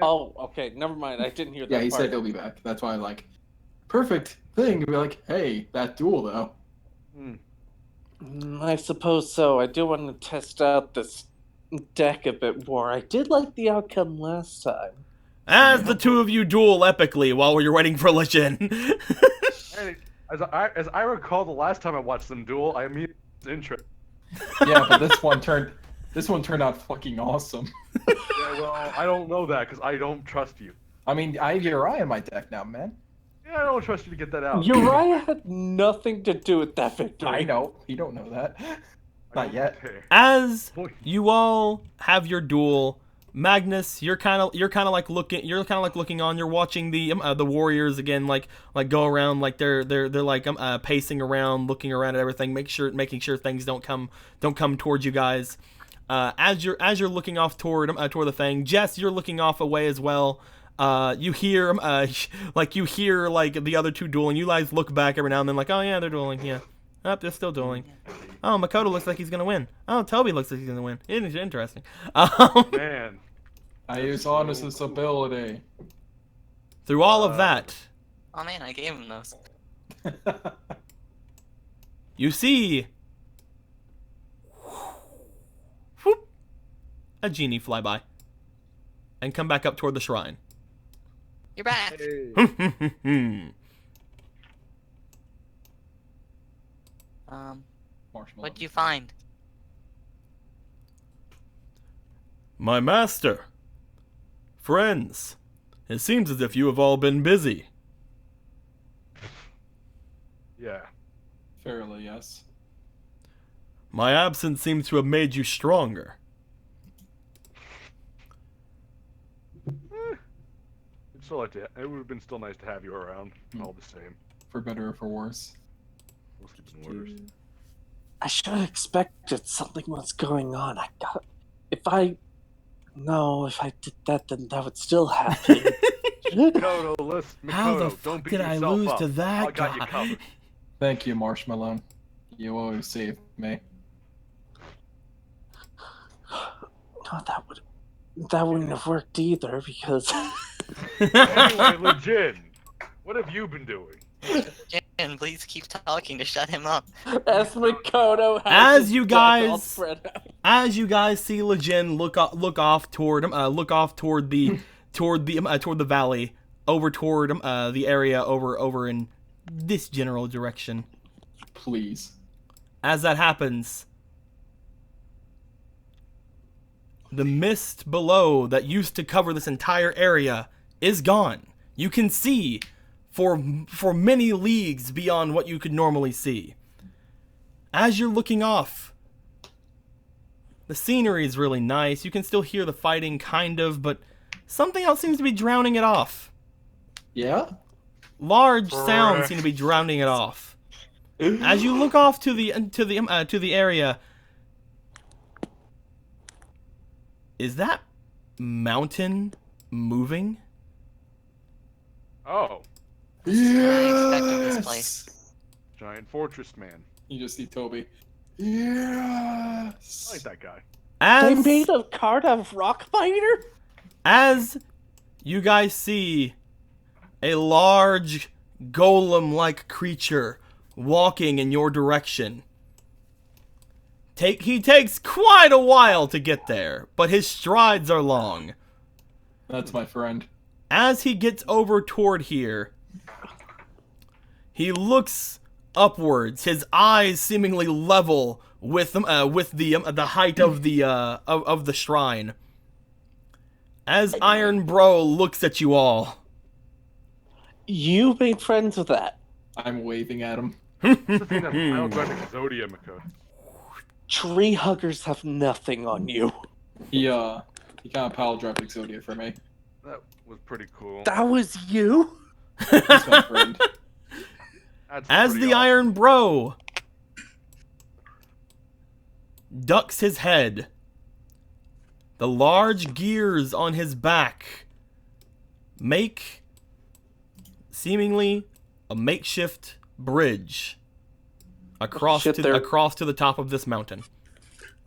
Oh, okay. Never mind. I didn't hear that Yeah, he part. said he'll be back. That's why, like, perfect thing to be like, hey, that duel though. I suppose so. I do want to test out this deck a bit more. I did like the outcome last time. As the two of you duel epically while you're waiting for Lichen. And as I recall, the last time I watched them duel, I immediately was interested. Yeah, but this one turned out fucking awesome. Yeah, well, I don't know that because I don't trust you. I mean, I have Uriah in my deck now, man. Yeah, I don't trust you to get that out. Uriah had nothing to do with that victory. I know. You don't know that. Not yet. Okay. As you all have your duel, Magnus, you're kind of like looking on. You're watching the warriors again, like go around, like they're like pacing around, looking around at everything, making sure things don't come towards you guys. As you're looking off toward the thing, Jess, you're looking off away as well. You hear like the other two dueling. You guys look back every now and then, like, oh yeah, they're dueling. Yeah, they're still dueling. Oh, Makoto looks like he's gonna win. Oh, Toby looks like he's gonna win. Interesting. Man. I use Honest's ability. Through all of that, Oh man, I gave him those. you see whoop, a genie fly by and come back up toward the shrine. You're back. Hey. Marshmallow. What'd you find? My master, friends, it seems as if you have all been busy. Yeah. Fairly, yes. My absence seems to have made you stronger. Still like to, it would have been still nice to have you around, all the same. For better or for worse. We'll keep it in orders. I should have expected something was going on. If I did that, then that would still happen. Makoto, listen, How the Makoto, fuck don't beat did I yourself lose up. to that I got you guy? covered. Thank you, Marshmallow. You always saved me. No, that wouldn't have worked either because Anyway, legit, what have you been doing? Jin, please keep talking to shut him up. as Makoto has As his you deck all guys- spread out. As you guys see Lejin look off toward the valley, over toward the area over in this general direction. Please. As that happens, the mist below that used to cover this entire area is gone. You can see for many leagues beyond what you could normally see. As you're looking off, the scenery is really nice. You can still hear the fighting, kind of, but something else seems to be drowning it off. Yeah? Large sounds seem to be drowning it off. As you look off to the area, is that mountain moving? Oh, Unexpected this place. giant fortress man. You just see Toby. I Yes. like that guy. They As made a card out of rock fighter? as you guys see a large golem-like creature walking in your direction. He takes quite a while to get there, but his strides are long. That's my friend. As he gets over toward here, he looks upwards, his eyes seemingly level with the height of the shrine. As Iron Bro looks at you all, You made friends with that. I'm waving at him. That's the thing that Final Graphic Exodia, Makoto. Tree huggers have nothing on you. He kind of pile dropped Exodia for me. That was pretty cool. That was you? He's my friend. That's as pretty the awesome. Iron Bro ducks his head, the large gears on his back make seemingly a makeshift bridge across shit, to there- across to the top of this mountain.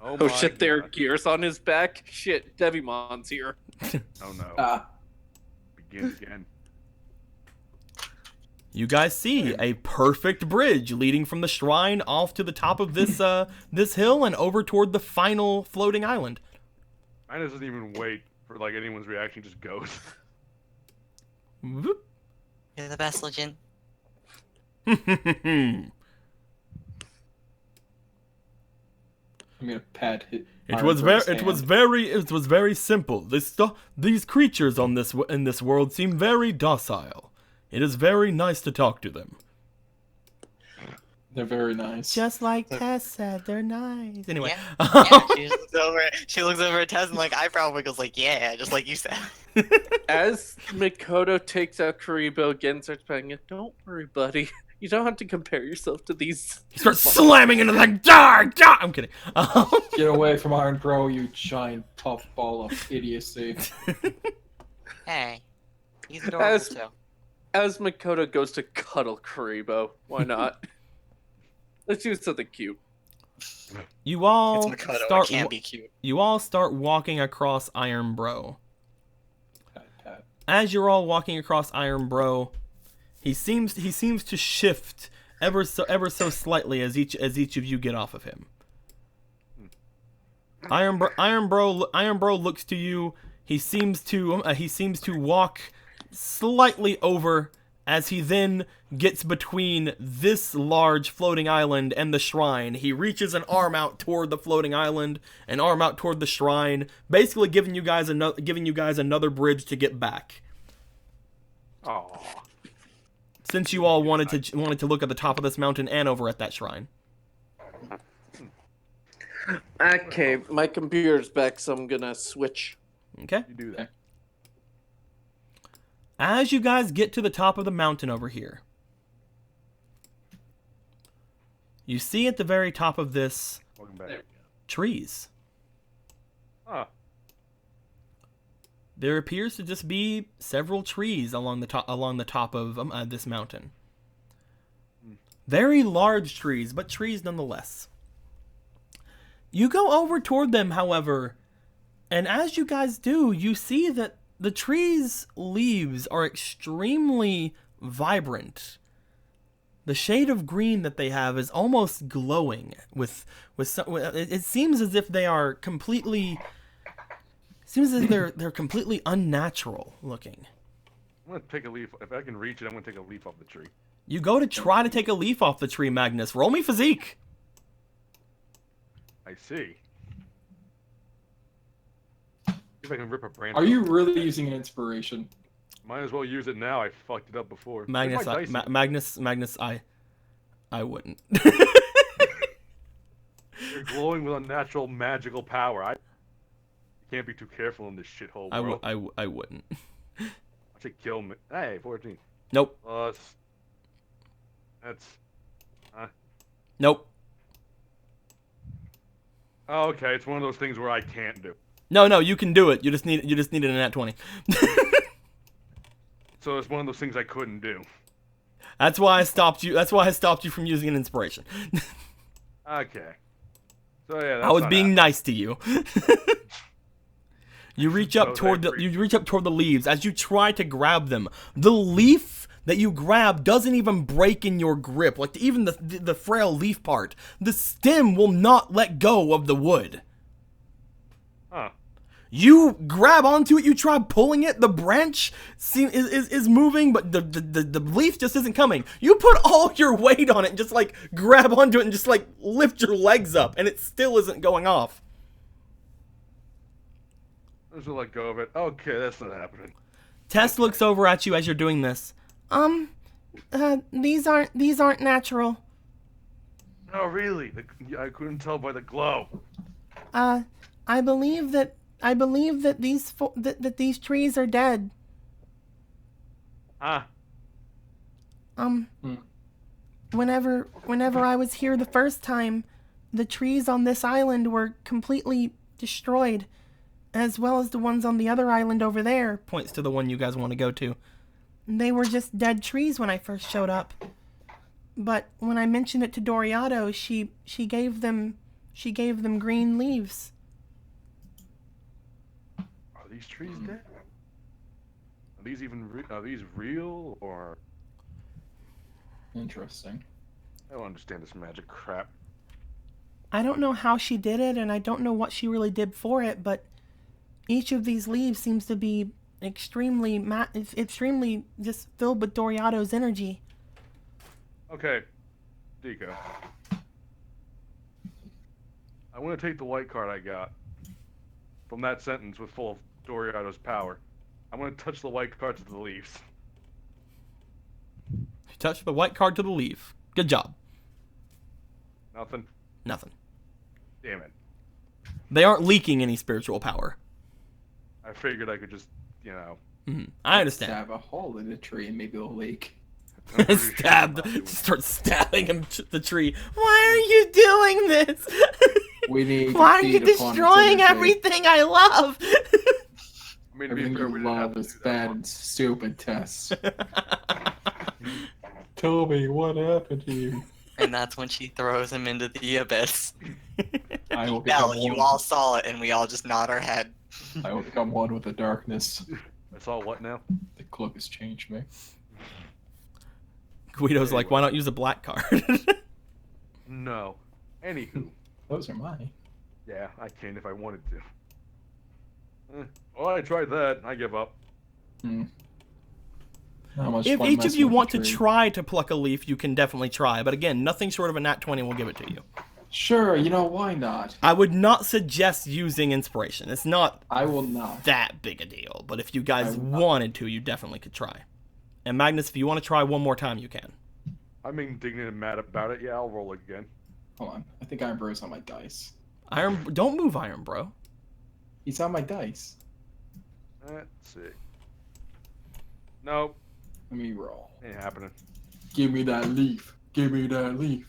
Oh, Oh my shit, there are God. gears on his back? Shit, Devimon's here. Oh no. Ah, Begin again. You guys see a perfect bridge leading from the shrine off to the top of this this hill and over toward the final floating island. Mine doesn't even wait for like anyone's reaction; just goes. Whoop. You're the best, Legend. I'm gonna pat hit. It was very simple. These creatures in this world seem very docile. It is very nice to talk to them. They're very nice. Just like Tess said, they're nice. Anyway, Yeah, she looks over at Tess and like eyebrow wiggles like, yeah, just like you said. As Mikoto takes out Karibo again, starts patting it. Don't worry, buddy. You don't have to compare yourself to these. he starts slamming into the thing. I'm kidding. Get away from Iron Bro, you giant puffball of idiocy. Hey, he's adorable too. As Mikoto goes to cuddle Karibo, why not? Let's do something cute. You all It's Makoto. It start. can't be cute. You all start walking across Iron Bro. Pat, pat. As you're all walking across Iron Bro, he seems to shift ever so slightly as each of you get off of him. Iron Bro looks to you. He seems to walk slightly over as he then gets between this large floating island and the shrine. He reaches an arm out toward the floating island, an arm out toward the shrine, basically giving you guys another bridge to get back. Oh, Since you all wanted to look at the top of this mountain and over at that shrine. Okay, my computer's back, so I'm gonna switch. Okay? you do that. As you guys get to the top of the mountain over here, you see at the very top of this Welcome back. trees. Ah, There appears to just be several trees along the top of this mountain. Very large trees, but trees nonetheless. You go over toward them, however, and as you guys do, you see that the trees' leaves are extremely vibrant. The shade of green that they have is almost glowing it seems as if they are completely they're completely unnatural looking. I'm gonna take a leaf. If I can reach it, I'm gonna take a leaf off the tree. You go to try to take a leaf off the tree, Magnus. Roll me physique. I see. See if I can rip a branch. Are you really using an inspiration? Might as well use it now. I fucked it up before. Where's Magnus, my dice? Magnus, I wouldn't. You're glowing with unnatural magical power. You can't be too careful in this shithole world. I wouldn't. I should kill me. Hey, 14. Nope. Plus. That's. Nope. Oh, okay, it's one of those things where I can't do. No, you can do it. You just needed a nat 20. So it's one of those things I couldn't do. That's why I stopped you. That's why I stopped you from using an inspiration. Okay. So yeah, that's I was not being happening. nice to you. You reach up Those toward I you reach up toward the leaves as you try to grab them. The leaf that you grab doesn't even break in your grip. Like even the frail leaf part, the stem will not let go of the wood. Huh. You grab onto it, you try pulling it, the branch is moving, but the leaf just isn't coming. You put all your weight on it and just like grab onto it and just like lift your legs up, and it still isn't going off. Just let go of it. Okay, that's not happening. Tess looks over at you as you're doing this. These aren't natural. Oh, really? I couldn't tell by the glow. I believe that these trees are dead. Ah. Whenever I was here the first time, the trees on this island were completely destroyed, as well as the ones on the other island over there. Points to the one you guys want to go to. They were just dead trees when I first showed up. But when I mentioned it to Doriato, she gave them green leaves. Are these trees dead? Are these are these real or? Interesting. I don't understand this magic crap. I don't know how she did it, and I don't know what she really did for it, but each of these leaves seems to be extremely just filled with Doriato's energy. Okay, Deco. I want to take the white card I got from that sentence with full of Doriato's power. I'm going to touch the white card to the leaves. You touch the white card to the leaf. Good job. Nothing? Nothing. Damn it. They aren't leaking any spiritual power. I figured I could just, I understand. Stab a hole in the tree and maybe it'll leak. Start stabbing him the tree. Why are you doing this? We need. Why are you destroying everything I love? I mean, to be Everything fair, you we didn't have love to is do that bad one. and stupid, Tess. Toby, what happened to you? And that's when she throws him into the abyss. I will Bell, become you one. all saw it, and we all just nod our head. I will become one with the darkness. I saw what now? The cloak has changed me. Guido's like, why not use a black card? No. Anywho. Those are mine. Yeah, I can if I wanted to. Well, I tried that. I give up. How much If fun each of messing you with want the to tree. try to pluck a leaf, you can definitely try. But again, nothing short of a nat 20 will give it to you. Sure, why not? I would not suggest using inspiration. It's not I will not. that big a deal. But if you guys I will not. wanted to, you definitely could try. And Magnus, if you want to try one more time, you can. I'm indignant and mad about it. Yeah, I'll roll again. Hold on. I think Iron Bro's on my dice. Don't move Iron Bro. He's on my dice. Let's see. Nope. Let me roll. Ain't happening. Give me that leaf. Give me that leaf.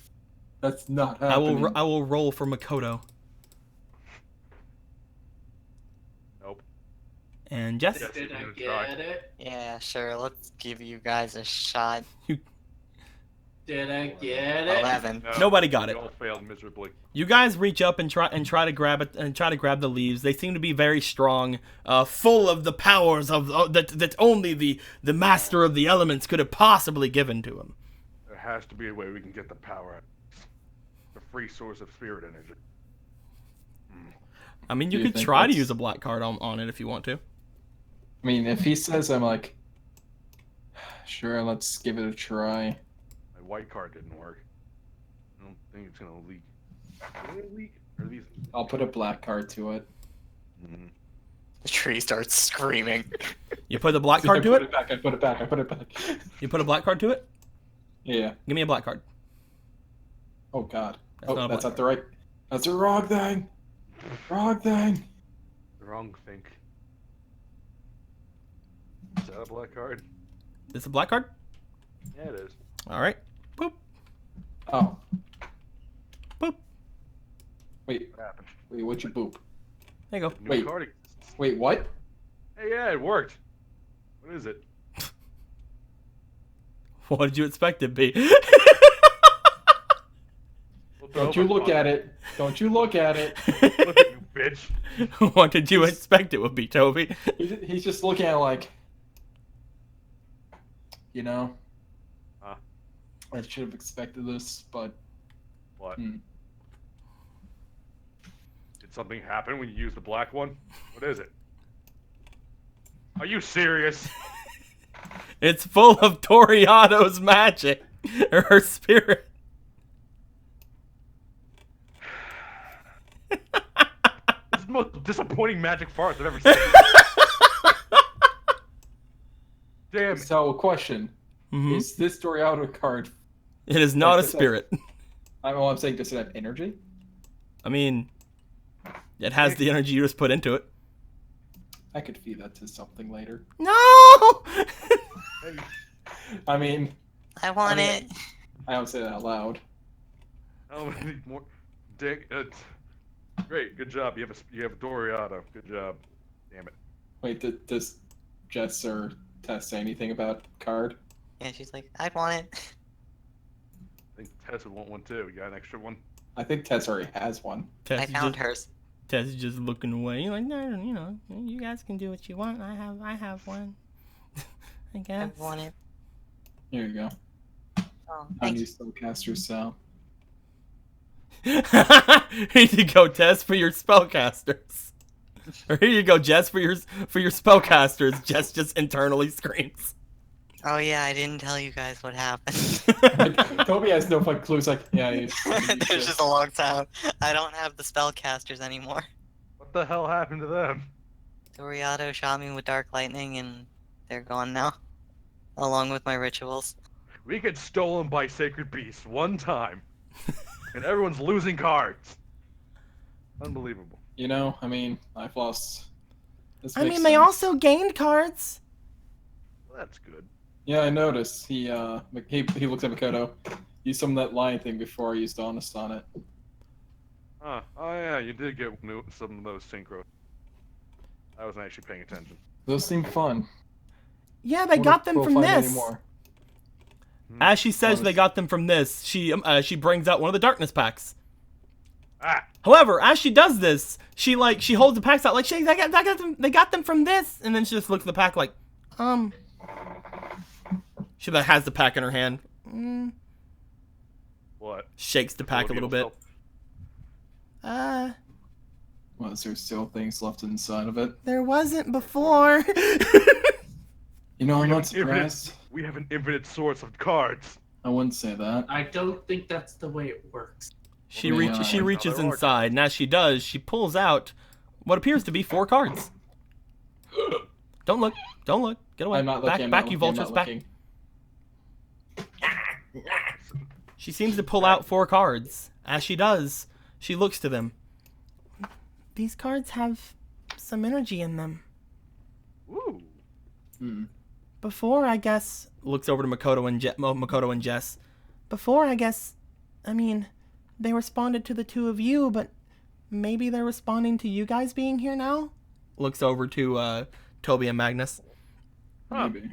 That's not happening. I will roll for Makoto. Nope. And Jess? Yes. Did I Good try. get it? Yeah, sure. Let's give you guys a shot. Did I get it? 11. No, Nobody got we it. all failed miserably. You guys reach up and try to grab it and try to grab the leaves. They seem to be very strong, full of the powers of that only the master of the elements could have possibly given to him. There has to be a way we can get the power out. The free source of spirit energy. I mean, Do you you could think try to that's- use a black card on it if you want to. I mean, if he says I'm like, sure, let's give it a try. My white card didn't work. I don't think it's gonna leak. Will it leak? Or are these? I'll put a black card to it. The tree starts screaming. You put the black I card to put it. it back. I put it back. I put it back. You put a black card to it. Yeah. Give me a black card. Oh God. That's not a That's black not the right. That's the wrong thing. Wrong thing. The wrong thing. Is that a black card? This a black card? Yeah, it is. All right. Boop. Oh. Boop. Wait. What happened? Wait. What'd you boop? There you go. New Wait. card exists. Wait. What? Hey, yeah, it worked. What is it? What did you expect it to be? Don't you look at it. Don't you look at it. Look at you, bitch. What did you expect it would be, Toby? He's just looking at it like, Huh? I should have expected this, but What? Hmm. Did something happen when you used the black one? What is it? Are you serious? It's full of Toriato's magic. Or her spirit. It's the most disappointing magic farce I've ever seen. Damn. So, question: Mhm. Is this Toriado card? It is not a Like, does it- spirit. I'm saying, does it have energy? I mean, it has the energy you just put into it. I could feed that to something later. No! I mean, I want it. I don't say that out loud. Oh, I need more. Dick. Great. Good job. You have a Doriado. Good job. Damn it. Wait, does Jess or Tess say anything about card? Yeah, she's like, I want it. I think Tess would want one too. You got an extra one? I think Tess already has one. I found hers. Tess is just looking away. You're like, no, you know, you guys can do what you want. I have one. I I guess. want it. Here you go. Oh, How thank do you. you spellcaster Sal? Here you go, Tess, for your spellcasters. Or here you go, Jess, for your spellcasters. Jess just internally screams. Oh yeah, I didn't tell you guys what happened. Toby has no fucking clues. Like, yeah, There's just a long sound. I don't have the spellcasters anymore. What the hell happened to them? Toriado shot me with dark lightning, and they're gone now, along with my rituals. We get stolen by sacred beasts one time, and everyone's losing cards. Unbelievable. You know, I mean, I've lost. This I makes mean, they sense. also gained cards. Well, that's good. Yeah, I noticed. He looks at Makoto. Used some of that lion thing before I used Honest on it. Huh. Oh yeah, you did get some of those synchros. I wasn't actually paying attention. Those seem fun. Yeah, they Wonder got if them we'll from find any this. more. As she says Honest. they got them from this, she brings out one of the darkness packs. Ah! However, as she does this, she holds the packs out like they got them from this, and then she just looks at the pack like, She has the pack in her hand. What? Shakes the pack a little bit. Was there still things left inside of it? There wasn't before. You know, I'm We not have an infinite- surprised. We have an infinite source of cards. I wouldn't say that. I don't think that's the way it works. She Well, reaches yeah. reaches Another orc. inside, and as she does, she pulls out what appears to be 4 cards. Don't look. Don't look. Get away. I'm not back, looking. I'm back, not you looking, I'm vultures, not back. looking. She seems to pull out 4 cards. As she does, she looks to them. These cards have some energy in them. Ooh. Before, I guess, looks over to Makoto and Jess. Before, I guess, I mean, they responded to the 2 of you, but maybe they're responding to you guys being here now? Looks over to Toby and Magnus. Maybe.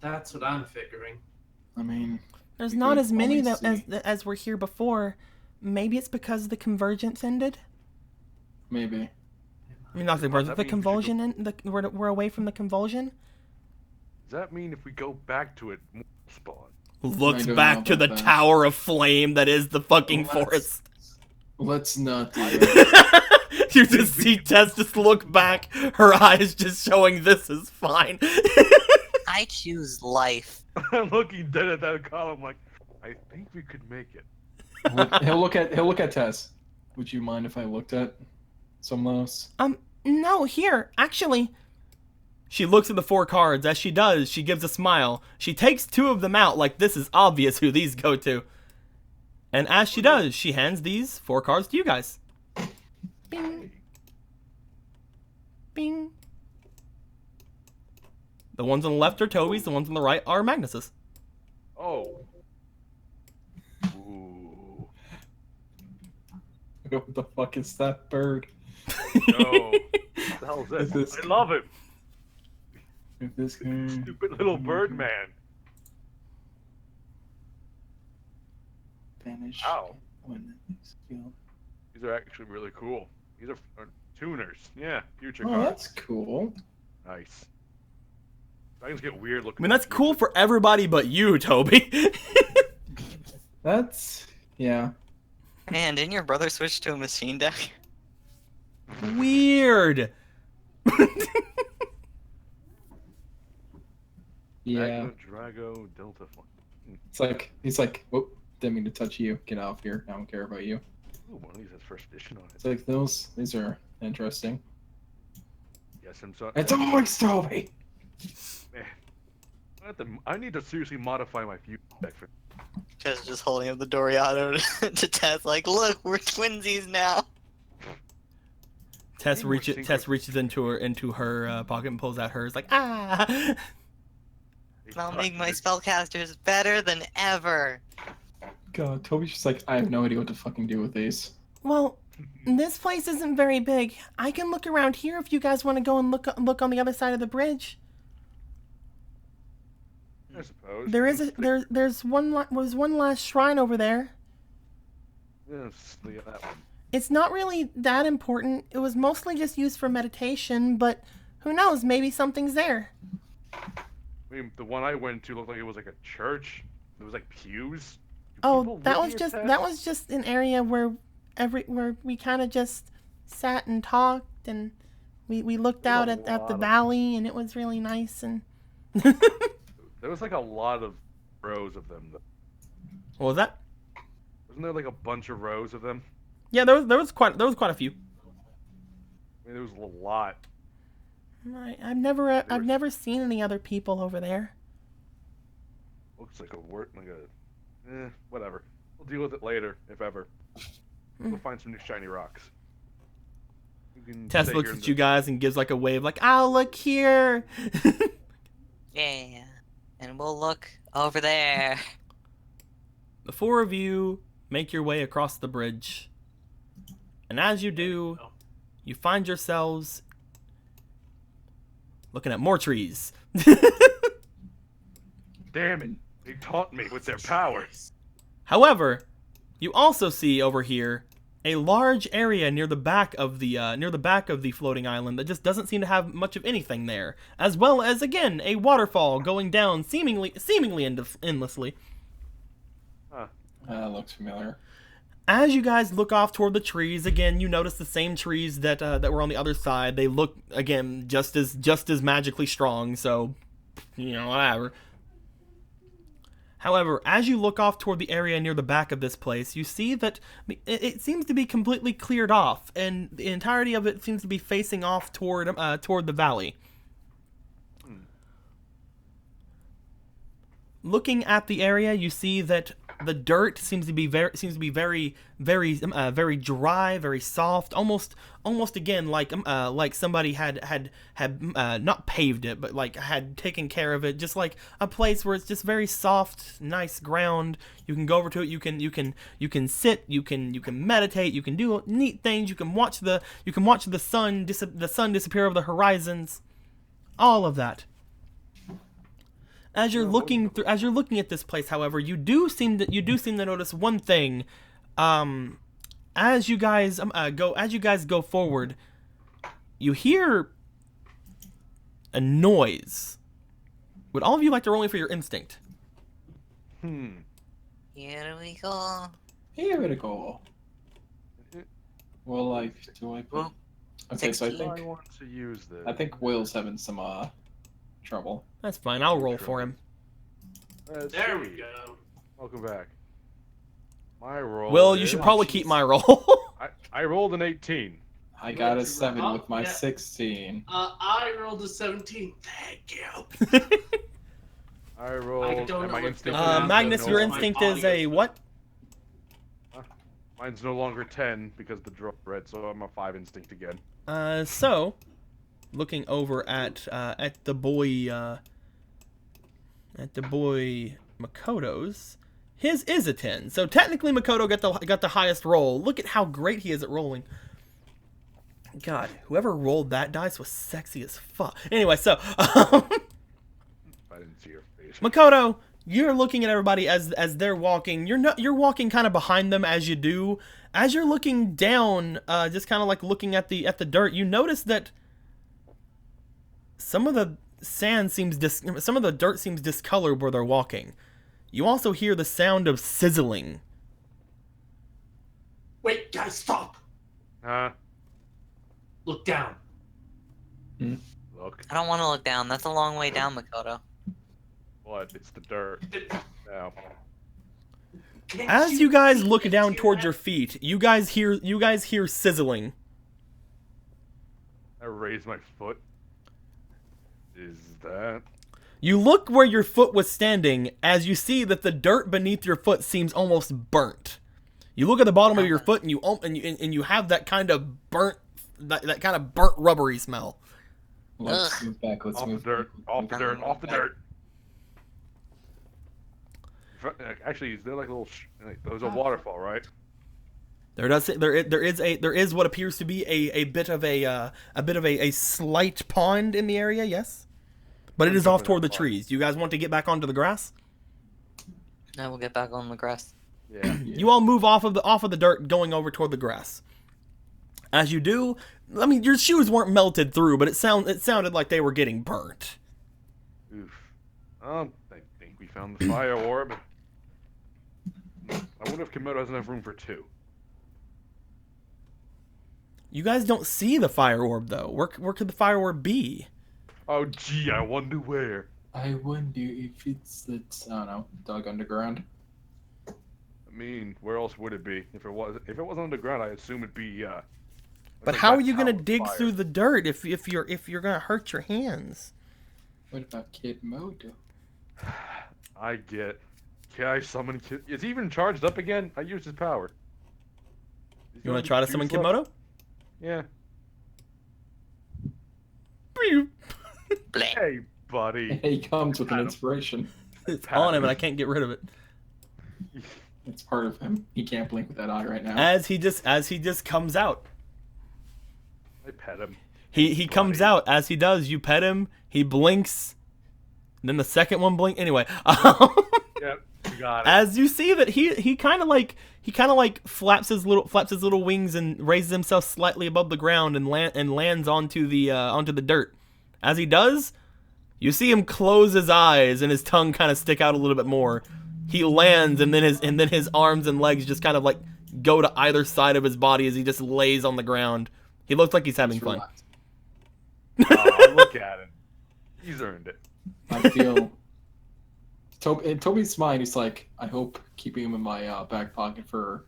That's what I'm figuring. I mean, There's we not could as many only that as were here before. Maybe it's because the convergence ended. maybe. I mean, not the convergence, that the mean convulsion. We're away from the convulsion. Does that mean if we go back to it, more spawn? Looks don't back know to the about that. tower of flame that is the fucking Let's- forest. Let's not do that. You just see Tess just look back, her eyes just showing this is fine. I choose life. I'm looking dead at that column like, I think we could make it. He'll look at Tess. Would you mind if I looked at some of those? No, here, actually. She looks at the 4 cards. As she does, she gives a smile. She takes 2 of them out like this is obvious who these go to. And as she does, she hands these 4 cards to you guys. Bing. Bing. The ones on the left are Toby's, the ones on the right are Magnus's. Oh. Ooh. What the fuck is that bird? No. What the hell is Is this? this- I love him. If this guy... Stupid little bird man. Vanish. Ow. When it's field. These are actually really cool. These are tuners. Yeah, future Oh, cards. that's cool. Nice. Dragons get weird I looking. mean, that's cool for everybody but you, Toby. That's... yeah. Man, didn't your brother switch to a machine deck? Weird. Yeah. Magna Drago Delta Flight. It's like he's like, whoop, didn't mean to touch you. Get off here. I don't care about you. Ooh, one of these has first edition on it. It's like these are interesting. Yes, I'm sorry. It's always Toby. Man, I need to seriously modify my view deck for. Just holding up the Doriato to Tess, like, look, we're twinsies now. Tess Need more reaches into her pocket and pulls out hers like ah. I'll make my spellcasters better than ever. God, Toby's just like, I have no idea what to fucking do with these. Well, this place isn't very big. I can look around here if you guys want to go and look on the other side of the bridge. I suppose. There's one last shrine over there. Yes, look at that one. It's not really that important. It was mostly just used for meditation, but who knows? Maybe something's there. I mean, the one I went to looked like it was like a church. It was like pews. Do Oh, people that live was here, just Tess? an area where we kind of just sat and talked, and we looked There's out a at the lot of- valley, and it was really nice. And There was like a lot of rows of them. Though. what was that? Wasn't there like a bunch of rows of them? Yeah, there was quite a few. I mean, there was a lot. I've never seen any other people over there. Looks like whatever. We'll deal with it later, if ever. We'll find some new shiny rocks. You can Tess stay looks here in at the- you guys and gives like a wave, like, "I'll look here." Yeah. And we'll look over there. The four of you make your way across the bridge, and as you do, you find yourselves looking at more trees. Damn it! They taunt me with their powers. However, you also see over here a large area near the back of the floating island that just doesn't seem to have much of anything there, as well as again a waterfall going down seemingly endlessly. That looks familiar. As you guys look off toward the trees, again you notice the same trees that were on the other side. They look again just as magically strong. So, whatever. However, as you look off toward the area near the back of this place, you see that it seems to be completely cleared off, and the entirety of it seems to be facing off toward the valley. Looking at the area, you see that the dirt seems to be very dry, very soft, almost again like somebody had not paved it, but like had taken care of it, just like a place where it's just very soft, nice ground. You can go over to it. You can sit. You can meditate. You can do neat things. You can watch the sun disappear over the horizons. All of that. As you're looking at this place, however, you do seem to notice one thing. As you guys go forward, you hear a noise. Would all of you like to roll me for your instinct? Here we go. Here we go. Well, like, do I put... Well, Okay, so I 16. I think want to use this. Will's having some trouble. That's fine. I'll roll for him. Let's There see. we go. Welcome back. My roll. Will, you should is- probably keep my roll. I rolled an 18. I got a 7 Oh, with my yeah. 16. I rolled a 17. Thank you. I rolled. don't and know my what's instinct going on. is Magnus, no your longer- instinct is a what? Mine's no longer 10 because the drop red, so I'm a 5 instinct again. So, looking over at the boy Makoto's, his is a 10. So technically Makoto got the highest roll. Look at how great he is at rolling. God, whoever rolled that dice was sexy as fuck. Anyway, so I didn't see your face. Makoto, you're looking at everybody as they're walking. You're walking kind of behind them as you do. As you're looking down, just kind of like looking at the dirt, you notice that some of the dirt seems discolored where they're walking. You also hear the sound of sizzling. Wait, guys, stop. Huh? Look down. Look, I don't want to look down. That's a long way down, Makoto. what? It's the dirt. Now, As you guys look down towards your feet, you guys hear sizzling. I raise my foot. Is that? You look where your foot was standing, as you see that the dirt beneath your foot seems almost burnt. You look at the bottom of your foot, and you have that kind of burnt, that kind of burnt rubbery smell. Let's move back. Let's Off the move dirt. back. Off the dirt. Off the dirt. Actually, is there like a little? There's a waterfall, right? There is what appears to be a bit of a slight pond in the area, yes, but it is off toward the trees. You guys want to get back onto the grass? Now we'll get back on the grass. Yeah. You all move off of the dirt, going over toward the grass. As you do, I mean, your shoes weren't melted through, but it sounded like they were getting burnt. Oof. I think we found the fire orb. I wonder if Komodo has enough room for 2. You guys don't see the fire orb though. Where could the fire orb be? Oh gee, I wonder where. I wonder if it's I don't know, dug underground. I mean, where else would it be? If it wasn't underground, I assume it'd be. But like how that are you gonna tower of dig fire. through the dirt if you're gonna hurt your hands? What about Kid Modo? I get. Can I summon Kid? Is he even charged up again? I used his power. You want to try to summon Juice left? Kimoto? Yeah. Bleh. Hey, buddy. He comes with an inspiration. It's on him, and I can't get rid of it. It's part of him. He can't blink with that eye right now. As he just comes out. I pet him. He comes out. As he does, you pet him. He blinks. Then the second one blink. Anyway, Yep, you got it. as you see that he kind of like flaps his little wings and raises himself slightly above the ground and lands onto the dirt. As he does, you see him close his eyes and his tongue kind of stick out a little bit more. He lands and then his arms and legs just kind of like go to either side of his body as he just lays on the ground. He looks like he's having fun. Oh, look at him. He's earned it. I feel. In Toby's mind, he's like, I hope keeping him in my back pocket for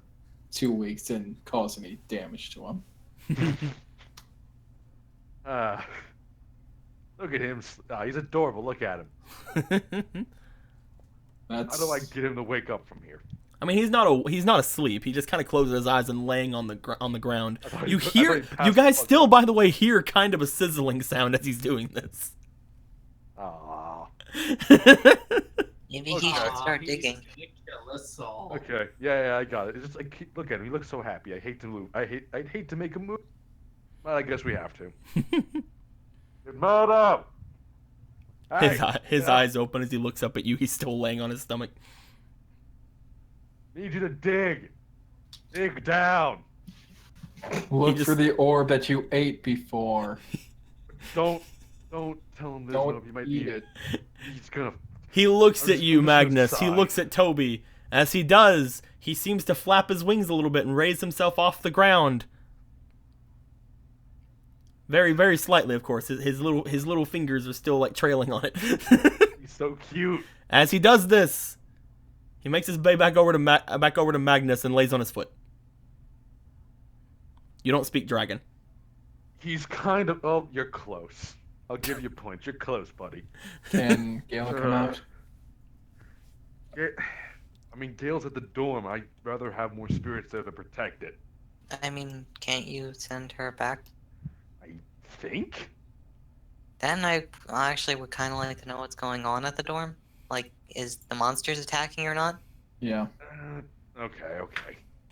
2 weeks didn't cause any damage to him. Look at him. He's adorable. Look at him. How That's. do I get him to wake up from here? I mean, he's not asleep. He just kind of closes his eyes and laying on the ground. thought You he- I hear, thought he you passed guys the still, by the way, hear kind of a sizzling sound as he's doing this. Aw. Maybe he should start digging. Kill us all. Okay. Yeah, I got it. It's just like, look at him. He looks so happy. I hate to move. I'd hate to make him move, but I guess we have to. Komodo! His eyes open as he looks up at you. He's still laying on his stomach. Need you to dig. Dig down. Look just- for the orb that you ate before. Don't tell him this Don't one. You might eat need it. He's gonna. He looks I'm at just- you, I'm just gonna Magnus. He sigh. looks at Toby. As he does, he seems to flap his wings a little bit and raise himself off the ground. Very, very slightly, of course. His little fingers are still like trailing on it. He's so cute. As he does this, he makes his way back over to Magnus and lays on his foot. You don't speak dragon. He's kind of. Oh, you're close. I'll give you points. You're close, buddy. Can Gale come out? I mean, Gale's at the dorm. I'd rather have more spirits there to protect it. I mean, can't you send her back? I think. Then I actually would kind of like to know what's going on at the dorm. Like, is the monsters attacking or not? Yeah. Okay.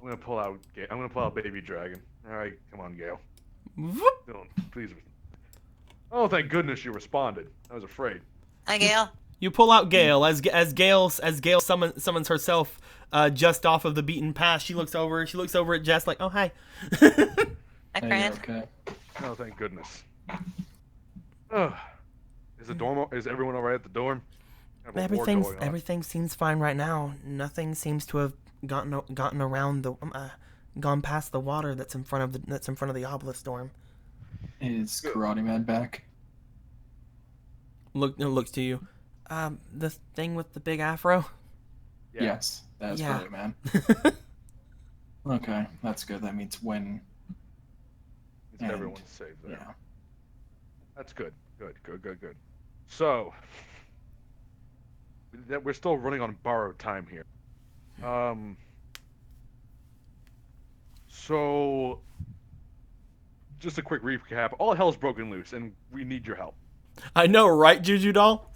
I'm gonna pull out. I'm gonna pull out Baby Dragon. All right, come on, Gale. Whoop. Don't, please. Oh, thank goodness you responded. I was afraid. Hi, Gale. You pull out Gale as Gale summons herself just off of the beaten path. She looks over at Jess like, "Oh, hi." Hi, Hey, you're Fran. okay. Oh, thank goodness. Ugh. Is everyone alright at the dorm? I have a war going on. Everything seems fine right now. Nothing seems to have gotten around the gone past the water that's in front of the obelisk storm. Is Karate Man back? Looks to you. The thing with the big afro? Yeah. Yes, that is Yeah. Karate Man. Okay, that's good. That means when. And- Everyone's safe there. Yeah. That's good. Good. So, we're still running on borrowed time here. So, just a quick recap. All hell's broken loose, and we need your help. I know, right, Juju doll?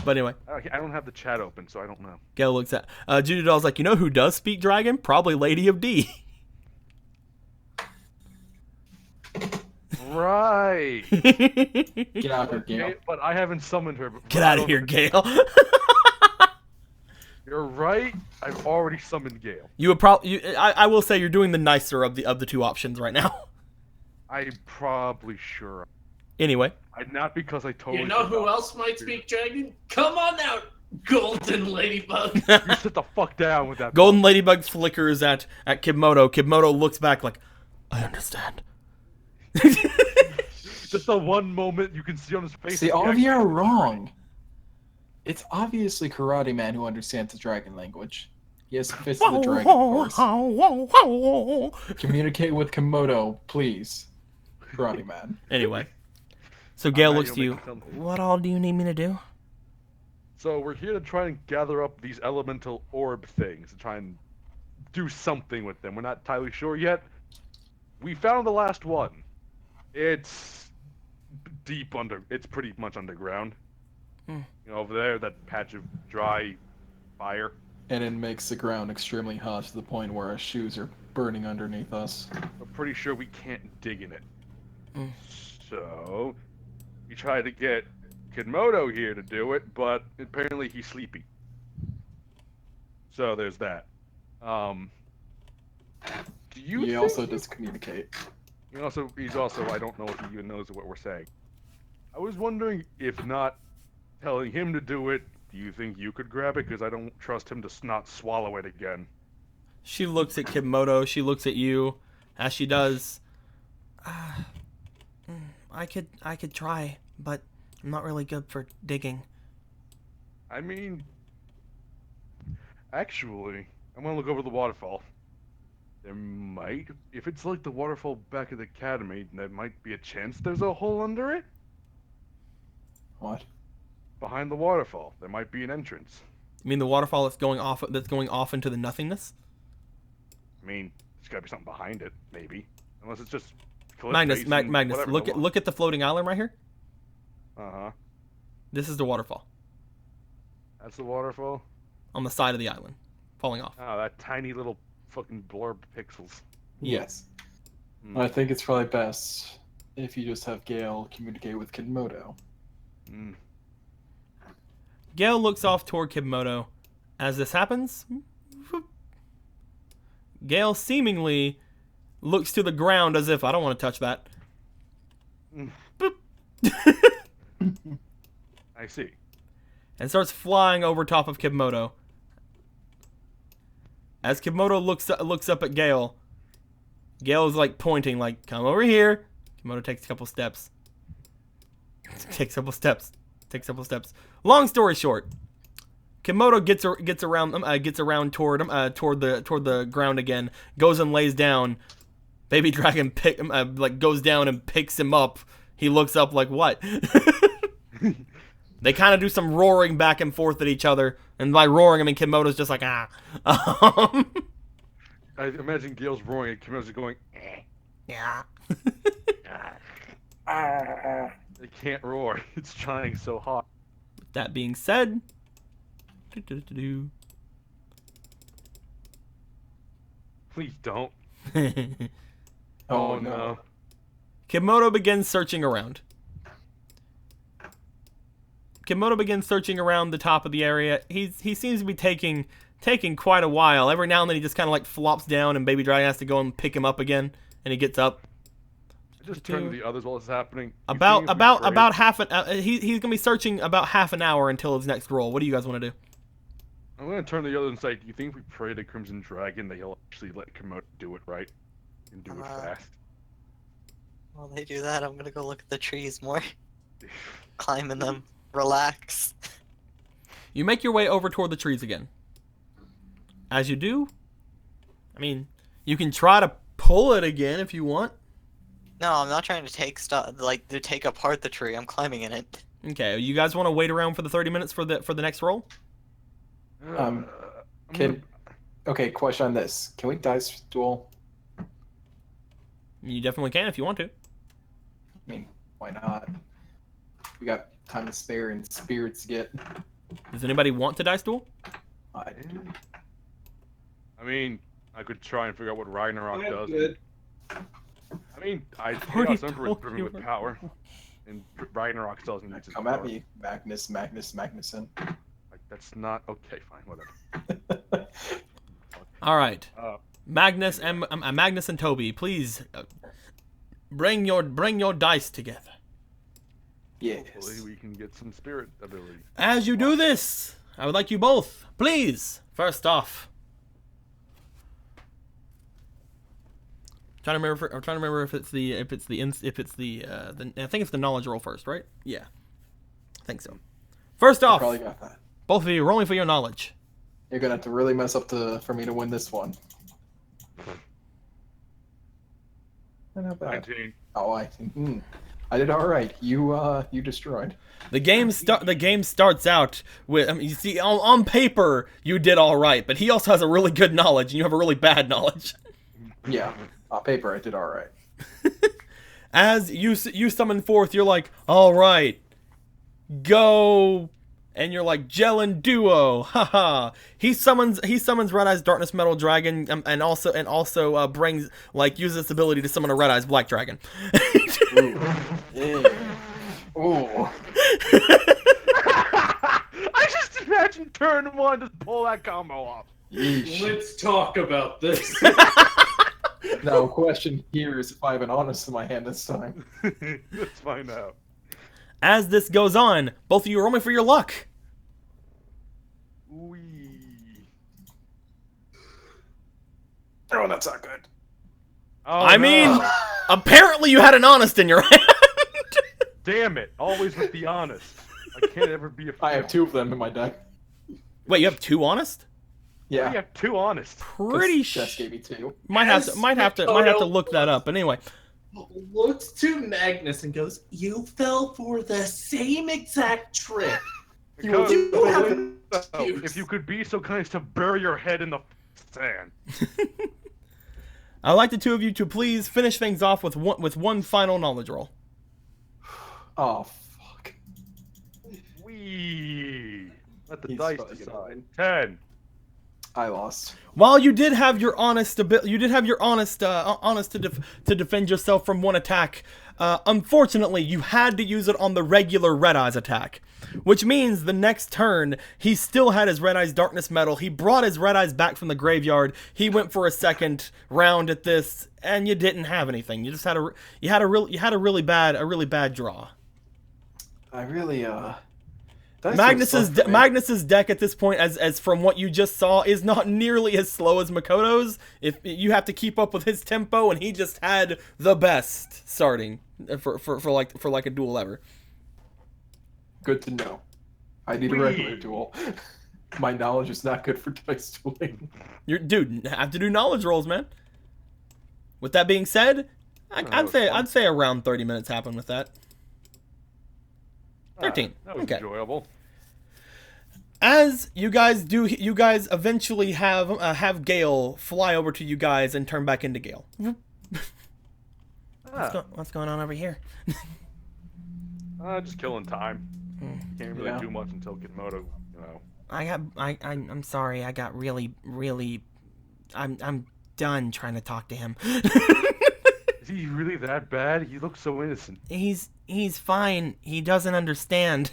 But anyway, I don't have the chat open, so I don't know. Gale looks at Juju doll's like, you know who does speak dragon? Probably Lady of D. Right. Get out here, Gale. But I haven't summoned her. Get out of here, Gale. You're right. I've already summoned Gale. You would probably. I will say you're doing the nicer of the two options right now. I'm probably sure. Anyway, Not because I totally. You know who forgot. else might speak dragon? Come on out, golden ladybug. You sit the fuck down with that. Golden Ladybug flickers at Kimoto. Kimoto looks back like, I understand. Just the one moment you can see on his face. See, all of you are wrong. It's obviously Karate Man who understands the dragon language. He has Fist of the Dragon, of course. Communicate with Komodo, please. Karate Man. Anyway, so Gale Alright, looks to you'll you. make something. What all do you need me to do? So we're here to try and gather up these elemental orb things and try and do something with them. We're not entirely sure yet. We found the last one. It's deep under. It's pretty much underground. Hmm. You know, over there, that patch of dry fire. And it makes the ground extremely hot to the point where our shoes are burning underneath us. We're pretty sure we can't dig in it. Mm. So we tried to get Kidmodo here to do it, but apparently he's sleepy. So there's that. Do you? He think also does communicate. He's also. I don't know if he even knows what we're saying. I was wondering if not telling him to do it. Do you think you could grab it? Because I don't trust him to not swallow it again. She looks at Kimoto. She looks at you, as she does. I could try, but I'm not really good for digging. I mean, actually, I'm gonna look over the waterfall. There might, if it's like the waterfall back at the academy, there might be a chance there's a hole under it. What? Behind the waterfall, there might be an entrance. You mean the waterfall that's going off into the nothingness? I mean, there's gotta be something behind it, maybe. Unless it's just cliff Magnus, facing, Magnus, whatever, look at the floating island right here. Uh-huh. This is the waterfall That's the waterfall? on the side of the island, falling off. Oh, that tiny little fucking blurb pixels. Yes. Hmm. I think it's probably best if you just have Gale communicate with Kidmodo. Hmm. Gale looks off toward Kimoto. As this happens, Gale seemingly looks to the ground as if, I don't want to touch that. Boop. I see. And starts flying over top of Kimoto. As Kimoto looks up at Gale, Gale is like pointing, like, come over here. Kimoto takes a couple steps. Takes a couple steps. Long story short, Kimoto gets around toward the ground again. Goes and lays down. Baby Dragon goes down and picks him up. He looks up like, what? They kind of do some roaring back and forth at each other, and by roaring I mean Kimoto's just like ah. I imagine Gale's roaring and Kimoto's going, Yeah. It can't roar. It's trying so hard. That being said, Please don't. Oh, Oh no. Kimoto begins searching around. Kimoto begins searching around the top of the area. He seems to be taking quite a while. Every now and then he just kind of like flops down, and Baby Dragon has to go and pick him up again. And he gets up. I just turn to the others while it's happening. You About think if we pray- about half an he's gonna be searching about half an hour until his next roll. What do you guys want to do? I'm gonna turn to the others and say, do you think if we pray to Crimson Dragon that he'll actually let Komodo do it right? And do it fast? While they do that, I'm gonna go look at the trees more. Climbing them. Relax. You make your way over toward the trees again. As you do, I mean, you can try to pull it again if you want. No, I'm not trying to take stuff like to take apart the tree. I'm climbing in it. Okay, you guys want to wait around for the 30 minutes for the next roll? Okay, question on this. Can we dice duel? You definitely can if you want to. I mean, why not? We got time to spare and spirits to get. Does anybody want to dice duel? I do. I mean, I could try and figure out what Ragnarok I'm does. good. I mean, already Chaos Emperor is told driven you with were- power, and Ragnarok still doesn't use his Come power. at me, Magnuson. Like, that's not okay. Fine, whatever. All right, Uh, Magnus and Toby, please bring your dice together. Yes. hopefully we can get some spirit ability. As you do this, I would like you both, please. First off, I'm trying to remember if it's the I think it's the knowledge roll first, right? Yeah, I think so. First I off, probably got that. both of you rolling for your knowledge. You're gonna have to really mess up for me to win this one. Not bad. 19. Oh, I did all right. You destroyed. The game starts out with you see on paper you did all right, but he also has a really good knowledge and you have a really bad knowledge. Yeah, on paper I did all right. As you summon forth, you're like, all right, go, and you're like Jellin Duo, haha. He summons Red Eyes Darkness Metal Dragon, and also brings uses this ability to summon a Red Eyes Black Dragon. Ooh. Yeah. Ooh. I just imagine turn one just pull that combo off. Yeesh. Let's talk about this. Now, question here is if I have an honest in my hand this time. Let's find out. As this goes on, both of you roll me for your luck. Wee. Oh, that's not good. Oh, I no. mean, apparently you had an honest in your hand. Damn it! Always with the honest. I can't ever be a. I have two of them in my deck. Wait, you have two honest? Yeah. You have two honest. Pretty Jess gave me two. might have to look that up. But anyway, Looks to Magnus and goes, "You fell for the same exact trick." Because You have if excuse. you could be so kind as to bury your head in the sand. I'd like the two of you to please finish things off with one final knowledge roll. Oh, fuck. Wee. Let the He's dice fucking decide. 10. I lost. While you did have your honest to defend yourself from one attack, unfortunately you had to use it on the regular Red Eyes attack, which means the next turn he still had his Red Eyes Darkness Metal. He brought his Red Eyes back from the graveyard. He went for a second round at this, and you didn't have anything. You just had a really bad draw. I really Magnus's deck at this point, as from what you just saw, is not nearly as slow as Makoto's. If you have to keep up with his tempo, and he just had the best starting for like a duel ever. Good to know. I need a regular duel. My knowledge is not good for dice dueling. Dude, have to do knowledge rolls, man. With that being said, I'd say around 30 minutes happened with that. 13. That was Okay. enjoyable. As you guys eventually have Gale fly over to you guys and turn back into Gale. What's going on over here? Just killing time. Can't really do much until Gitmodo, you know. I'm sorry. I got really. I'm done trying to talk to him. Is he really that bad? He looks so innocent. He's fine. He doesn't understand.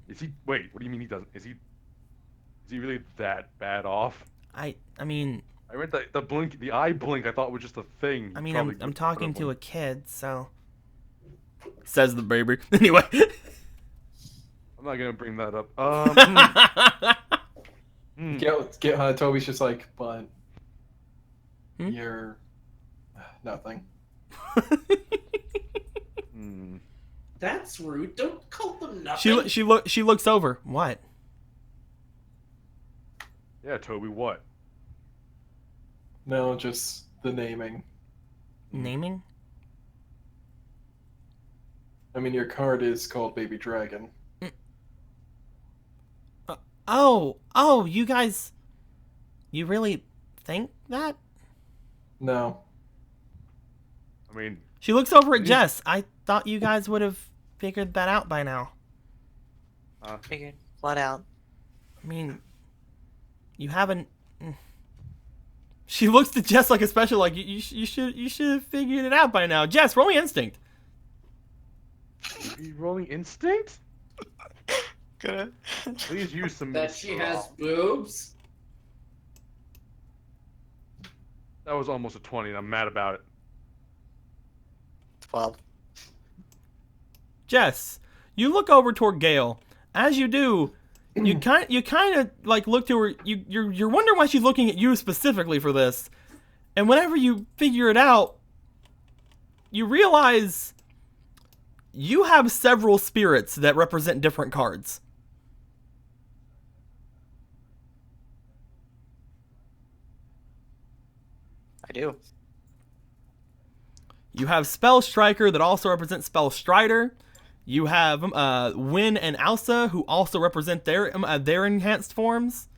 Is he? Wait, what do you mean he doesn't? Is he really that bad off? I mean, I read the blink, the eye blink. I thought was just a thing. I mean, Probably I'm good talking for to him. a kid, so. Says the baby. Anyway. I'm not gonna bring that up. Toby's just like, but Hmm? you're nothing. That's rude. Don't call them nothing. She looks over. What? Yeah, Toby, what? No, just the naming. Naming? I mean, your card is called Baby Dragon. Oh, you guys, you really think that? No. I mean, She looks over at Jess. I thought you guys would have figured that out by now. Figured what out? I mean, you haven't. She looks to Jess like a special, like you should have figured it out by now. Jess, roll me instinct. are you rolling instinct? Good. Please use some. That she has boobs? That was almost a 20, and I'm mad about it. 12. Jess, you look over toward Gale. As you do, you kind of like look to her. You're wondering why she's looking at you specifically for this, and whenever you figure it out, you realize you have several spirits that represent different cards. I do. You have Spell Striker that also represents Spell Strider. You have Win and Alsa who also represent their enhanced forms.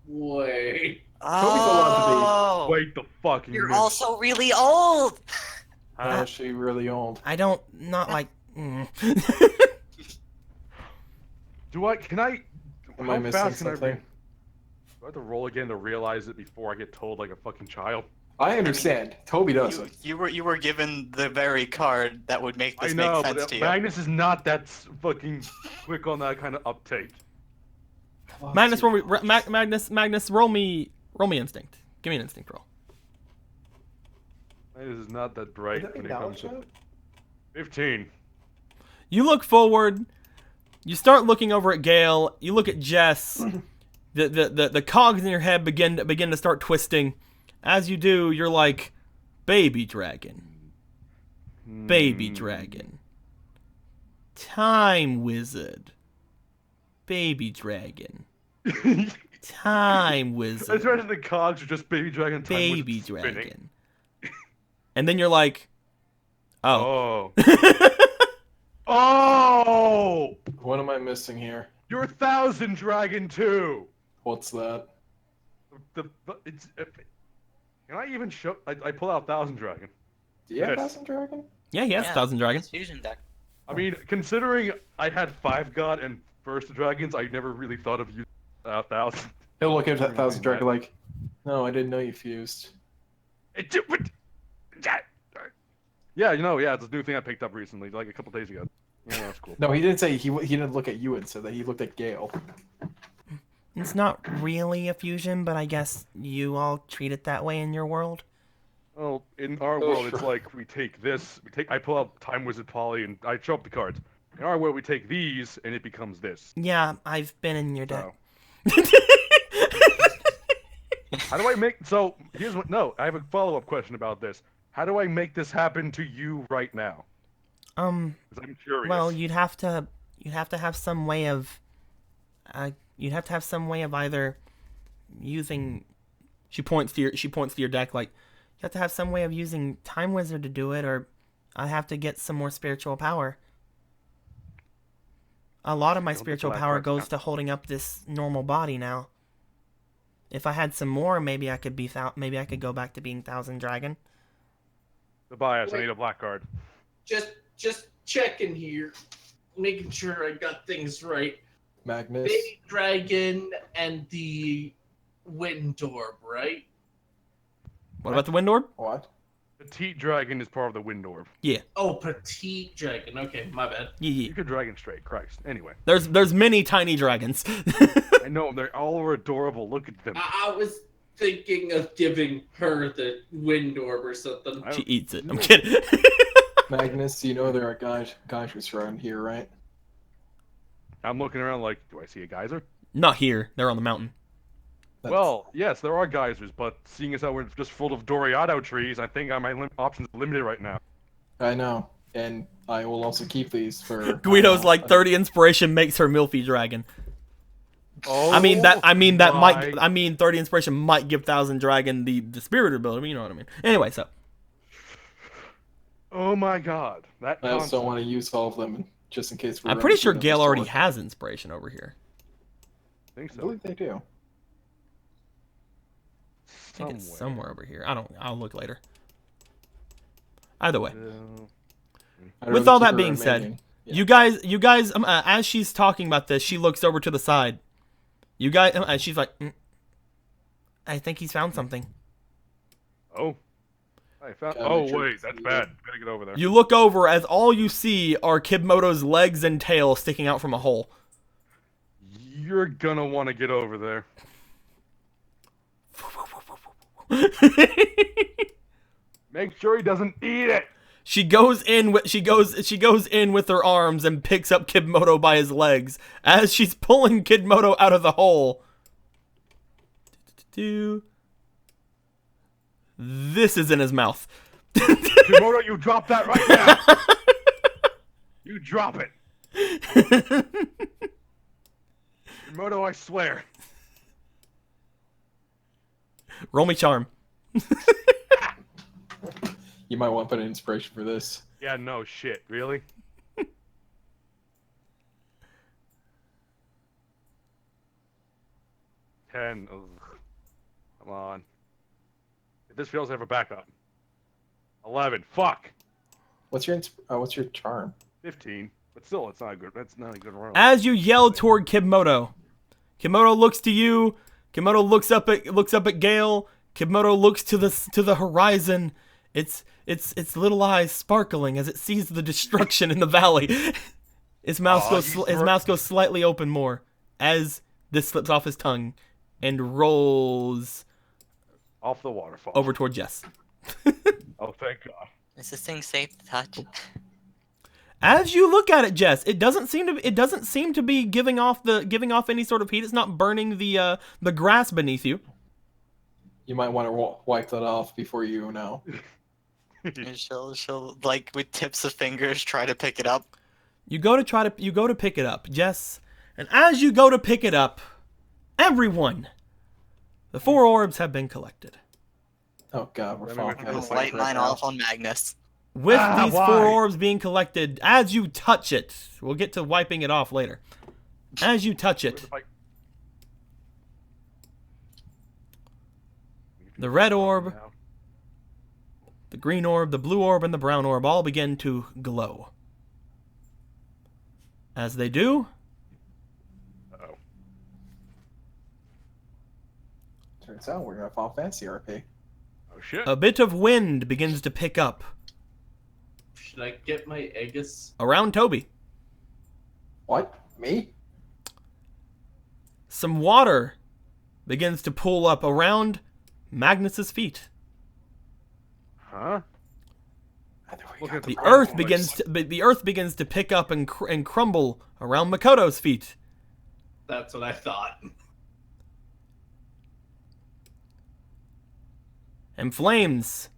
Wait. Oh, Wait the fucking you're minute. also really old. Is she really old? I don't not like. Can I? Am How I missing fast can I something? read? Do I have to roll again to realize it before I get told like a fucking child? I understand. Toby doesn't. You were given the very card that would make this I know, make sense but to you. Magnus is not that fucking quick on that kind of uptake. Magnus, Magnus, roll me instinct. Give me an instinct roll. Magnus is not that bright when it comes to 15. You look forward. You start looking over at Gale. You look at Jess. The cogs in your head begin to start twisting. As you do, you're like, Baby Dragon. Baby Dragon. Time Wizard. Baby Dragon. Time I Wizard. tried the cogs are just baby dragon time Baby wizard spinning. Dragon. And then you're like, oh. Oh. Oh! What am I missing here? You're 1,000 dragon too. What's that? It's. Can I even show? I pull out 1,000 dragon. Do you have Yes. Thousand Dragon? Yeah, he has 1,000 dragons. Fusion deck. I mean, considering I had 5 god and first dragons, I never really thought of using 1,000. He'll look at that Thousand Dragon like, no, I didn't know you fused. Yeah, yeah, it's a new thing I picked up recently, like a couple days ago. Yeah, that's cool. No, he didn't say he didn't look at you and said that. He looked at Gale. It's not really a fusion, but I guess you all treat it that way in your world. Well, in our world, it's like we take this, I pull out Time Wizard Polly, and I show up the cards. In our world, we take these, and it becomes this. Yeah, I've been in your deck. So, how do I make? So here's what. No, I have a follow-up question about this. How do I make this happen to you right now? Because I'm curious. Well, you'd have to have some way of, either using. She points to your deck like, you have to have some way of using Time Wizard to do it, or I have to get some more spiritual power. A lot of my spiritual power goes to holding up this normal body now. If I had some more, maybe I could go back to being 1,000 dragon. The bias. I need a black card. Just checking here, making sure I got things right. Magnus. Baby Dragon and the Wind Orb, right? What about the Wind Orb? What? Petite dragon is part of the Wind Orb. Oh, Petite Dragon. Okay, my bad. Yeah. You could dragon straight. Christ. Anyway. There's many tiny dragons. I know they're all adorable. Look at them. I was thinking of giving her the Wind Orb or something. She eats it. I'm kidding. Magnus, you know there are geysers around here, right? I'm looking around like, do I see a geyser? Not here. They're on the mountain. Well, yes, there are geysers, but seeing as how we're just full of Doriado trees, I think my options are limited right now. I know, and I will also keep these for. Guido's like 30 inspiration makes her Milfy Dragon. Oh, I mean that my. 30 inspiration might give Thousand Dragon the spirit ability. You know what I mean. Anyway, so. Oh my god. That I also concept. don't want to use all of them just in case. I'm pretty sure Gale already has inspiration over here. I think I so. believe they do. I think it's somewhere over here. I'll look later. Either way. With all that being said, you guys, as she's talking about this, she looks over to the side. You guys, she's like, I think he's found something. Oh. I found. Gotta Oh make sure wait, it's that's you. bad. Gotta get over there. You look over as all you see are Kibmoto's legs and tail sticking out from a hole. You're gonna want to get over there. Make sure he doesn't eat it. She goes in with her arms and picks up Kibmoto by his legs as she's pulling Kibmoto out of the hole. This is in his mouth. Kimoto, you drop that right now. You drop it. Kimoto, I swear. Roll me charm. You might want to put an inspiration for this. Yeah, no shit. Really? 10. Ugh. Come on. If this fails, I have a backup. 11. Fuck. What's your charm? 15. But still, it's not good. That's not a good roll. As you yell toward Kibmoto, Kibmoto looks to you. Kibmoto looks up at Gale. Kibmoto looks to the horizon. Its little eyes sparkling as it sees the destruction in the valley. His mouth goes slightly open more as this slips off his tongue and rolls Off the waterfall. over toward Jess. Oh, thank God. Is this thing safe to touch? As you look at it, Jess, it doesn't seem to be giving off any sort of heat. It's not burning the grass beneath you. You might want to wipe that off before you know. And she'll like with tips of fingers try to pick it up. You go to pick it up, Jess, and as you go to pick it up, everyone, the 4 orbs have been collected. Oh God, we're Let me falling. wait out of for I'll light right mine now. off on Magnus. With Ah, these why? 4 orbs being collected, as you touch it, we'll get to wiping it off later. As you touch it, the red orb, the green orb, the blue orb, and the brown orb all begin to glow. As they do, Uh-oh. Turns out we're gonna fall fancy RP. Oh, shit. a bit of wind begins to pick up Should I get my Aegis? around Toby. What? Me? Some water begins to pool up around Magnus's feet. Huh? I think we Look got at the The right earth orbs. begins to pick up and crumble around Makoto's feet. That's what I thought. And flames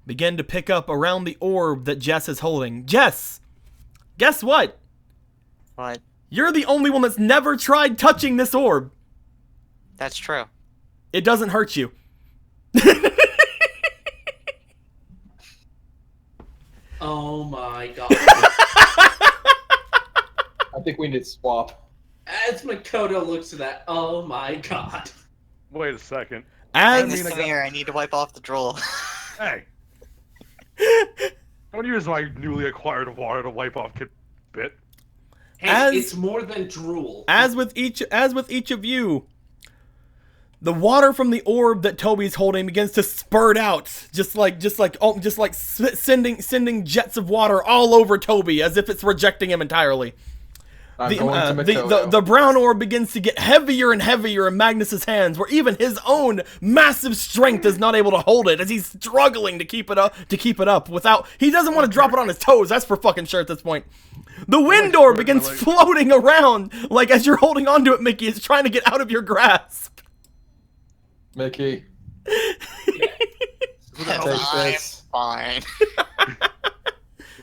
begin to pick up around the orb that Jess is holding. Jess, guess what? But You're the only one that's never tried touching this orb. that's true. It doesn't hurt you. Oh my god. I think we need to swap. As Makoto looks at that, oh my god. Wait a second. As Magnus, come here. I need to wipe off the drool. Hey. Don't use my newly acquired water to wipe off Kid Bit. Hey, As- it's more than drool. With each of you, the water from the orb that Toby's holding begins to spurt out, just like sending jets of water all over Toby as if it's rejecting him entirely. I'm going to Makoto. The brown orb begins to get heavier and heavier in Magnus's hands, where even his own massive strength is not able to hold it, as he's struggling to keep it up without. He doesn't want to drop it on his toes. That's for fucking sure at this point. The wind orb begins floating around, like as you're holding onto it, Mickey. It's trying to get out of your grasp. Mickey, That's take fine. this. fine.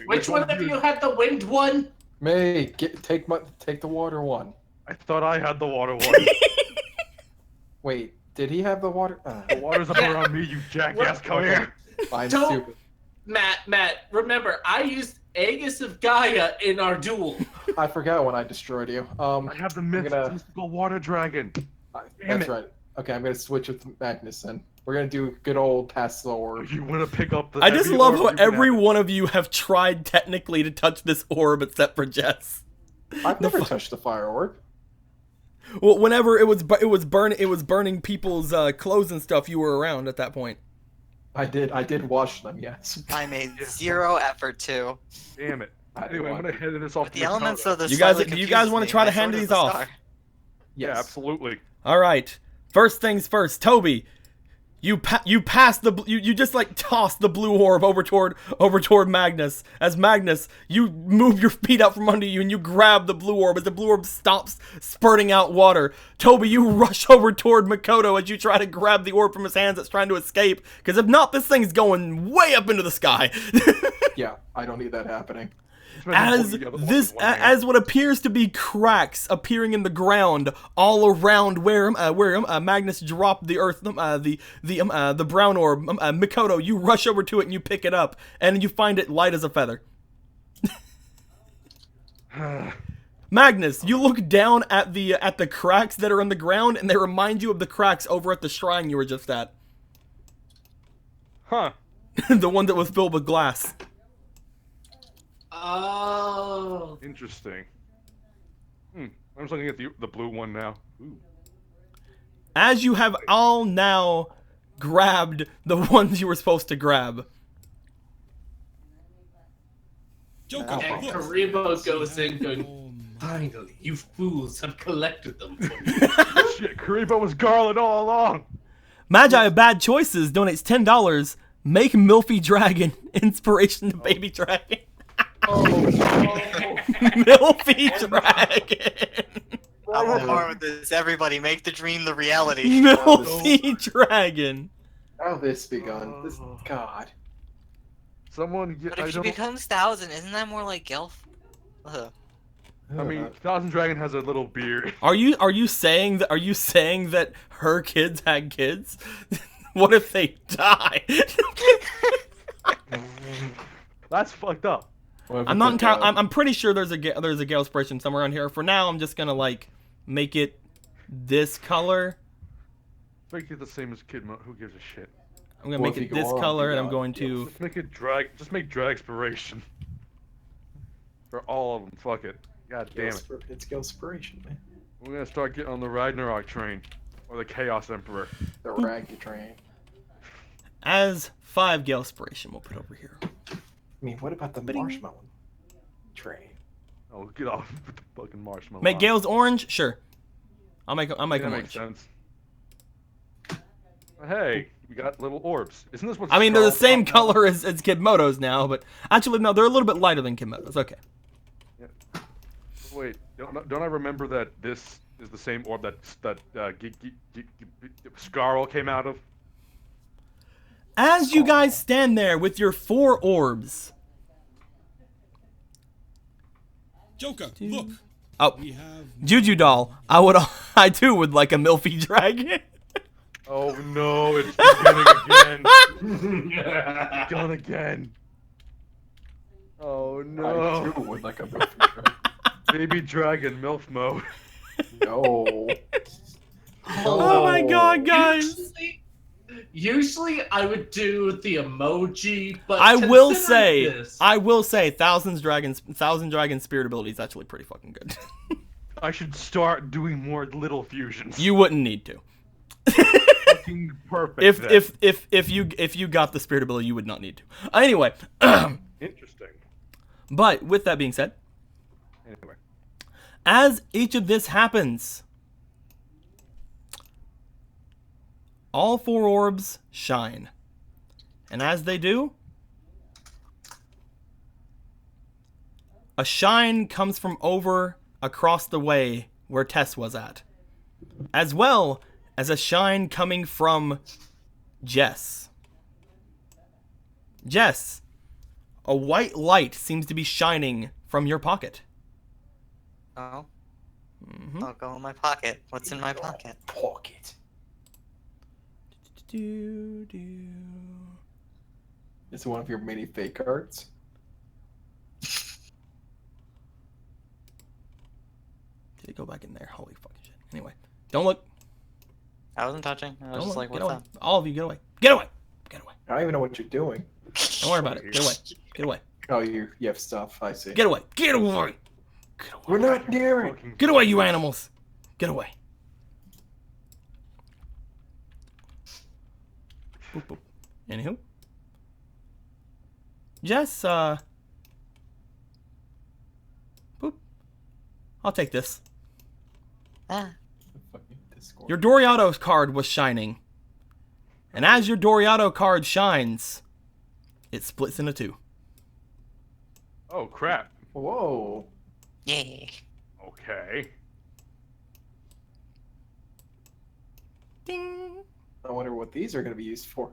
Which one of you had the wind one? May, take the water one. I thought I had the water one. Wait, did he have the water? The water's up around me, you jackass. Come here. I'm Don't- stupid. Matt, remember, I used Aegis of Gaia in our duel. I forgot when I destroyed you. I have the mystical water dragon. That's right. Okay, I'm gonna switch with Magnus then. We're gonna do good old pass the orb. You want to pick up the. I just every love orb how you can every have. one of you have tried technically to touch this orb except for Jess. I've never touched the fire orb. Well, whenever it was burning people's clothes and stuff, you were around at that point. I did wash them, yes. I made zero effort to. Damn it. I didn't Anyway, I'm want gonna head this off. But to the elements Makoto. of the You guys- slightly do you guys confused wanna me. try to My hand sword is these the off? star. Yes. Yeah, absolutely. All right. First things first, Toby. You pass you just like toss the blue orb over toward Magnus. As Magnus, you move your feet out from under you and you grab the blue orb as the blue orb stops spurting out water. Toby, you rush over toward Makoto as you try to grab the orb from his hands that's trying to escape. Because if not, this thing's going way up into the sky. Yeah, I don't need that happening. As as what appears to be cracks appearing in the ground all around where Magnus dropped the earth, the brown orb. Makoto, you rush over to it and you pick it up, and you find it light as a feather. Magnus, you look down at the cracks that are in the ground, and they remind you of the cracks over at the shrine you were just at. Huh. The one that was filled with glass. Oh. Interesting. I'm just looking at the blue one now. Ooh. As you have all now grabbed the ones you were supposed to grab. Joker, And look. Karibo goes in We have going, more money. finally, you fools have collected them for me. Shit, Karibo was Garland all along. Magi of Bad Choices donates $10. Make Milfy Dragon inspiration to Baby Dragon. Oh, no. Milfy Dragon. I'm on par with this. Everybody, make the dream the reality. Milfy Dragon. How this begun? This God. Someone get. But I if she don't. becomes 1,000, isn't that more like Gelf? Ugh. I mean, Thousand Dragon has a little beard. Are you saying that her kids had kids? What if they die? That's fucked up. I'm not entirely. I'm pretty sure there's a Gale expression somewhere on here. For now, I'm just gonna like make it this color. Make it the same as Kid Mo. Who gives a shit? I'm gonna Well, make if it you go this on, color, you and I'm got- going to. Just make it drag. Just make drag expiration. For all of them. Fuck it. God damn it. It's Gilspiration, man. We're gonna start getting on the Ragnarok train, or the Chaos Emperor. The Raggy train. As 5 Gale Inspiration, we'll put over here. I mean, what about the marshmallow train? Oh, get off with the fucking marshmallow. Make Gale's orange? Sure. I'll make them That orange. makes sense. Hey, we got little orbs. Isn't this what? I mean, they're the Scarl same popped out? color as Kidmoto's now, but actually, no, they're a little bit lighter than Kidmoto's. Okay. Wait, don't I remember that this is the same orb that Scarl came out of? As you guys stand there with your 4 orbs. Joker, look. Oh, We have Juju doll. I too would like a Milfy Dragon. Oh no, it's beginning again. It's done again. Oh I no. too would like a milk train. Baby dragon, MILF mode. No. Oh my god, guys. Usually I would do the emoji, but I will considering say, Thousand Dragon Spirit ability is actually pretty fucking good. I should start doing more little fusions. You wouldn't need to. fucking perfect. then. If you got the Spirit ability, you would not need to. Anyway, Interesting. but with that being said, Anyway. as each of this happens, all 4 orbs shine. And as they do, a shine comes from over across the way where Tess was at. As well as a shine coming from Jess. Jess, a white light seems to be shining from your pocket. Oh, Mm-hmm. I'll go in my pocket. What's in my pocket? Pocket. Do. Is it one of your many fake cards? Did it go back in there? Holy fucking shit. Anyway, don't look. I wasn't touching. I was Don't just look. like, Get what's away. up? All of you, get away. Get away. Get away. I don't even know what you're doing. Don't worry about it. Get away. Get away. Oh, you have stuff. I see. Get away. Get away. Get away. We're not near it. Fucking- Get away, you animals. Get away. Boop, boop. Anywho. Jess, boop. I'll take this. Ah, Fucking Discord. Your Doriado's card was shining. And as your Doriado card shines, it splits into two. Oh crap. Whoa. yeah. Okay. Ding. I wonder what these are going to be used for.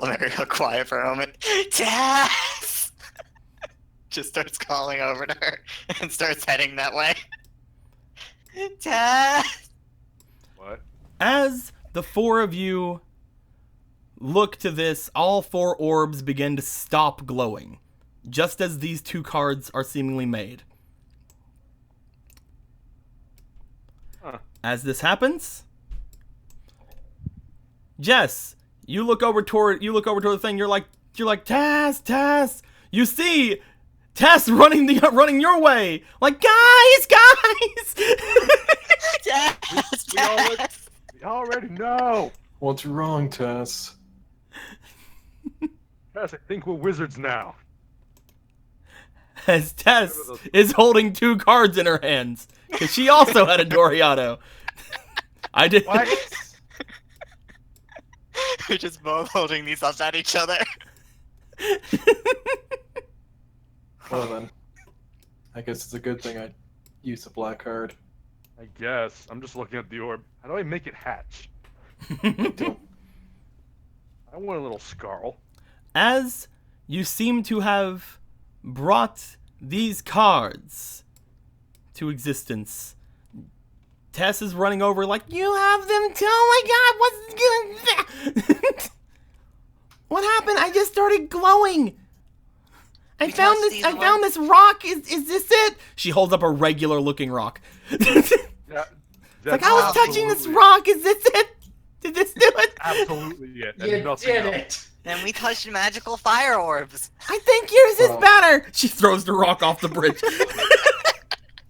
Let me go quiet for a moment. Tess! Just starts calling over to her and starts heading that way. Tess! What? As the four of you look to this, all four orbs begin to stop glowing, just as these two cards are seemingly made. Huh. As this happens, Jess, you look over toward the thing. You're like Tess. You see Tess running your way. Like guys. Tess! We already know. What's wrong, Tess? Yes, I think we're wizards now. As Tess is holding two cards in her hands, because she also had a Doriado. I did. What? We're just both holding these up at each other. Well then, I guess it's a good thing I used a black card. I guess. I'm just looking at the orb. How do I make it hatch? Don't- I want a little Scarl. As you seem to have brought these cards to existence, Tess is running over like, you have them too? Oh my god, what's going on? What happened? I just started glowing. I found this rock. Is this it? She holds up a regular looking rock. Yeah, Like, I was touching this rock. Is this it? Did this do it? Absolutely it. And You nothing did else. it. Then we touched magical fire orbs. I think yours is Oh. better. She throws the rock off the bridge.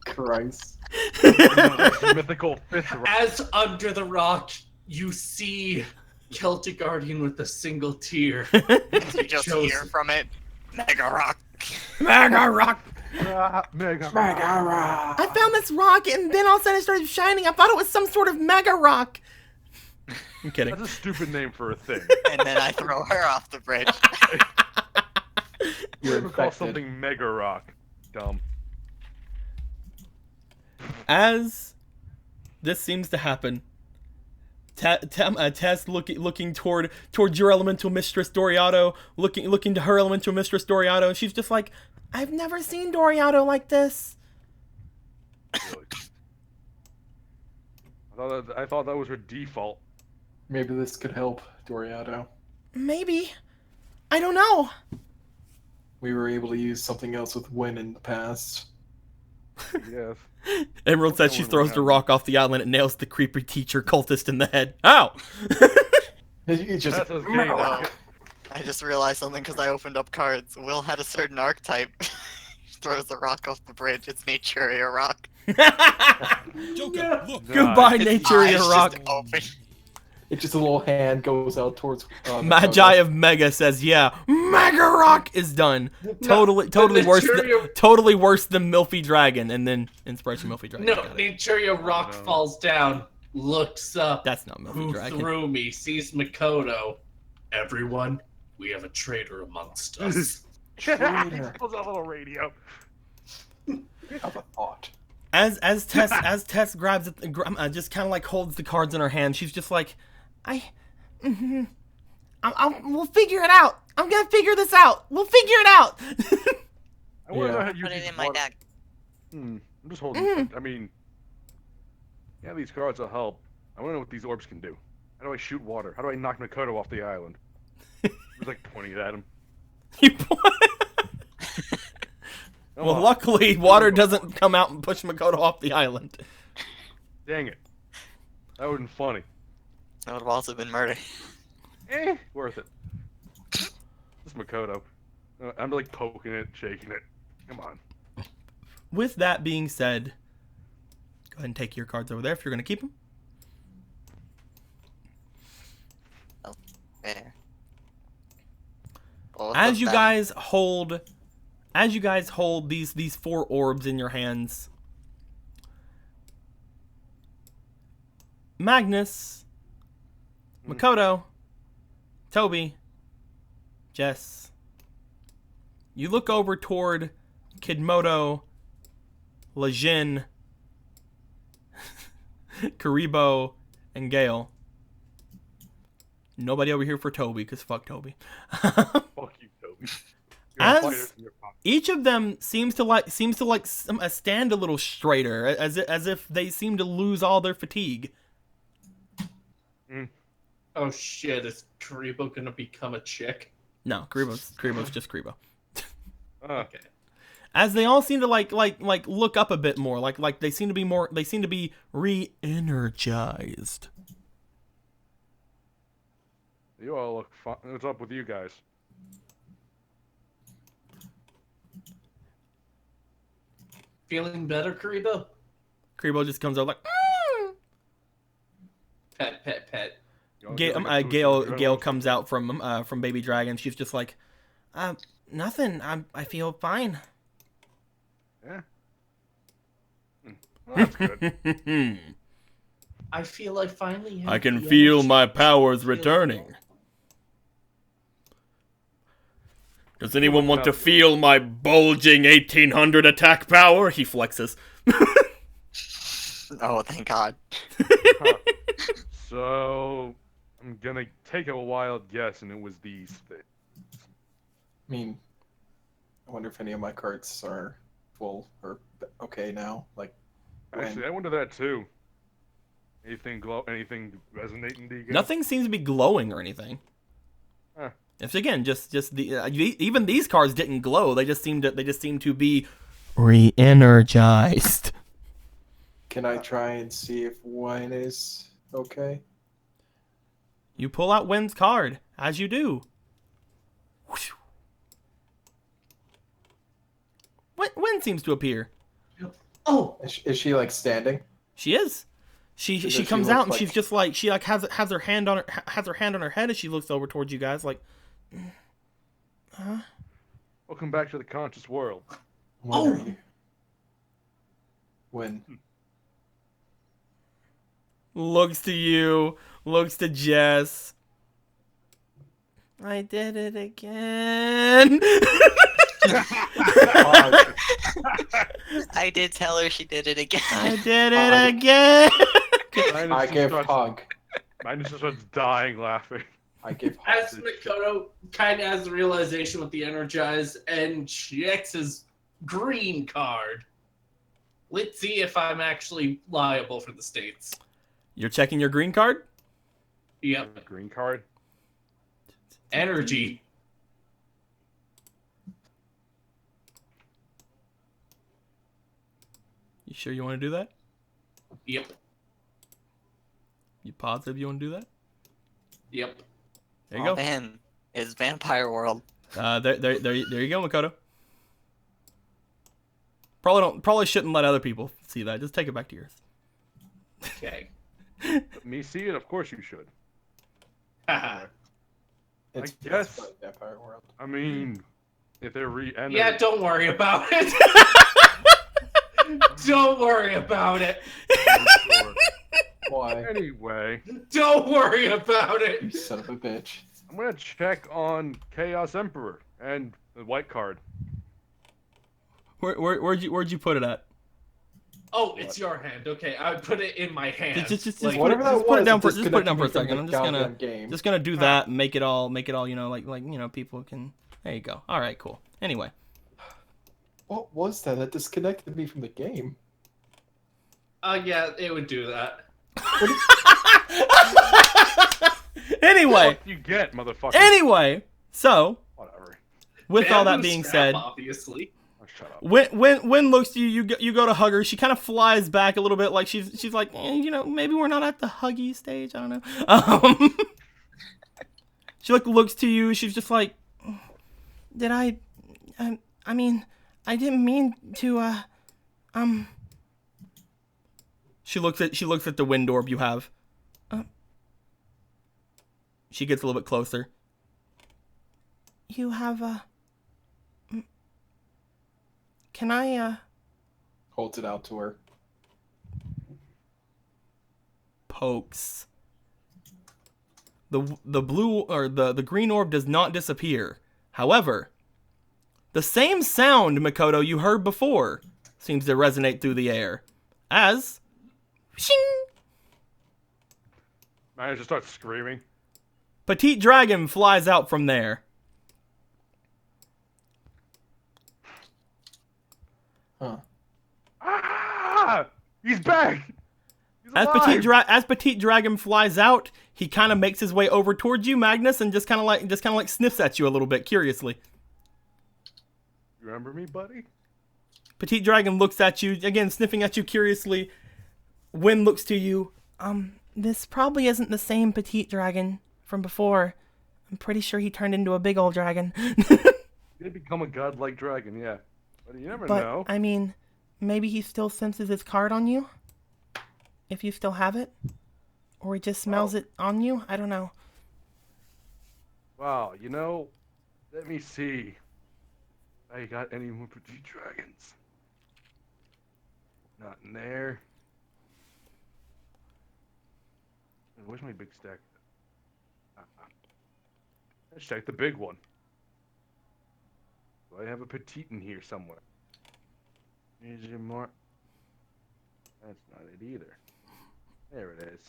Christ. Mythical fifth rock. As under the rock, you see Celtic Guardian with a single tear. You just Chosen. hear from it. Mega rock. Mega rock. Mega. I found this rock, and then all of a sudden it started shining. I thought it was some sort of mega rock. I'm kidding. That's a stupid name for a thing. And then I throw her off the bridge. You You're ever call infected. something Mega Rock? Dumb. As this seems to happen, Tess looking toward your elemental mistress Doriado, looking to her elemental mistress Doriado. She's just like, I've never seen Doriado like this. Really. I thought that was her default. Maybe this could help, Doriado. Maybe. I don't know. We were able to use something else with Win in the past. Yes. Emerald says she throws the rock off the island and nails the creepy teacher cultist in the head. Ow! It's just That's what's Mega getting rock. I just realized something because I opened up cards. Will had a certain archetype. Throws the rock off the bridge. It's Naturia Rock. Joker, look. Goodbye, Its Naturia eyes Rock. just open. It's just a little hand goes out towards. Magi of Mega says, "Yeah, Mega Rock is done. Totally worse. Naturia- Totally worse than Milfy Dragon." And then Inspiration Milfy Dragon. No, Got it. Naturia Rock No. falls down, looks up. That's not Milfy Who Dragon. threw me? Sees Makoto. Everyone, we have a traitor amongst us. He pulls out a little radio. Have a thought. As Tess grabs it, just kind of like holds the cards in her hand. She's just like, We'll figure it out. I'm gonna figure this out. We'll figure it out. I want to know how Put you it use in my water. deck. I'm just holding. I mean, yeah, these cards will help. I want to know what these orbs can do. How do I shoot water? How do I knock Makoto off the island? There's like 20 at him. You Come well, on. luckily, water doesn't come out and push Makoto off the island. Dang it. That would've been funny. That would have also been murder. Worth it. This Makoto. I'm like poking it, shaking it. Come on. With that being said, go ahead and take your cards over there if you're gonna keep them. There. Both As of you them. guys hold these 4 orbs in your hands, Magnus, Makoto, Toby, Jess, you look over toward Kidmoto, Lejin, Karibo, and Gale. Nobody over here for Toby, because fuck Toby. Fuck you, Toby. You're a fighter As in your pocket. each of them seems to stand a little straighter, as if they seem to lose all their fatigue. Oh shit, is Karibo gonna become a chick? No, Karibo's just Karibo. Okay. As they all seem to like look up a bit more, like they seem to be re-energized. You all look fine. What's up with you guys? Feeling better, Karibo? Karibo just comes out like Pet, pet, pet. You all get, like, a boost of Gale adrenaline? comes out from Baby Dragon. She's just like, nothing. I feel fine. Yeah. Well, that's good. I feel I finally have I can the feel energy my to powers feel returning. well. Does anyone want to feel my bulging 1800 attack power? He flexes. Oh, thank God. So, I'm gonna take a wild guess, and it was these things. I mean, I wonder if any of my cards are full or okay now. Like, Actually, I wonder that too. Anything resonating to you guys? Nothing seems to be glowing or anything. Huh. It's again just the even these cards didn't glow. They just seem to be re-energized. can I try and see if wine is okay? You pull out Wen's card as you do. Wen seems to appear. Oh! Is she like standing? She is. She Does she comes look out and like- she's just like she like has her hand on her head as she looks over towards you guys like. Welcome back to the conscious world. When Oh! are you? When? Looks to you. Looks to Jess. I did it again. I did tell her she did it again. I did it again. I give hug. Magnus just starts dying laughing. I give As hug. Makoto kind of has the realization with the Energize and checks his green card. Let's see if I'm actually liable for the states. You're checking your green card? Yep. Green card. Energy. You sure you want to do that? Yep. You positive you want to do that? Yep. There you Oh, go. man, it's Vampire World. There you go, Makoto. Probably shouldn't let other people see that. Just take it back to yours. Okay. Let me see it. Of course you should. Haha. It's guess- it's like Vampire World. I mean, if they're re-entered. Yeah, don't worry about it. Don't worry about it. Sure. Why? Anyway, Don't worry about You it. son of a bitch. I'm gonna check on Chaos Emperor and the white card. Where'd you put it at? Oh, it's your hand. Okay, I would put it in my hand. Just Like, put it, whatever that just put it was, down it for just put it down for a disconnected me second. I'm from just the gonna goddamn game. do that. And make it all you know like people can. There you go. All right, cool. Anyway, What was that? That disconnected me from the game. yeah, it would do that. anyway, What you get, motherfucker? anyway. So Whatever. with all that Bamboo being strap, said, obviously. Oh, shut up. when looks to you, you go to hug her. She kind of flies back a little bit, like she's like, you know, maybe we're not at the huggy stage. I don't know. She looks to you. She's just like, did I mean, I didn't mean to. She looks at the wind orb you have. She gets a little bit closer. You have Can I Holds it out to her. pokes. The blue or the green orb does not disappear. However, the same sound, Makoto, you heard before seems to resonate through the air. As shing, I just start screaming. Petite Dragon flies out from there. Huh. Ah! He's back. He's As alive! Petite Dragon flies out, he kind of makes his way over towards you, Magnus, and just kind of like sniffs at you a little bit curiously. You remember me, buddy? Petite Dragon looks at you again, sniffing at you curiously. Wynn looks to you. This probably isn't the same Petite Dragon from before. I'm pretty sure he turned into a big old dragon. He did become a godlike dragon, yeah. But you never know. I mean, maybe he still senses his card on you? If you still have it? Or he just smells it on you? I don't know. Wow, you know, let me see. I got any more Petite Dragons? Not in there. Where's my big stack? Let's check the big one. Do I have a petite in here somewhere? Is there more? That's not it either. There it is.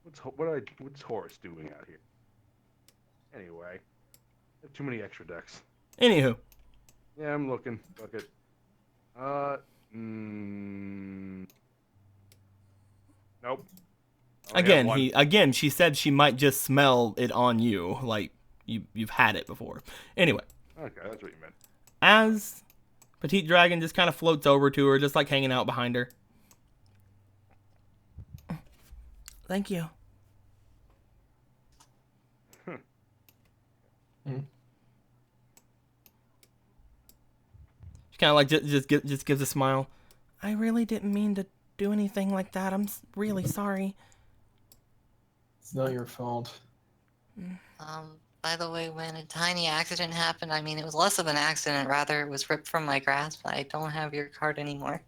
What's Horace doing out here? Anyway, I have too many extra decks. Anywho. Yeah, I'm looking. Fuck it. Nope. I only have one. She said she might just smell it on you, like you've had it before. Anyway, Okay, that's what you meant. as Petite Dragon just kind of floats over to her, just like hanging out behind her. Thank you. She kind of like just gives a smile. I really didn't mean to do anything like that. I'm really sorry. It's not your fault. By the way, when a tiny accident happened, I mean, it was less of an accident, rather it was ripped from my grasp. I don't have your card anymore.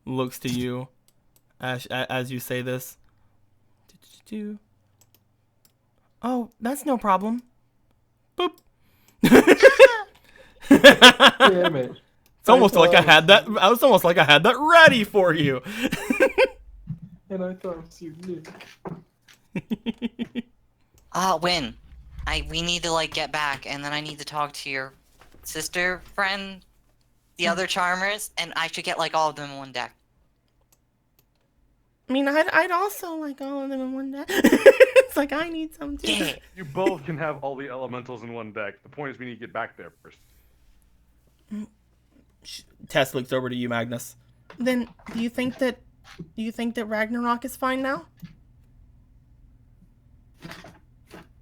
Looks to you as you say this. Oh, that's no problem. Boop. Damn it. It's almost like I had that. I was almost like I had that ready for you. And I thought it was unique. Win. We need to like get back, and then I need to talk to your sister friend, the other Charmers, and I should get like all of them in one deck. I mean, I'd also like all of them in one deck. It's like I need some too. Yeah. You both can have all the elementals in one deck. The point is we need to get back there first. Tess looks over to you, Magnus. Then, do you think that Ragnarok is fine now?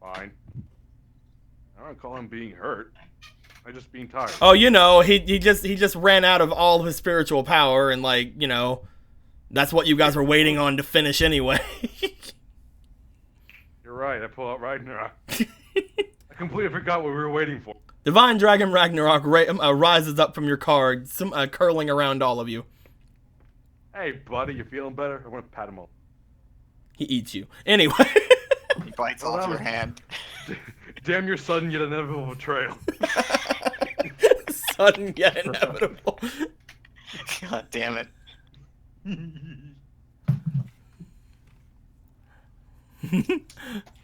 Fine. I don't call him being hurt. I just being tired. Oh, you know, he just ran out of all of his spiritual power, and like, you know, that's what you guys were waiting on to finish anyway. You're right. I pull out Ragnarok. I completely forgot what we were waiting for. Divine Dragon Ragnarok rises up from your card, curling around all of you. Hey, buddy, you feeling better? I want to pat him up. He eats you. Anyway. He bites off your hand. Damn your sudden yet inevitable betrayal. Sudden yet inevitable. God damn it.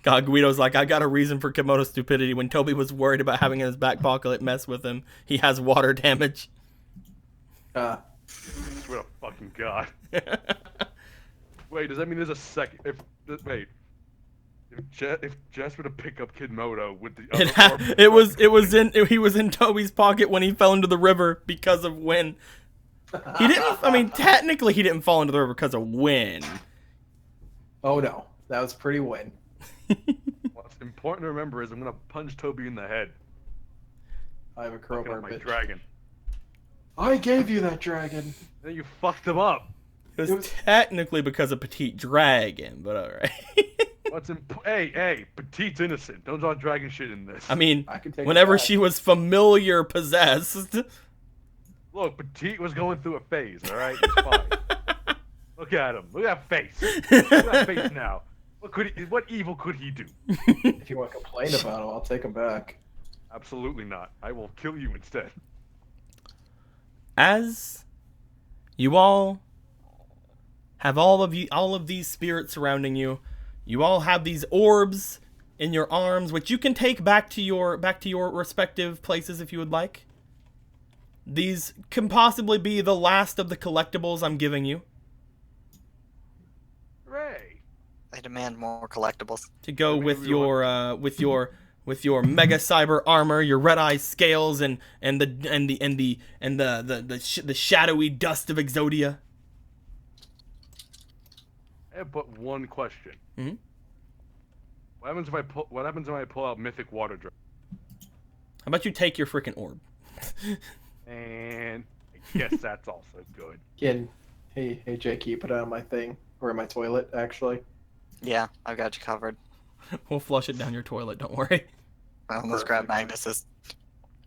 God, Guido's like, I got a reason for Komodo's stupidity. When Toby was worried about having in his back pocket mess with him, he has water damage. Uh, Swear to fucking God. Wait, does that mean there's a second? Wait. If Jess were to pick up Komodo with the other orb, he was in Toby's pocket when he fell into the river because of wind. He didn't. I mean, technically, he didn't fall into the river because of wind. oh no, that was pretty win. what's important to remember is I'm gonna punch Toby in the head. I have a Fucking crowbar, up my bitch. dragon. I gave you that dragon. Then you fucked him up. It was technically because of Petite Dragon, but alright. Hey, Petite's innocent. Don't draw dragon shit in this. I mean, I can take it whenever back. she was familiar possessed. Look, Petite was going through a phase, alright? It's fine. Look at him. Look at that face. Look at that face now. What evil could he do? If you want to complain about him, I'll take him back. Absolutely not. I will kill you instead. As you all have all of these spirits surrounding you, you all have these orbs in your arms, which you can take back to your respective places if you would like. These can possibly be the last of the collectibles I'm giving you Hooray! I demand more collectibles. to go Maybe with we your mega cyber armor, your red eye scales, and the shadowy dust of Exodia. I have but one question. Mhm. What happens if I pull out Mythic Water Dragon? How about you take your freaking orb? And I guess that's also good. Again, hey Jake, can you put it on my thing or in my toilet? Actually, Yeah, I've got you covered. We'll flush it down your toilet. Don't worry. I almost grabbed Magnus's.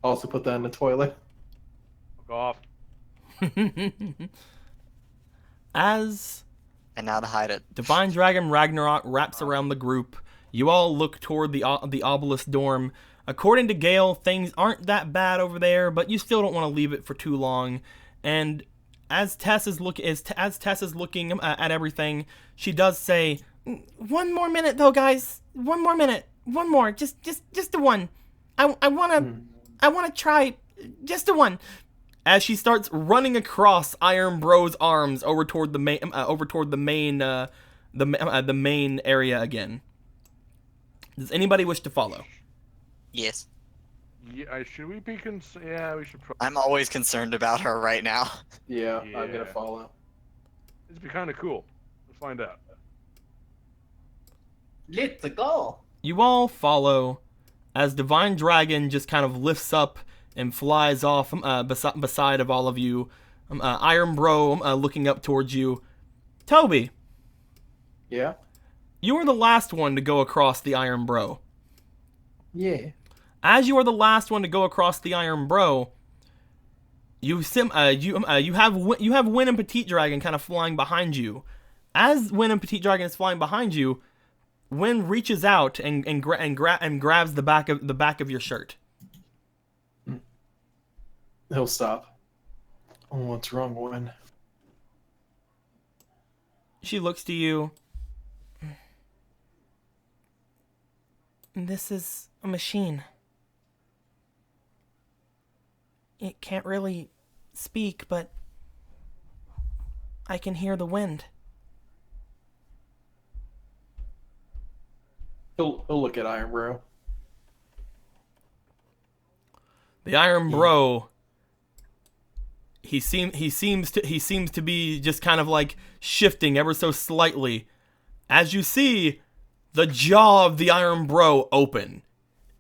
also put that in the toilet. Fuck off. As And now to hide it. Divine Dragon Ragnarok wraps around the group, you all look toward the obelisk dorm. According to Gale, things aren't that bad over there, but you still don't want to leave it for too long. And as Tess is looking at everything, she does say, "One more minute, though, guys. One more minute. One more. Just the one. I wanna try just the one." As she starts running across Iron Bro's arms over toward the main area again. Does anybody wish to follow? Yes. Yeah, should we be Yeah, we should probably. I'm always concerned about her right now. Yeah, I'm gonna Yeah. follow. It'd be kind of cool. Let's find out. Let's go. You all follow as Divine Dragon just kind of lifts up and flies off beside of all of you. Iron Bro looking up towards you. Toby, Yeah. you are the last one to go across the Iron Bro. Yeah. As you are the last one to go across the Iron Bro, you have Win and Petite Dragon kind of flying behind you. As Win and Petite Dragon is flying behind you, Win reaches out and grabs the back of your shirt. He'll stop. Oh, what's wrong, Win? She looks to you. This is a machine. It can't really speak, but I can hear the wind. He'll look at Iron Bro. The Iron Bro. He seems to be just kind of like shifting ever so slightly, as you see the jaw of the Iron Bro open.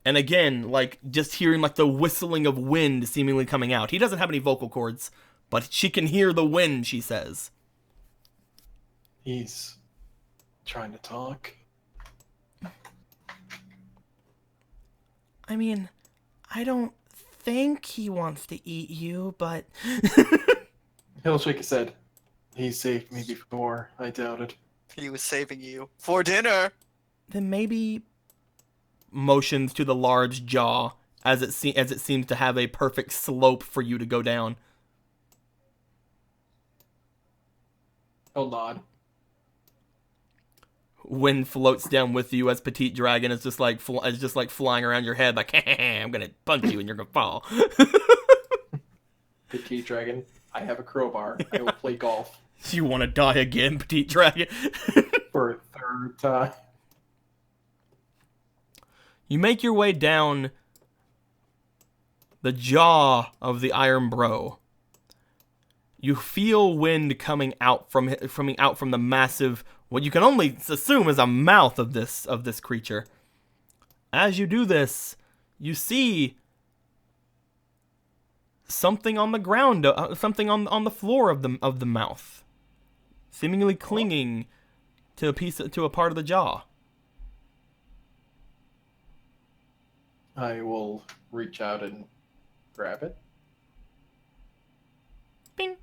And again, like, just hearing, like, the whistling of wind seemingly coming out. He doesn't have any vocal cords, but she can hear the wind, she says. He's trying to talk. I mean, I don't think he wants to eat you, but... He'll shake his head. He saved me before. I doubt it. He was saving you for dinner. Then maybe... Motions to the large jaw as it seems to have a perfect slope for you to go down. He'll nod. Wind floats down with you as Petite Dragon is just like flying around your head like, I'm gonna punch you and you're gonna fall. Petite Dragon, I have a crowbar. I will play golf. You want to die again, Petite Dragon? For a third time. You make your way down the jaw of the Iron Bro. You feel wind coming out from the massive, what you can only assume is a mouth of this creature. As you do this, you see something on the ground, something on the floor of the mouth, seemingly clinging to a part of the jaw. I will reach out and grab it. Bing.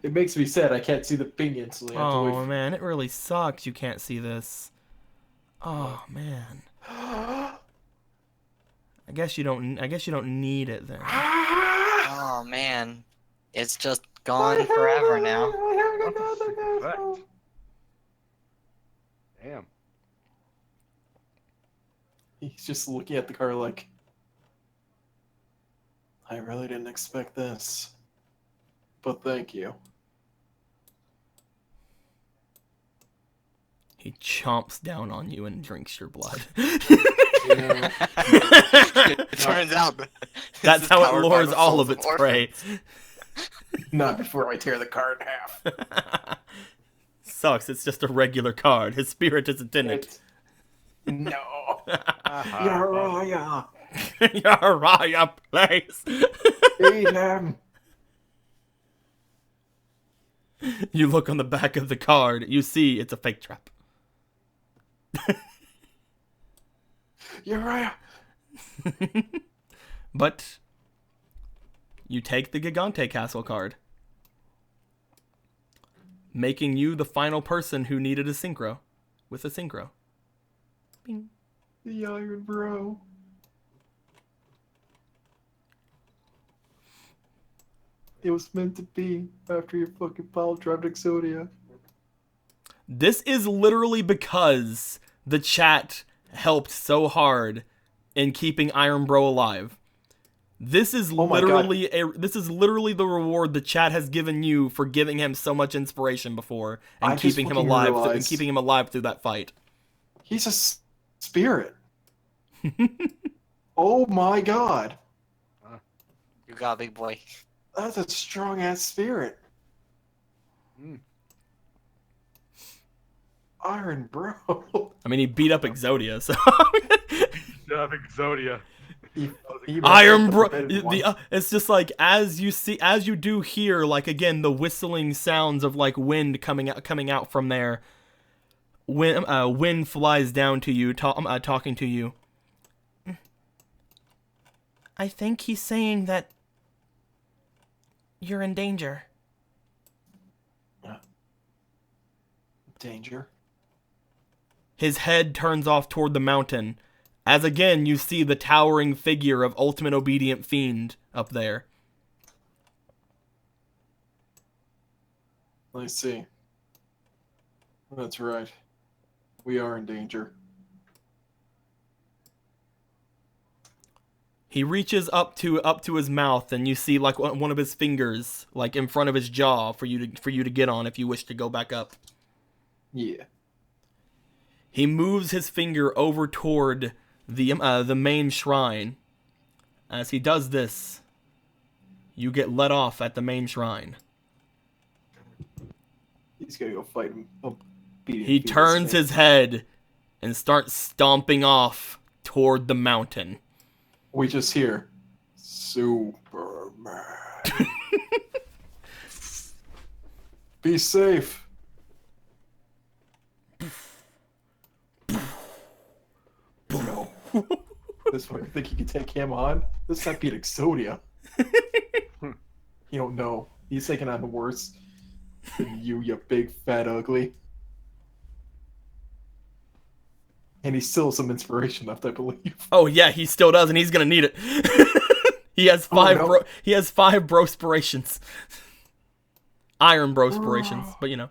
It makes me sad I can't see the ping instantly. I have to wait Oh man, it really sucks. You can't see this. Oh man. I guess you don't need it then. Oh man, it's just gone forever now. Damn. He's just looking at the car like, I really didn't expect this. But thank you. He chomps down on you and drinks your blood. Yeah. It turns out That's how it powered by lures the all souls of its orphans. prey. Not before I tear the car in half. Sucks, it's just a regular card. His spirit isn't in it. No. Uriah. Uriah, place. Eat him. You look on the back of the card. You see it's a fake trap. Uriah. But you take the Gigante Castle card, making you the final person who needed a synchro with a synchro. Bing. The Iron Bro. It was meant to be after your fucking pile drive Exodia. This is literally because the chat helped so hard in keeping Iron Bro alive. This is literally the reward the chat has given you for giving him so much inspiration before and keeping him alive through that fight. He's a spirit. Oh my god. You got big boy. That's a strong ass spirit. Iron Bro. I mean, he beat up Exodia, so Exodia. Iron Bro. It's just like as you do hear, like again, the whistling sounds of like wind coming out from there. Wind flies down to you, talking to you. I think he's saying that you're in danger. Danger. His head turns off toward the mountain, as again you see the towering figure of Ultimate Obedient Fiend up there. I see. That's right. We are in danger. He reaches up to his mouth, and you see like one of his fingers like in front of his jaw for you to get on if you wish to go back up. Yeah. He moves his finger over toward the main shrine. As he does this, you get let off at the main shrine. He's gonna go fight him. He turns his head and starts stomping off toward the mountain. We just hear Superman. Be safe. No. This one, you think you can take him on? This might be an Exodia. You don't know. He's taking on worse than you big fat ugly. And he still has some inspiration left, I believe. Oh yeah, he still does, and he's gonna need it. He has five. Oh, no. He has 5 brospirations. iron brospirations, but you know.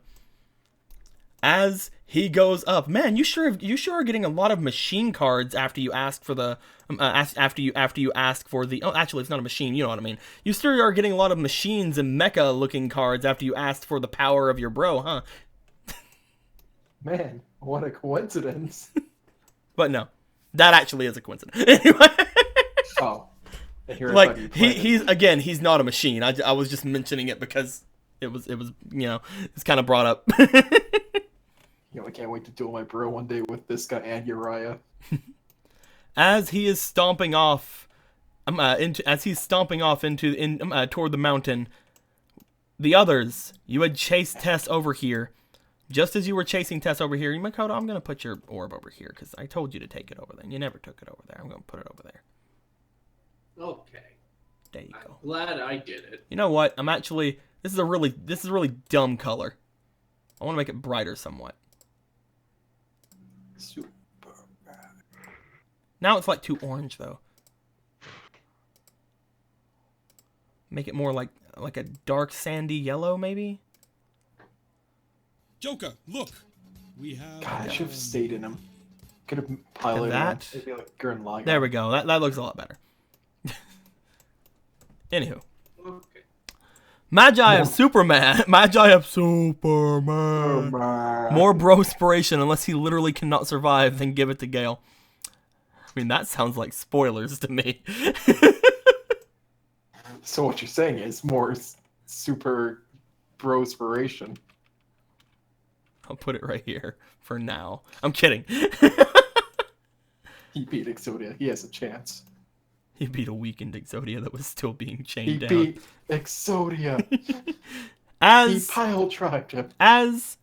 As he goes up, man, you sure are getting a lot of machine cards after you ask for the after you ask for the. Oh, actually, it's not a machine. You know what I mean. You sure are getting a lot of machines and mecha looking cards after you asked for the power of your bro, huh? Man, what a coincidence. But no, that actually is a coincidence. Anyway. Oh. And here I thought Like you planned it. he's not a machine. I was just mentioning it because it was it's kind of brought up. You know, I can't wait to duel my bro one day with this guy and Uriah. As he is stomping off, toward the mountain, the others, you had chased Tess over here. Just as you were chasing Tess over here, Makoto, I'm gonna put your orb over here because I told you to take it over there, and you never took it over there. I'm gonna put it over there. Okay. There you go. I'm glad I did it. You know what? This is a really dumb color. I want to make it brighter somewhat. Super. Now it's like too orange though. Make it more like a dark sandy yellow maybe. Joker, look. We have. God, I should have stayed in him. Could have piloted that? him. It'd be like Gurren Lagann. There we go. That looks a lot better. Anywho. Okay. Magi of Superman. Magi of Superman. More brospiration unless he literally cannot survive, then give it to Gale. I mean, that sounds like spoilers to me. So what you're saying is more super brospiration. I'll put it right here for now. I'm kidding. He beat Exodia. He has a chance. He beat a weakened Exodia that was still being He chained down. beat Exodia. As He pile-drived him. as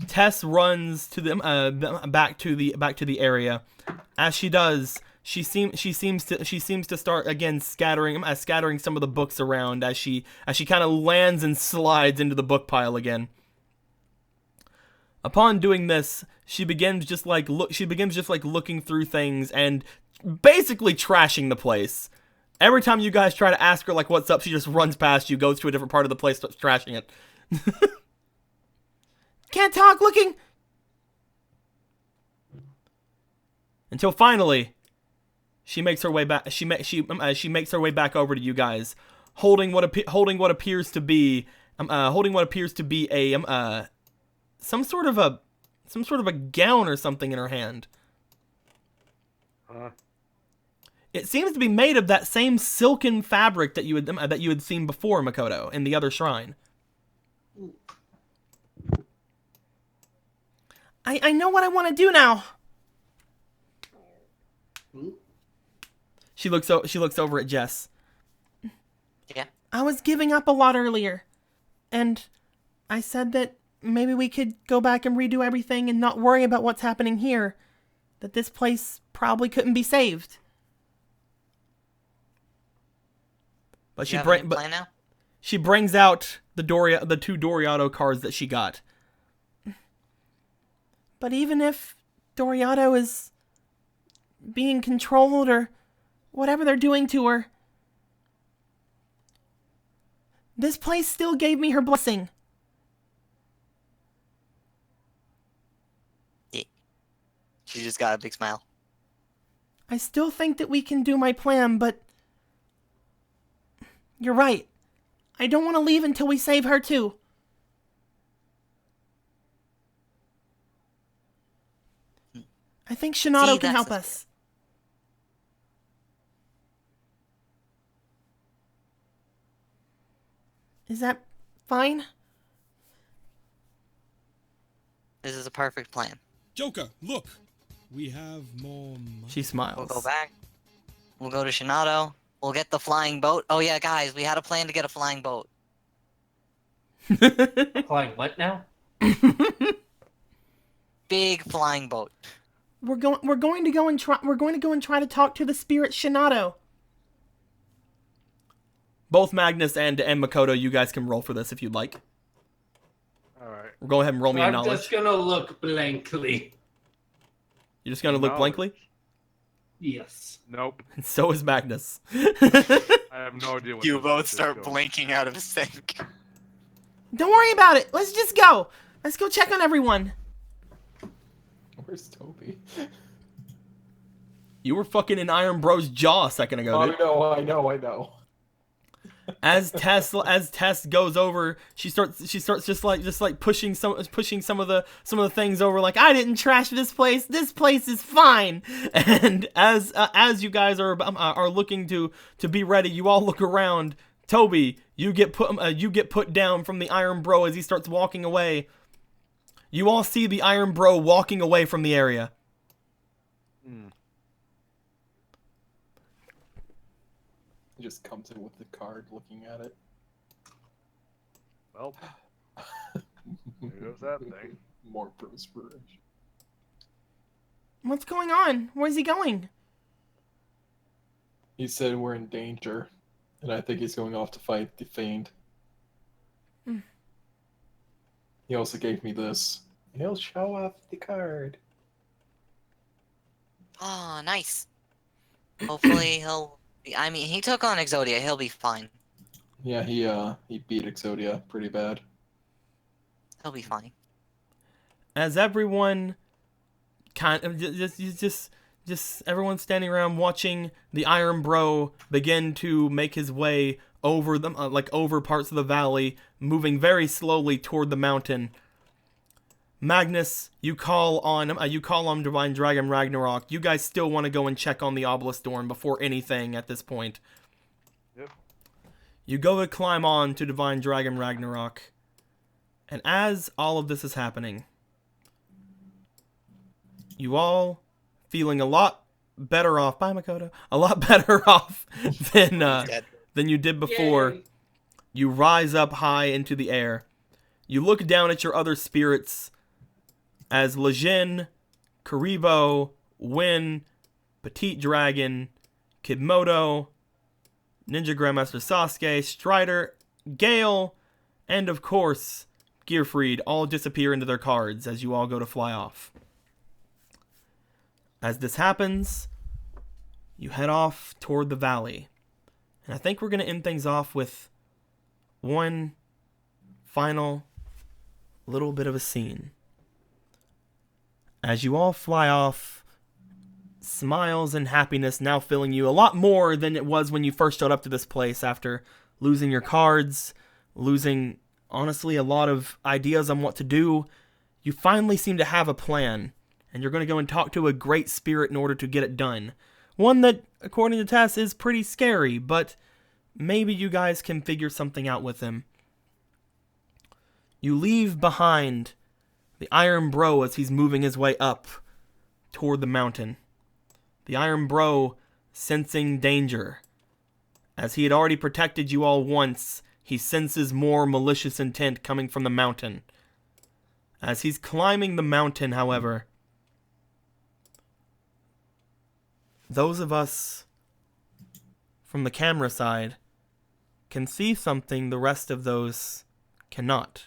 Tess runs to the back to the area, as she does, she seems to start again scattering some of the books around as she kind of lands and slides into the book pile again. Upon doing this, she begins just like looking through things and basically trashing the place. Every time you guys try to ask her like what's up, she just runs past you, goes to a different part of the place, starts trashing it. Can't talk, looking. Until finally, she makes her way back. She makes her way back over to you guys, holding what appears to be a some sort of a gown or something in her hand. It seems to be made of that same silken fabric that you had seen before, Makoto, in the other shrine. I know what I want to do now. She looks over at Jess. Yeah. I was giving up a lot earlier, and I said that maybe we could go back and redo everything and not worry about what's happening here. That this place probably couldn't be saved. But You have a new plan now? she brings out the two Doriato cards that she got. But even if Doriato is being controlled or whatever they're doing to her, this place still gave me her blessing. She just got a big smile. I still think that we can do my plan, but you're right. I don't want to leave until we save her too. I think Shinato can help us. Is that fine? This is a perfect plan. Joker, look. We have more money. She smiles. We'll go back. We'll go to Shinato. We'll get the flying boat. Oh yeah, guys, we had a plan to get a flying boat. Flying what now? Big flying boat. We're going to go and try to talk to the spirit Shinato. Both Magnus and Makoto, you guys can roll for this if you'd like. Alright. Go ahead and roll me a I'm knowledge. just gonna look blankly. You're just gonna look Knowledge. blankly? Yes. Nope. And so is Magnus. I have no idea what You this both is start going. blinking out of sync. Don't worry about it. Let's just go. Let's go check on everyone. Where's Toby? You were fucking in Iron Bro's jaw a second ago, dude. I know. As Tess goes over, she starts just like pushing some of the things over, like, I didn't trash this place. This place is fine. And as you guys are looking to be ready, you all look around. Toby, you get put down from the Iron Bro as he starts walking away. You all see the Iron Bro walking away from the area. He just comes in with the card, looking at it. Well, there goes that thing. More perspiration. What's going on? Where's he going? He said we're in danger, and I think he's going off to fight the Fiend. He also gave me this. And he'll show off the card. Oh, nice. Hopefully he'll... I mean, he took on Exodia. He'll be fine. Yeah, he beat Exodia pretty bad. He'll be fine. As everyone kind of just everyone standing around watching the Iron Bro begin to make his way over them, over parts of the valley, moving very slowly toward the mountain. Magnus, you call on Divine Dragon Ragnarok. You guys still want to go and check on the Obelisk Storm before anything at this point. Yep. You go to climb on to Divine Dragon Ragnarok. And as all of this is happening, you all feeling a lot better off. Bye, Makoto. A lot better off than you did before. Yay. You rise up high into the air. You look down at your other spirits as Lejeune, Karibo, Win, Petite Dragon, Kidmodo, Ninja Grandmaster Sasuke, Strider, Gale, and of course, Gearfried all disappear into their cards as you all go to fly off. As this happens, you head off toward the valley. And I think we're going to end things off with one final little bit of a scene. As you all fly off, smiles and happiness now filling you a lot more than it was when you first showed up to this place after losing your cards, losing, honestly, a lot of ideas on what to do. You finally seem to have a plan, and you're going to go and talk to a great spirit in order to get it done. One that, according to Tess, is pretty scary, but maybe you guys can figure something out with him. You leave behind the Iron Bro as he's moving his way up toward the mountain. The Iron Bro sensing danger. As he had already protected you all once, he senses more malicious intent coming from the mountain. As he's climbing the mountain, however, those of us from the camera side can see something the rest of those cannot.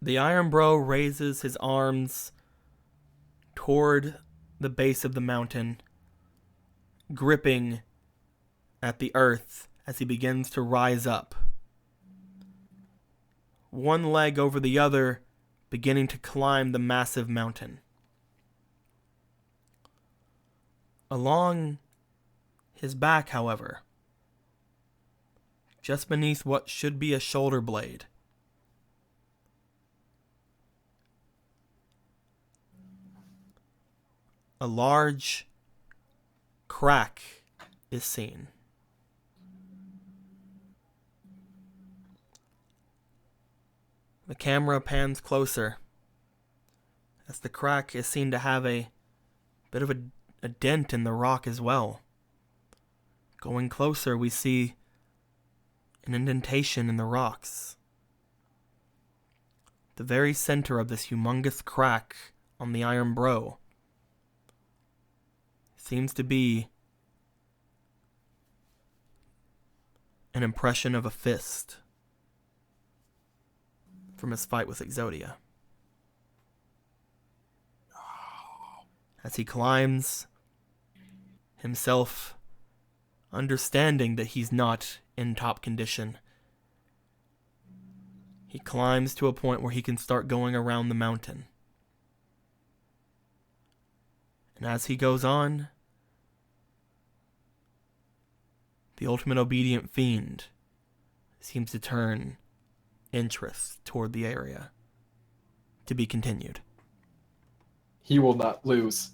The Iron Bro raises his arms toward the base of the mountain, gripping at the earth as he begins to rise up. One leg over the other, beginning to climb the massive mountain. Along his back, however, just beneath what should be a shoulder blade, a large crack is seen. The camera pans closer as the crack is seen to have a bit of a dent in the rock as well. Going closer, we see an indentation in the rocks. The very center of this humongous crack on the Iron Bro seems to be an impression of a fist from his fight with Exodia. As he climbs, himself understanding that he's not in top condition, He climbs to a point where he can start going around the mountain. And as he goes on, the ultimate obedient fiend seems to turn interest toward the area. To be continued. He will not lose.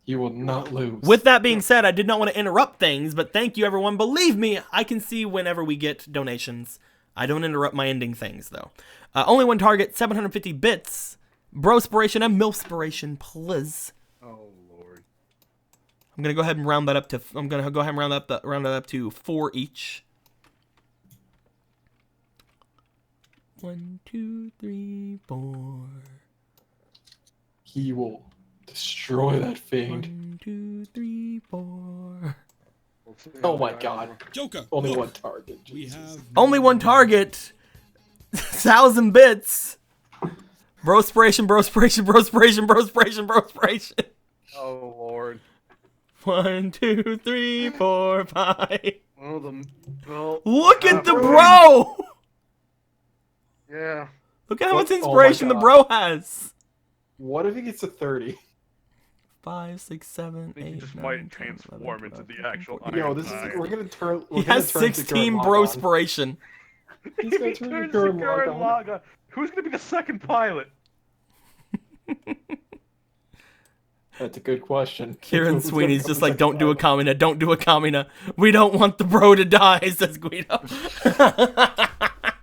He will not lose. With that being said, I did not want to interrupt things, but thank you, everyone. Believe me, I can see whenever we get donations. I don't interrupt my ending things, though. Only one target, 750 bits. Brospiration and Milspiration, please. Oh Lord. I'm gonna go ahead and round that up to. I'm gonna go ahead and round that up to 4 each. 1, 2, 3, 4. He will destroy that fiend. 1, 2, 3, 4. Oh my god. Joker, Only look. one target. We Jesus. have Only one target. 1,000 bits. Brospiration, brospiration, brospiration, brospiration, brospiration. Oh Lord. 1, 2, 3, 4, 5. Well, Look at the ruined. bro. Yeah. Look at how much What? Oh my inspiration the God. bro has. What if he gets to 30? 5, 6, 7, I think 8, he just 9, might 10, transform 11, into 12, the actual 13, Yo, Iron this is Knight. we're gonna turn. He has 16 brospiration. He's gonna turn Turns to to Gurren Gurren Lagann. Lagann. Who's gonna be the second pilot? That's a good question. Kieran Who's gonna Sweeney's become just the like, second don't do a pilot? Kamina, don't do a Kamina. We don't want the bro to die, says Guido.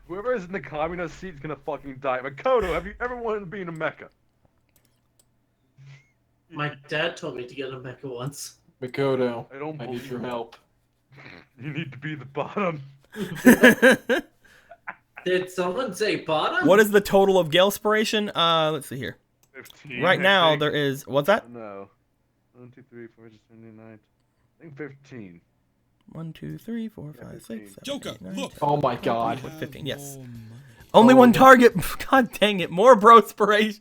Whoever is in the communist seat is gonna fucking die. Makoto, have you ever wanted to be in a mecha? My dad told me to get a mecha once. Makoto, I don't I need believe your it. help. You need to be the bottom. Did someone say bottom? What is the total of Galespiration? Let's see here. 15. Right I now, think. there is... What's that? No. 1, 2, 3, 4, 5, 6, 7, 8, 9. I think 15. 1, 2, 3, 4, 5, 6, 7, Joker, 8, 9, look. 10. Oh my god. With 15, yes. more money. Only Oh, one yeah. target. God dang it. More brospiration.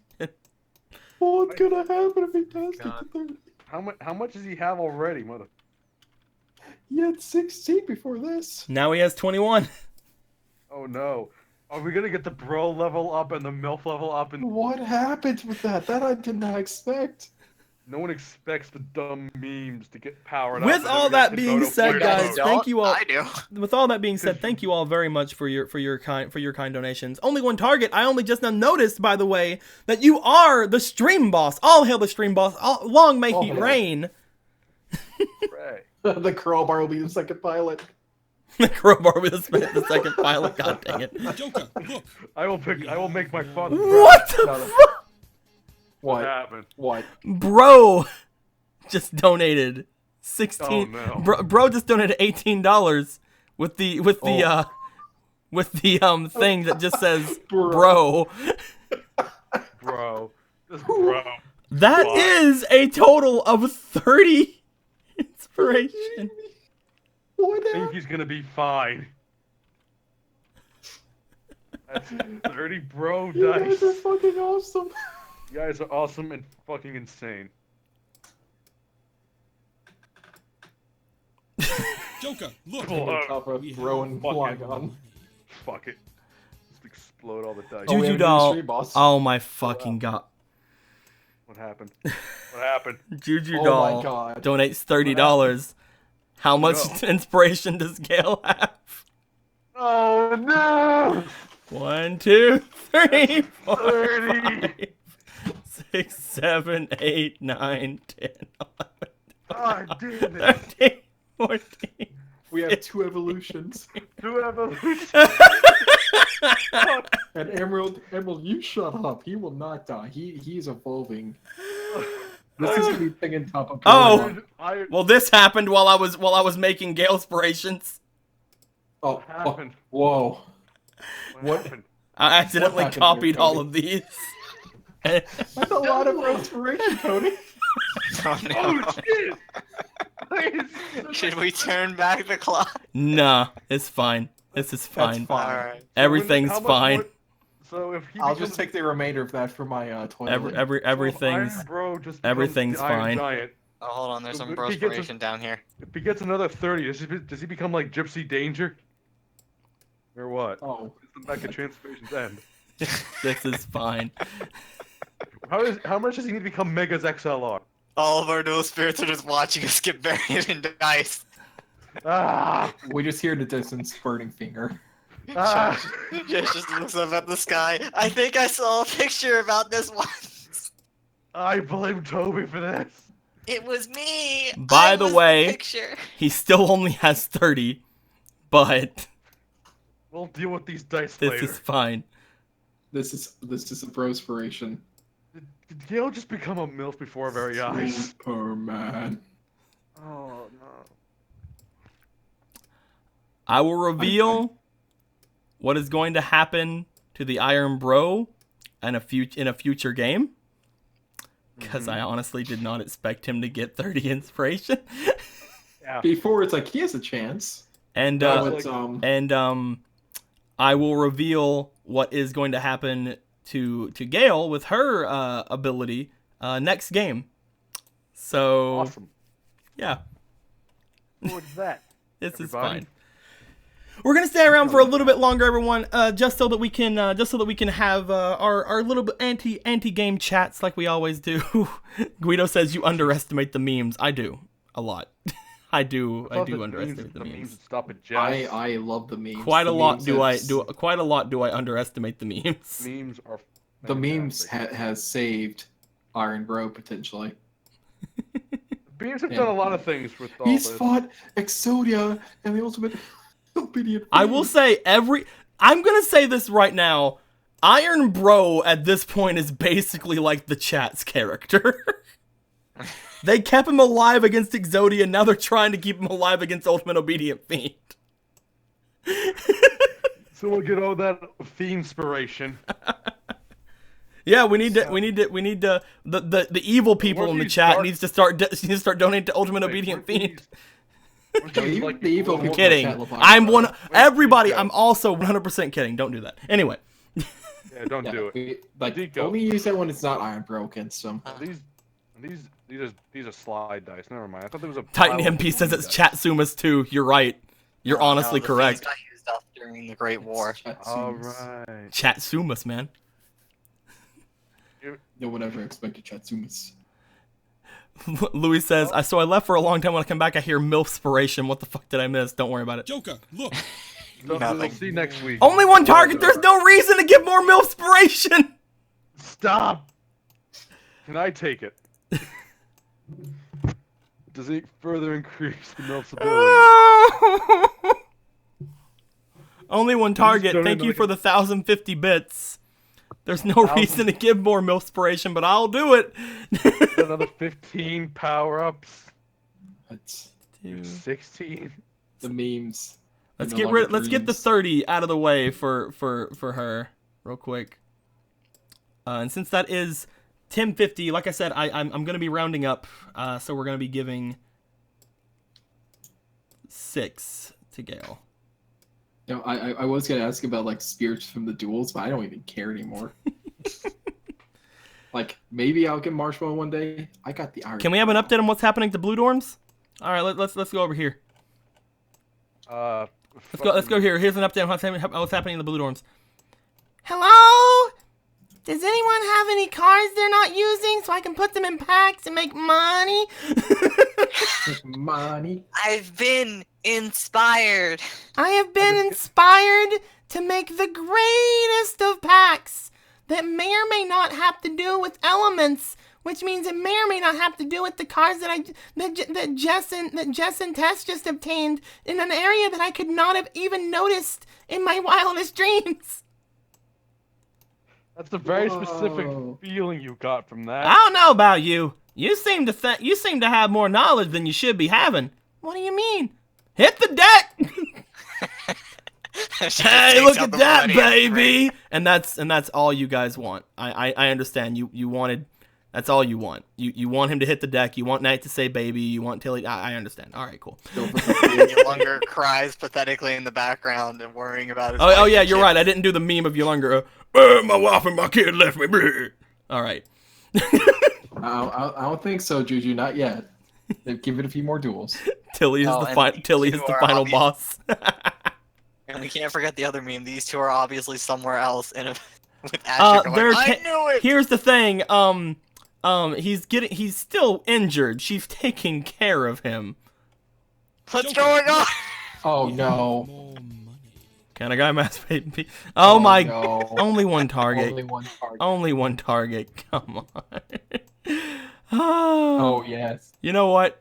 What's gonna happen if he does get God. to 30? How much does he have already, mother? He had 16 before this. Now he has 21. Oh no. Are we gonna get the bro level up and the MILF level up and What happened with that? That I did not expect. no one expects the dumb memes to get powered up? With and all then we get that being Komodo said, fight guys, mode. thank you all. I do. With all that being said, thank you all very much for your kind donations. Only one target. I only just now noticed, by the way, that you are the stream boss. All hail the stream boss. Long may he All hail. reign. Hooray. The crowbar will be the second pilot. The crowbar with the second pilot. God dang it. Joker, look. I will make my father What the No, no. fuck? What What? happened? What? Bro just donated 16. Oh, no. Bro just donated $18 with the thing that just says bro. Bro. This bro. That Why? is a total of 30 inspiration. What I think happened? he's gonna be fine. That's 30 bro You dice. guys are fucking awesome. You guys are awesome and fucking insane. Joker, look. Blow. Top of We have throwing fucking Lagann. money. Fuck it. Just explode all the dice. Oh, we have a Juju new doll. stream boss. Oh my fucking god. What happened? What happened? Juju Oh doll my god. donates $30. How much no. inspiration does Gale have? Oh no! 1, 2, 3, 4, 30. 5, 6, 7, 8, 9, 10, 11, God damn it. 13, 14. We have 2 evolutions. Two evolutions. And Emerald, you shut up. He will not die. He's evolving. This is gonna be thing in top of. Oh. I Well, this happened while I was making Galespirations. Oh, What happened? Whoa. What happened? I accidentally happened here, copied all Cody? of these. That's a lot of inspiration, Cody. Oh no. Oh shit! Should we turn back the clock? Nah, it's fine. This is fine. fine. Alright. Everything's How much fine. more- So if he I'll becomes just take the remainder of that for my toilet. Everything's Iron Bro just becomes everything's the Iron fine. Giant. Oh, hold on. There's some If he gets a- brospiration down here. If he gets another 30, does he become like Gypsy Danger? Or what? Oh. It's the mecha transformation's end. This is fine. How much does he need to become Mega's XLR? All of our dual spirits are just watching us get buried in ice. Ah! We just hear the distant spurting finger. Ah! Josh just looks up at the sky. I think I saw a picture about this once. I blame Toby for this. It was me. By I the was way, picture. he still only has 30, but We'll deal with these dice this later. is fine. This is a brospiration. Did Gale just become a MILF before our very eyes? Superman. Oh no. I will reveal what is going to happen to the Iron Bro in a future game. Because I honestly did not expect him to get 30 inspiration. Yeah. Before it's like he has a chance. And Now it's I will reveal what is going to happen to Gale with her ability next game. So Awesome. yeah, What's that? this is Everybody. fine. We're gonna stay around for a little bit longer, everyone, just so that we can have our little bit anti game chats like we always do. Guido says you underestimate the memes. I do a lot. I do underestimate the memes. would stop at Jess. I love the memes. Quite a The lot memes do I have- do. Quite a lot do I underestimate the memes. Memes are. The memes fantastic. has saved Iron Bro potentially. Memes have Yeah. done a lot of things with all He's this. fought Exodia and the ultimate obedient. I will say I'm gonna say this right now. Iron Bro at this point is basically like the chat's character. They kept him alive against Exodia, and now they're trying to keep him alive against Ultimate Obedient Fiend. So we'll get all that theme inspiration. Yeah, we need to. The evil people Once in the you chat start- needs to start donating to Ultimate Obedient Fiend. Even the evil people in the Kidding. chat love Iron I'm Bro. one. Everybody. Deco. I'm also 100% kidding. Don't do that. Anyway. Yeah, don't Yeah, do it. like Deco. only use that when it's not Iron Bro against them. These are slide dice. Never mind. I thought there was a Titan pile of MP says it's dice. Chatsumas too. You're right. You're honestly No, the correct. things got used up during the Great War. All right. Chatsumas, man. No one ever expected Chatsumas. Louis says, I left for a long time. When I come back, I hear MILF-spiration. What the fuck did I miss? Don't worry about it. Joker, look. We'll Nothing. see next week. Only one target. There's no reason to give more MILF-spiration. Stop. Can I take it? Does it further increase the MILF's ability? Only one target. don't Thank you annoy for the 1,050 bits. There's no reason to give more MILF-spiration, but I'll do it. Another 15 power-ups. That's 16. the memes. Let's No get longer rid. Let's get the dreams. 30 out of the way for her real quick. And since that is 1050, like I said, I'm gonna be rounding up. So we're gonna be giving 6 to Gale. You know, I was gonna ask about like spirits from the duels, but I don't even care anymore. Like maybe I'll get Marshmallow one day. I got the Iron. Can we have an update on what's happening to Blue Dorms? All right, let's go over here. Let's go here. Here's an update on what's happening in the Blue Dorms. Hello? Does anyone have any cards they're not using so I can put them in packs and make money? Money. I've been inspired. I have been inspired to make the greatest of packs that may or may not have to do with elements, which means it may or may not have to do with the cards that Jess and Tess just obtained in an area that I could not have even noticed in my wildest dreams. That's a very specific Whoa. feeling you got from that. I don't know about you. You seem to have more knowledge than you should be having. What do you mean? Hit the deck. She just Hey, takes look out at the that, bloody upgrade. baby! And that's all you guys want. I understand. You wanted. That's all you want. You want him to hit the deck. You want Knight to say baby. You want Tilly. I understand. All right, cool. Yolunga cries pathetically in the background and worrying about his Oh wife yeah, and you're kids. right. I didn't do the meme of Yolunga. My wife and my kid left me. All right. I don't think so, Juju. Not yet. They've given it a few more duels. Tilly is Oh, the and final. these Tilly is two the are final obvious. boss. And we can't forget the other meme. These two are obviously somewhere else in a, with Asher going, I knew it! Here's the thing. He's still injured. She's taking care of him. What's going on? Oh We have no. more money. Can a guy masturbate? Oh my! No. Only one target. Only one target. Only one target. Come on. Oh yes. You know what?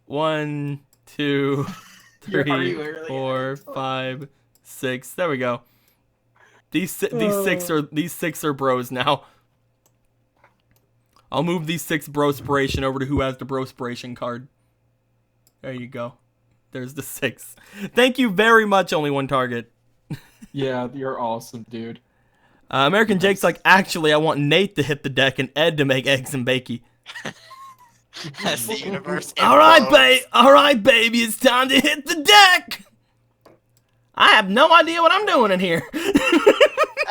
1, 2, You're 3, really 4, 5, 6. There we go. These six are bros now. I'll move these 6 brospiration over to who has the brospiration card. There you go. There's the 6. Thank you very much. Only one target. Yeah, you're awesome, dude. American Jake's like, actually, I want Nate to hit the deck and Ed to make eggs and bakey. As the universe All right, implodes. baby, it's time to hit the deck. I have no idea what I'm doing in here.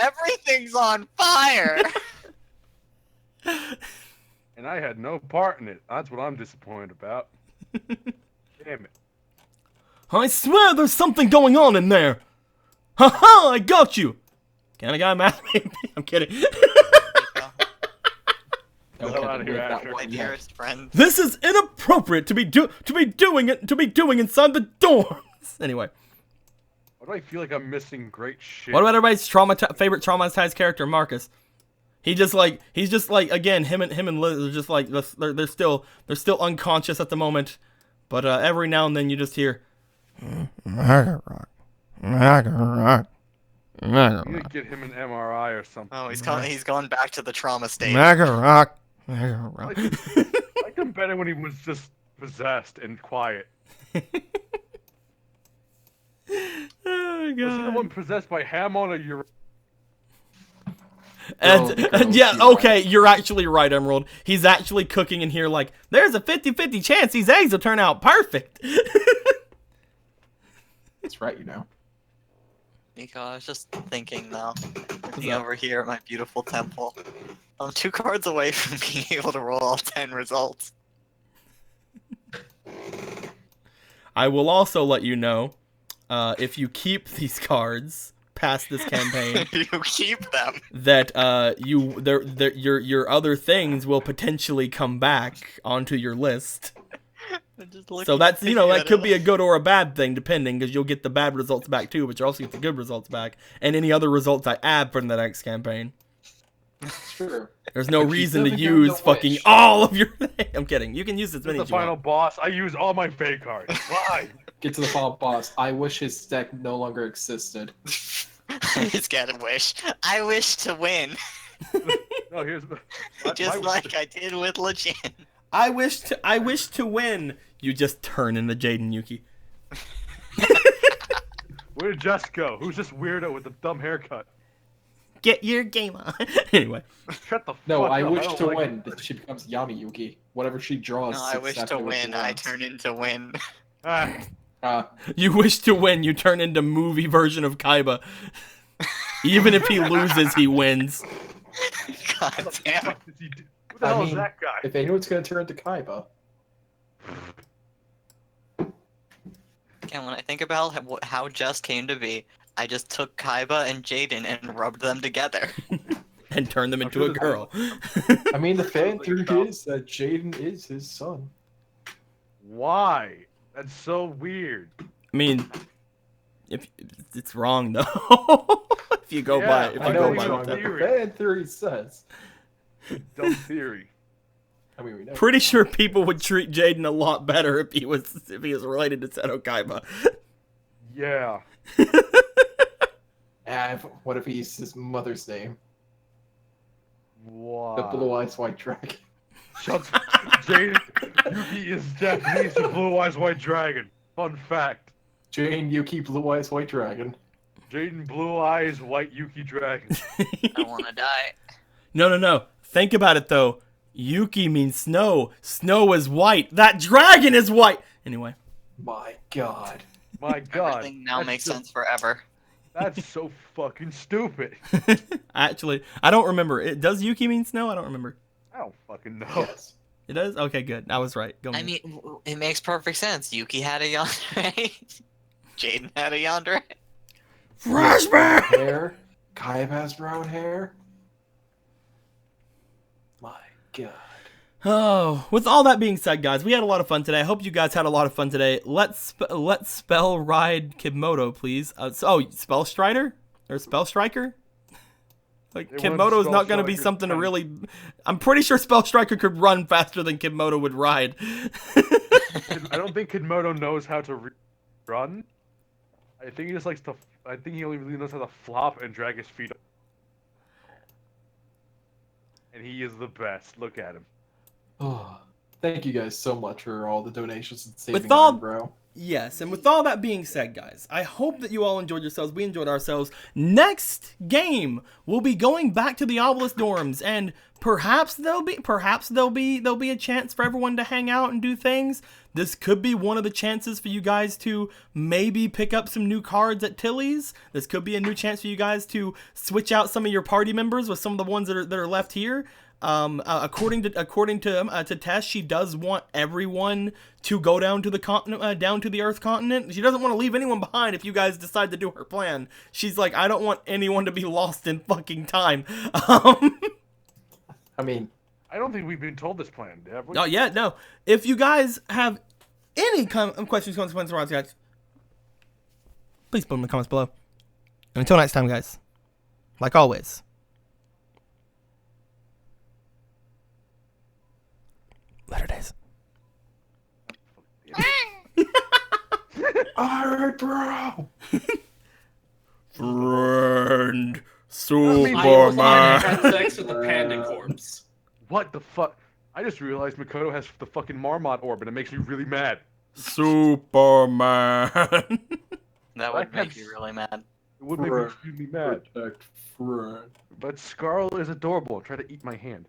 Everything's on fire! And I had no part in it. That's what I'm disappointed about. Damn it. I swear there's something going on in there. Ha I got you. Can a guy masturbate? I'm kidding. Don't hell get outta me here, with that Asher. My one yet. dearest friend. This is inappropriate to be doing inside the dorms. Anyway, Why do I feel like I'm missing great shit? what about everybody's favorite traumatized character, Marcus? He's just like again, him and Liz are just like they're still unconscious at the moment, but every now and then you just hear. You need to get him an MRI or something. Oh, he's gone back to the trauma state. I liked him better when he was just possessed and quiet. Oh Was he the god. one possessed by Hamon or you? And yeah, okay, you're actually right, Emerald. He's actually cooking in here like, there's a 50-50 chance these eggs will turn out perfect. That's right, you know. Nico, I was just thinking though. Looking that? over here at my beautiful temple. I'm 2 cards away from being able to roll all 10 results. I will also let you know, if you keep these cards past this campaign, You keep them. that your other things will potentially come back onto your list. So that's, that could be a good or a bad thing, depending, because you'll get the bad results back too, but you also get the good results back, and any other results I add from the next campaign. Sure. There's no But keep reason to them and give use them fucking wish. all of your. I'm kidding. You can use as many The as you final want. boss. I use all my fake cards. Why? Get to the final boss. I wish his deck no longer existed. He's got a wish. I wish to win. No, here's Just my- like I did with Legend. I wish to win. You just turn into Jaden Yuki. Where did Jess go? Who's this weirdo with the dumb haircut? Get your game on. Anyway, Shut the No, fuck I up. wish don't to like win. That she becomes Yami Yuki. Whatever she draws. No, I sits wish to exactly what she win. I wants. turn into win. Ah, you wish to win. You turn into movie version of Kaiba. Even if he loses, he wins. God what the damn it. fuck does he do? Who the hell is that guy? If anyone's gonna turn into Kaiba, And when I think about how Just came to be, I just took Kaiba and Jaden and rubbed them together. And turn them into sure a this- girl. I mean, the fan Holy theory cow. is that Jaden is his son. Why? That's so weird. I mean, if it's wrong though. If you go by, if I you I know go we it's by wrong, that. but the fan theory says. Dumb theory. I mean, we know. Pretty sure people would treat Jaden a lot better if he was related to Seto Kaiba. Yeah. What if he's his mother's name? Wow. The Blue Eyes White Dragon. Shut Jade. Yuki is Japanese, the blue eyes white dragon. Fun fact. Jane Yuki Blue Eyes White Dragon. Jaden blue eyes white Yuki dragon. I want to die. No. Think about it though. Yuki means snow. Snow is white. That dragon is white. Anyway. My God. My God. Everything now that's makes so- sense forever. That's so fucking stupid. Actually, I don't remember. Does Yuki mean snow? I don't remember. I don't fucking know. Yes. It does? Okay, good. I was right. Go I on. mean, it makes perfect sense. Yuki had a yandere. Jaden had a yandere. Freshman! Hair. Kai has brown hair. My God. Oh, with all that being said, guys, we had a lot of fun today. I hope you guys had a lot of fun today. Let's spell ride Kimoto, please. Spell Strider or Spell Striker. Like Kimoto is not going to be something to really. I'm pretty sure Spell Striker could run faster than Kimoto would ride. I don't think Kimoto knows how to run. I think he just likes to. I think he only really knows how to flop and drag his feet. And he is the best. Look at him. Oh, thank you guys so much for all the donations and saving With all- Iron Bro. Yes, and with all that being said, guys, I hope that you all enjoyed yourselves. We enjoyed ourselves. Next game, we'll be going back to the Obelisk dorms, and perhaps there'll be a chance for everyone to hang out and do things. This could be one of the chances for you guys to maybe pick up some new cards at Tilly's. This could be a new chance for you guys to switch out some of your party members with some of the ones that are left here. According to Tess, she does want everyone to go down to the continent, down to the Earth continent. She doesn't want to leave anyone behind if you guys decide to do her plan. She's like, I don't want anyone to be lost in fucking time. I mean, I don't think we've been told this plan, have we? No, yeah, no. If you guys have any questions, consequences, guys, please put them in the comments below. And until next time, guys, like always. Later days. Alright, bro. Friend I almost had sex with the panda corpse. What the fuck? I just realized Makoto has the fucking Marmot orb, and it makes me really mad. Superman. That would make you really mad. It would make me really mad. Protect friend. But Scarl is adorable. Try to eat my hand.